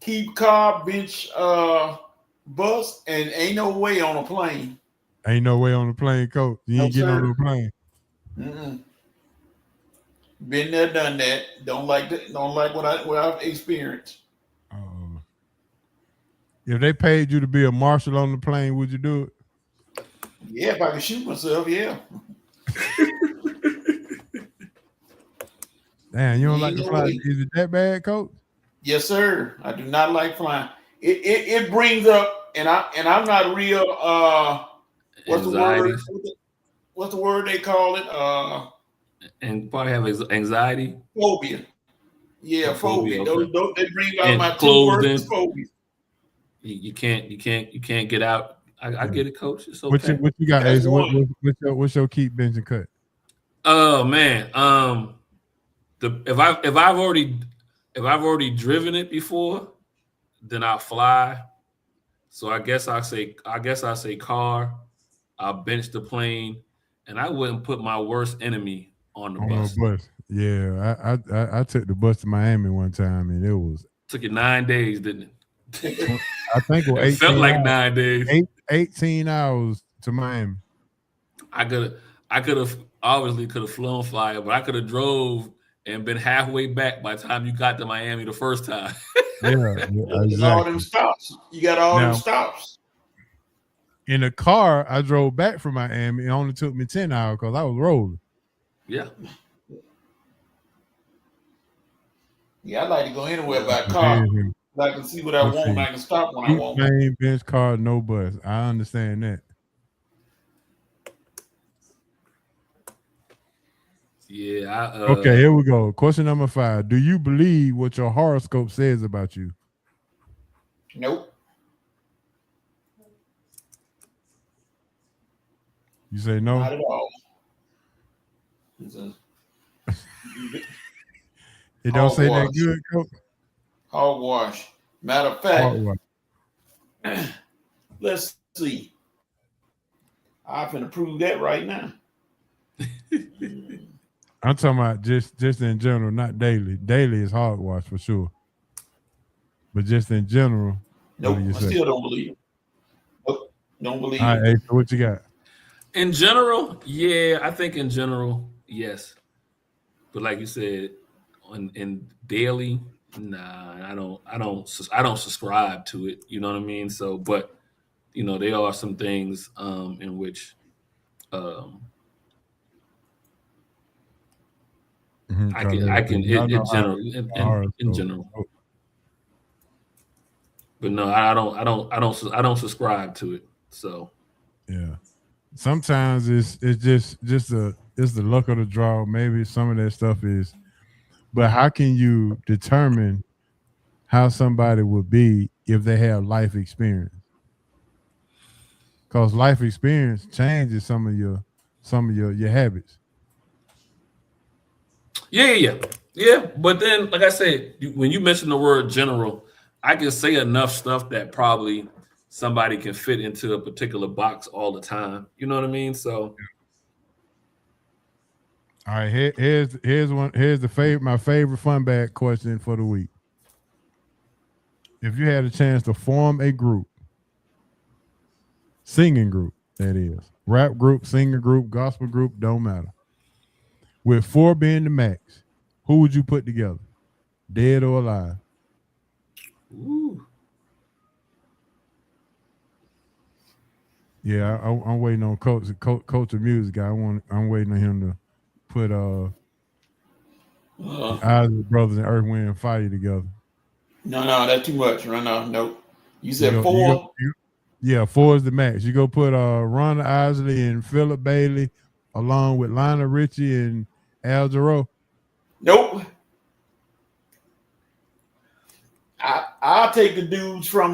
Keep, car, bench, bus, and ain't no way on a plane. Ain't no way on the plane, Coach. You ain't getting on the plane. Been there, done that. Don't like what I've experienced. If they paid you to be a marshal on the plane, would you do it? Yeah, if I could shoot myself, yeah. Damn, you don't like to fly? Is it that bad, Coach? Yes, sir. I do not like flying. It brings up I'm not real. What's the word? Anxieties. What's the word they call it? And probably have anxiety. Phobia. Yeah, phobia. Okay. Those they bring out And my two closed words. in. Phobia. You can't get out. I get it, coach. It's What okay. you got, That's Ace? one. What's your keep, bench, and cut? Oh man. If I've already driven it before, then I'll fly. So I guess I say car. I'll bench the plane, and I wouldn't put my worst enemy on the On bus. the bus. Yeah, I took the bus to Miami one time, and it was. Took you 9 days, didn't it? I think it was It felt 18 like hours. 9 days. 18 hours to Miami. I could have obviously could have flown flyer, but I could have drove and been halfway back by the time you got to Miami the first time. Yeah, There's all them exactly. stops. You got all them stops. In the car, I drove back from Miami. It only took me 10 hours because I was rolling. Yeah. Yeah, I like to go anywhere by car. I can see what I want. And I can stop when I want. Main bench car, no bus. I understand that. Yeah. Okay, here we go. Question number 5. Do you believe what your horoscope says about you? Nope. You say no? Not at all. It don't say that good, coach? Hogwash. Matter of fact, let's see. I can prove that right now. I'm talking about just in general, not daily. Daily is hogwash for sure. But just in general, nope, what do you say? I still don't believe it. Nope, don't believe All right, it. so what you got? In general, yeah, I think in general, yes. But like you said, in daily, nah, I don't subscribe to it. You know what I mean? So, but you know, there are some things in which I can in general. But no, I don't subscribe to it. So yeah. Sometimes it's just the luck of the draw. Maybe some of that stuff is, but how can you determine how somebody would be if they have life experience? Because life experience changes some of your habits. Yeah. But then, like I said, when you mention the word general, I can say enough stuff that probably somebody can fit into a particular box all the time. You know what I mean? So, all right. Here's my favorite fun bag question for the week. If you had a chance to form a group, singing group, that is, rap group, singing group, gospel group, don't matter, with 4 being the max, who would you put together, dead or alive? ooh. Yeah, I'm waiting on coach of music guy. I'm waiting on him to put Isaac Brothers and Earth, Wind, and Fire together. No, that's too much. No. You said 4. Yeah, 4 is the max. You go put Ron Isley and Philip Bailey along with Lionel Richie and Al Jarreau. Nope. I'll take the dudes from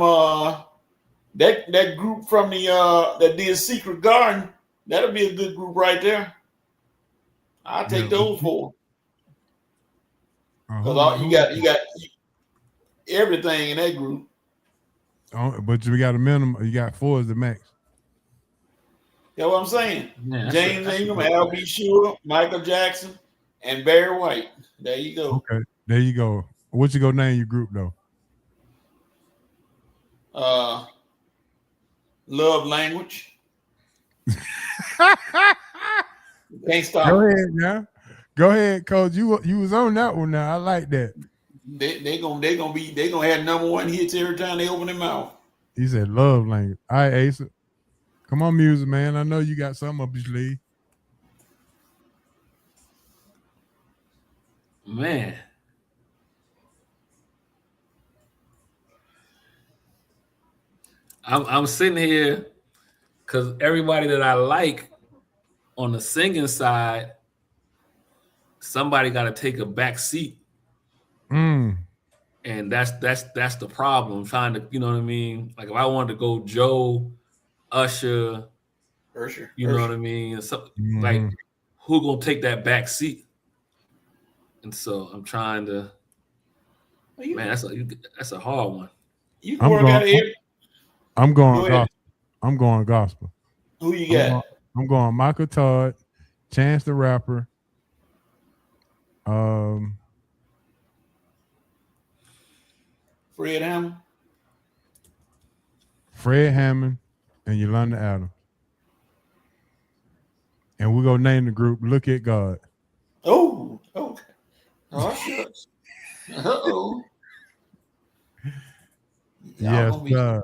that group from the that did Secret Garden. That'll be a good group right there. I'll take those 4. Because you got everything in that group. But we got a minimum. You got 4 is the max. That's what I'm saying. Yeah, James Ingram, Al.B. Sure, Michael Jackson, and Barry White. There you go. Okay, there you go. What you go name your group though? Love Language. Can't stop. Go ahead now. Go ahead, coach. You was on that one now. I like that. They gonna have #1 hits every time they open their mouth. He said love language. All right, Ace. Come on, music man. I know you got something up your sleeve. Man. I'm sitting here because everybody that I like on the singing side, somebody got to take a back seat. Mm. And that's the problem. Trying to, you know what I mean? Like if I wanted to go Joe, Usher, you know what I mean? So, like, who gonna take that back seat? And so I'm trying to. Man, that's a hard one. You can work out here. I'm going gospel. I'm going gospel. Who you got? I'm going Michael Todd, Chance the Rapper. Fred Hammond, and Yolanda Adams. And we're going to name the group Look at God. Oh, okay. Oh, shucks. Uh-oh. Yes, sir.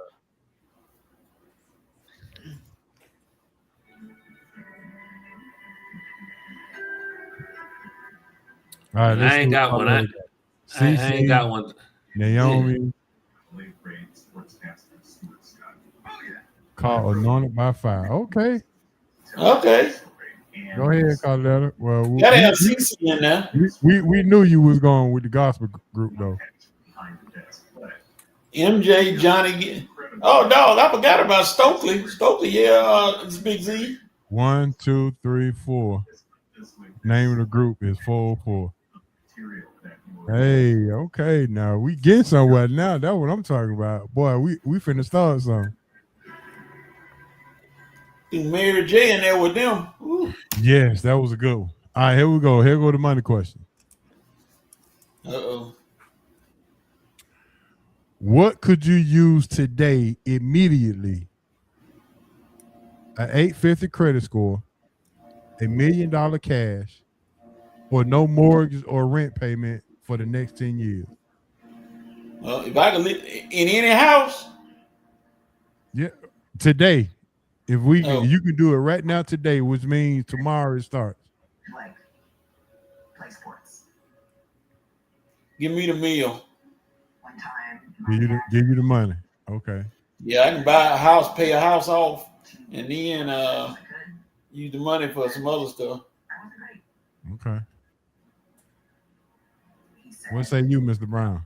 All right, I ain't got one. I ain't got one. Naomi. Called Anointed by Fire. Okay. Okay. Go ahead, Carletta. Well, gotta have CC in there. We knew you was going with the gospel group though. MJ, Johnny. Oh, dog, I forgot about Stokely. Stokely, yeah, it's Big Z. 1, 2, 3, 4. Name of the group is 404. Hey, okay, now we get somewhere now. That's what I'm talking about. Boy, we finna start something. Mary J in there with them. Ooh. Yes, that was a good one. All right, here we go. Here go the money question. Uh-oh. What could you use today immediately? An 850 credit score, $1 million cash, or no mortgage or rent payment for the next 10 years? Well, if I could live in any house? Yeah, today. If you can do it right now today, which means tomorrow it starts. Play sports. Give me the meal. One time. Give you the money. Okay. Yeah, I can buy a house, pay a house off, and then use the money for some other stuff. Okay. What say you, Mr. Brown?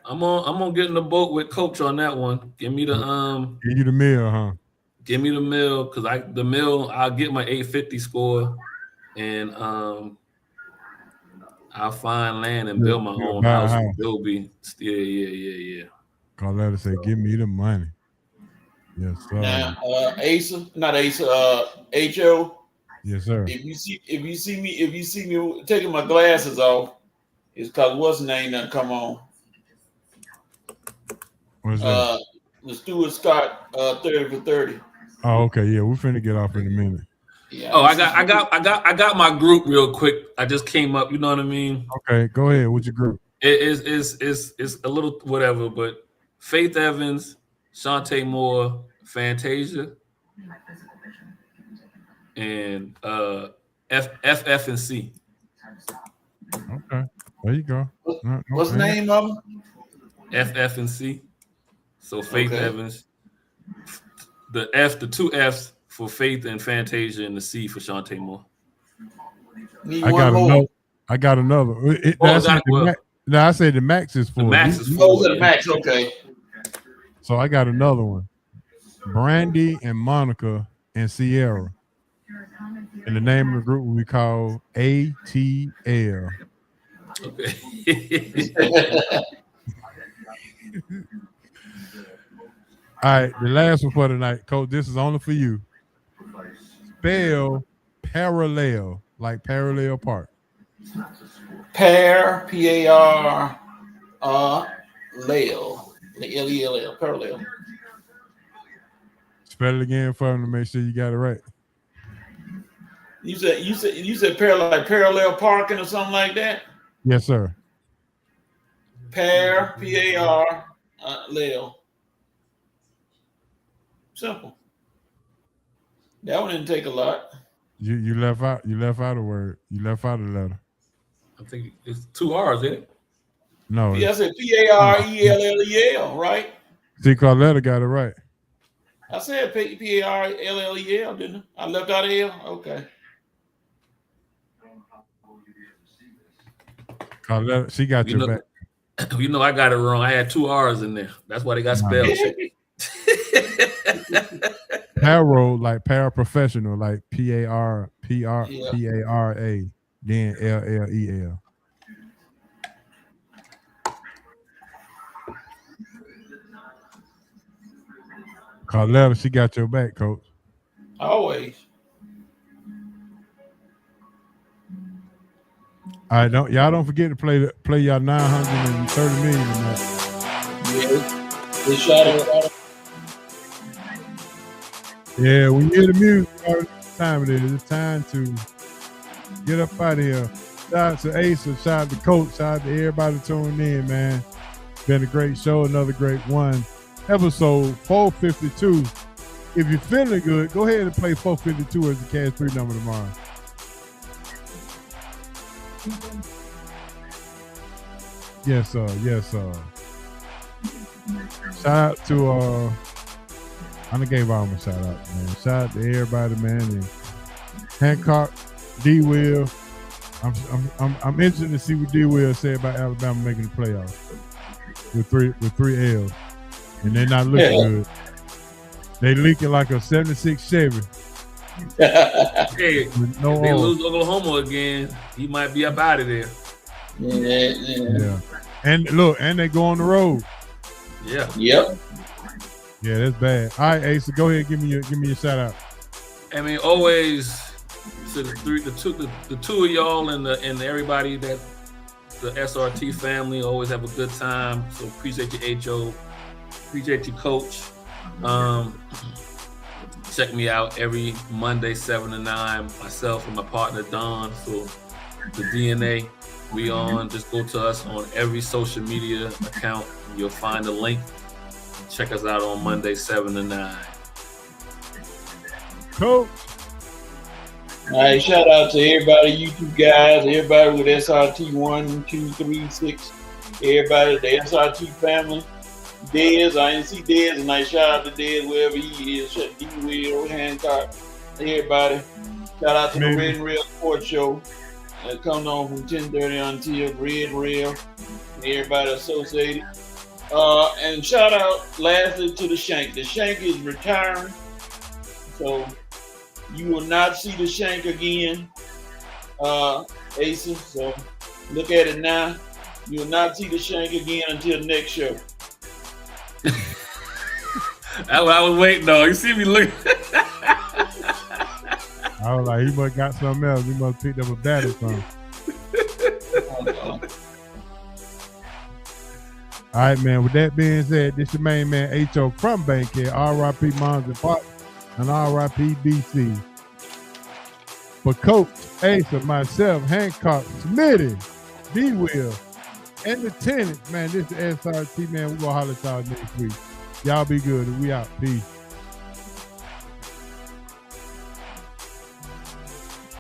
I'm gonna get in the boat with Coach on that one. Give me the Give you the meal, huh? Give me the mill because I'll get my 850 score and I'll find land and build my own house. It'll be yeah. Carletta said, "Give me the money." Yes, sir. Now, Ho. Yes, sir. If you see me taking my glasses off, it's because what's the name that come on? What's that? The Stuart Scott 30 for 30. Oh, okay, yeah, we're finna get off in a minute. Yeah. Oh, I got my group real quick. I just came up. You know what I mean? Okay, go ahead. What's your group? It's a little whatever, but Faith Evans, Shantae Moore, Fantasia, and FF and C. Okay, there you go. What's the name of them? FF and C. So Faith Evans. The two F's for Faith and Fantasia, and the C for Shantae Moore. I got another. I said the max is 4. The max is 4. Oh, the max. Okay. So I got another one. Brandy and Monica and Sierra. And the name of the group will be called ATL. Okay. All right, the last one for tonight, Coach. This is only for you. Spell parallel, like parallel park. Par, P-A-R, Lel, L-E-L-L, parallel. Spell it again for him to make sure you got it right. You said parallel, like parallel parking or something like that. Yes, sir. Par, P-A-R, Lel. Simple. That one didn't take a lot. You left out a word. You left out a letter. I think it's 2 R's, isn't it? No. Yeah, I said P-A-R-E-L-L-E-L, right? See, Carletta got it right. I said P-A-R-L-L-E-L, didn't I? I left out a L? Okay. She got your back. You know I got it wrong. I had 2 R's in there. That's why they got spell check. Para, like paraprofessional, like P-A-R-P-A-R-A, then L-L-E-L. Carletta, she got your back, coach. Always. All right, y'all don't forget to play y'all 930 million. Yeah. Shout out. Yeah, when you hear the music, you know what time it is. It's time to get up out of here. Shout out to Asa, shout out to Coach, shout out to everybody tuning in, man. Been a great show, another great one. Episode 452. If you're feeling good, go ahead and play 452 as the Cash 3 number tomorrow. Yes, sir. Yes, sir. Shout out to I done gave all my shout out, man. Shout out to everybody, man. And Hancock, D Will. I'm interested to see what D Will say about Alabama making the playoffs with three L's. And they're not looking good. They leaking like a 76 Chevy. Hey, with no if they oil. lose Oklahoma again, he might be up out of there. Yeah. And look, and they go on the road. Yeah. Yep. Yeah, that's bad. All right, Asa, go ahead, give me your shout out. I mean, always to the two of y'all and everybody that the SRT family always have a good time. So appreciate you, HO. Appreciate you, Coach. Check me out every Monday, 7 to 9. Myself and my partner Don. So the DNA, we on. Just go to us on every social media account. You'll find a link. Check us out on Monday, 7 to 9. Coach. All right, shout out to everybody, YouTube guys, everybody with SRT 1, 2, 3, 6, everybody, the SRT family. Dez, I didn't see Dez tonight. Shout out to Dez wherever he is. D Will, Hancock, everybody. Shout out to the Red and Rail Sports Show that comes on from 10:30 until Red Rail. Everybody associated. And shout out lastly to the Shank. The Shank is retiring, so you will not see the Shank again, Asa. So look at it now. You will not see the Shank again until next show. That's what I was waiting on. You see me looking. I was like, he must got something else. He must picked up a bat or something. All right, man. With that being said, this your main man, H.O. from Bankhead, R.I.P. Moms and Pop, and R.I.P. BC. For Coach, Asa, myself, Hancock, Smitty, D-Will, and the tenant, man, this is SRT, man. We're going to holler at y'all next week. Y'all be good. We out. Peace.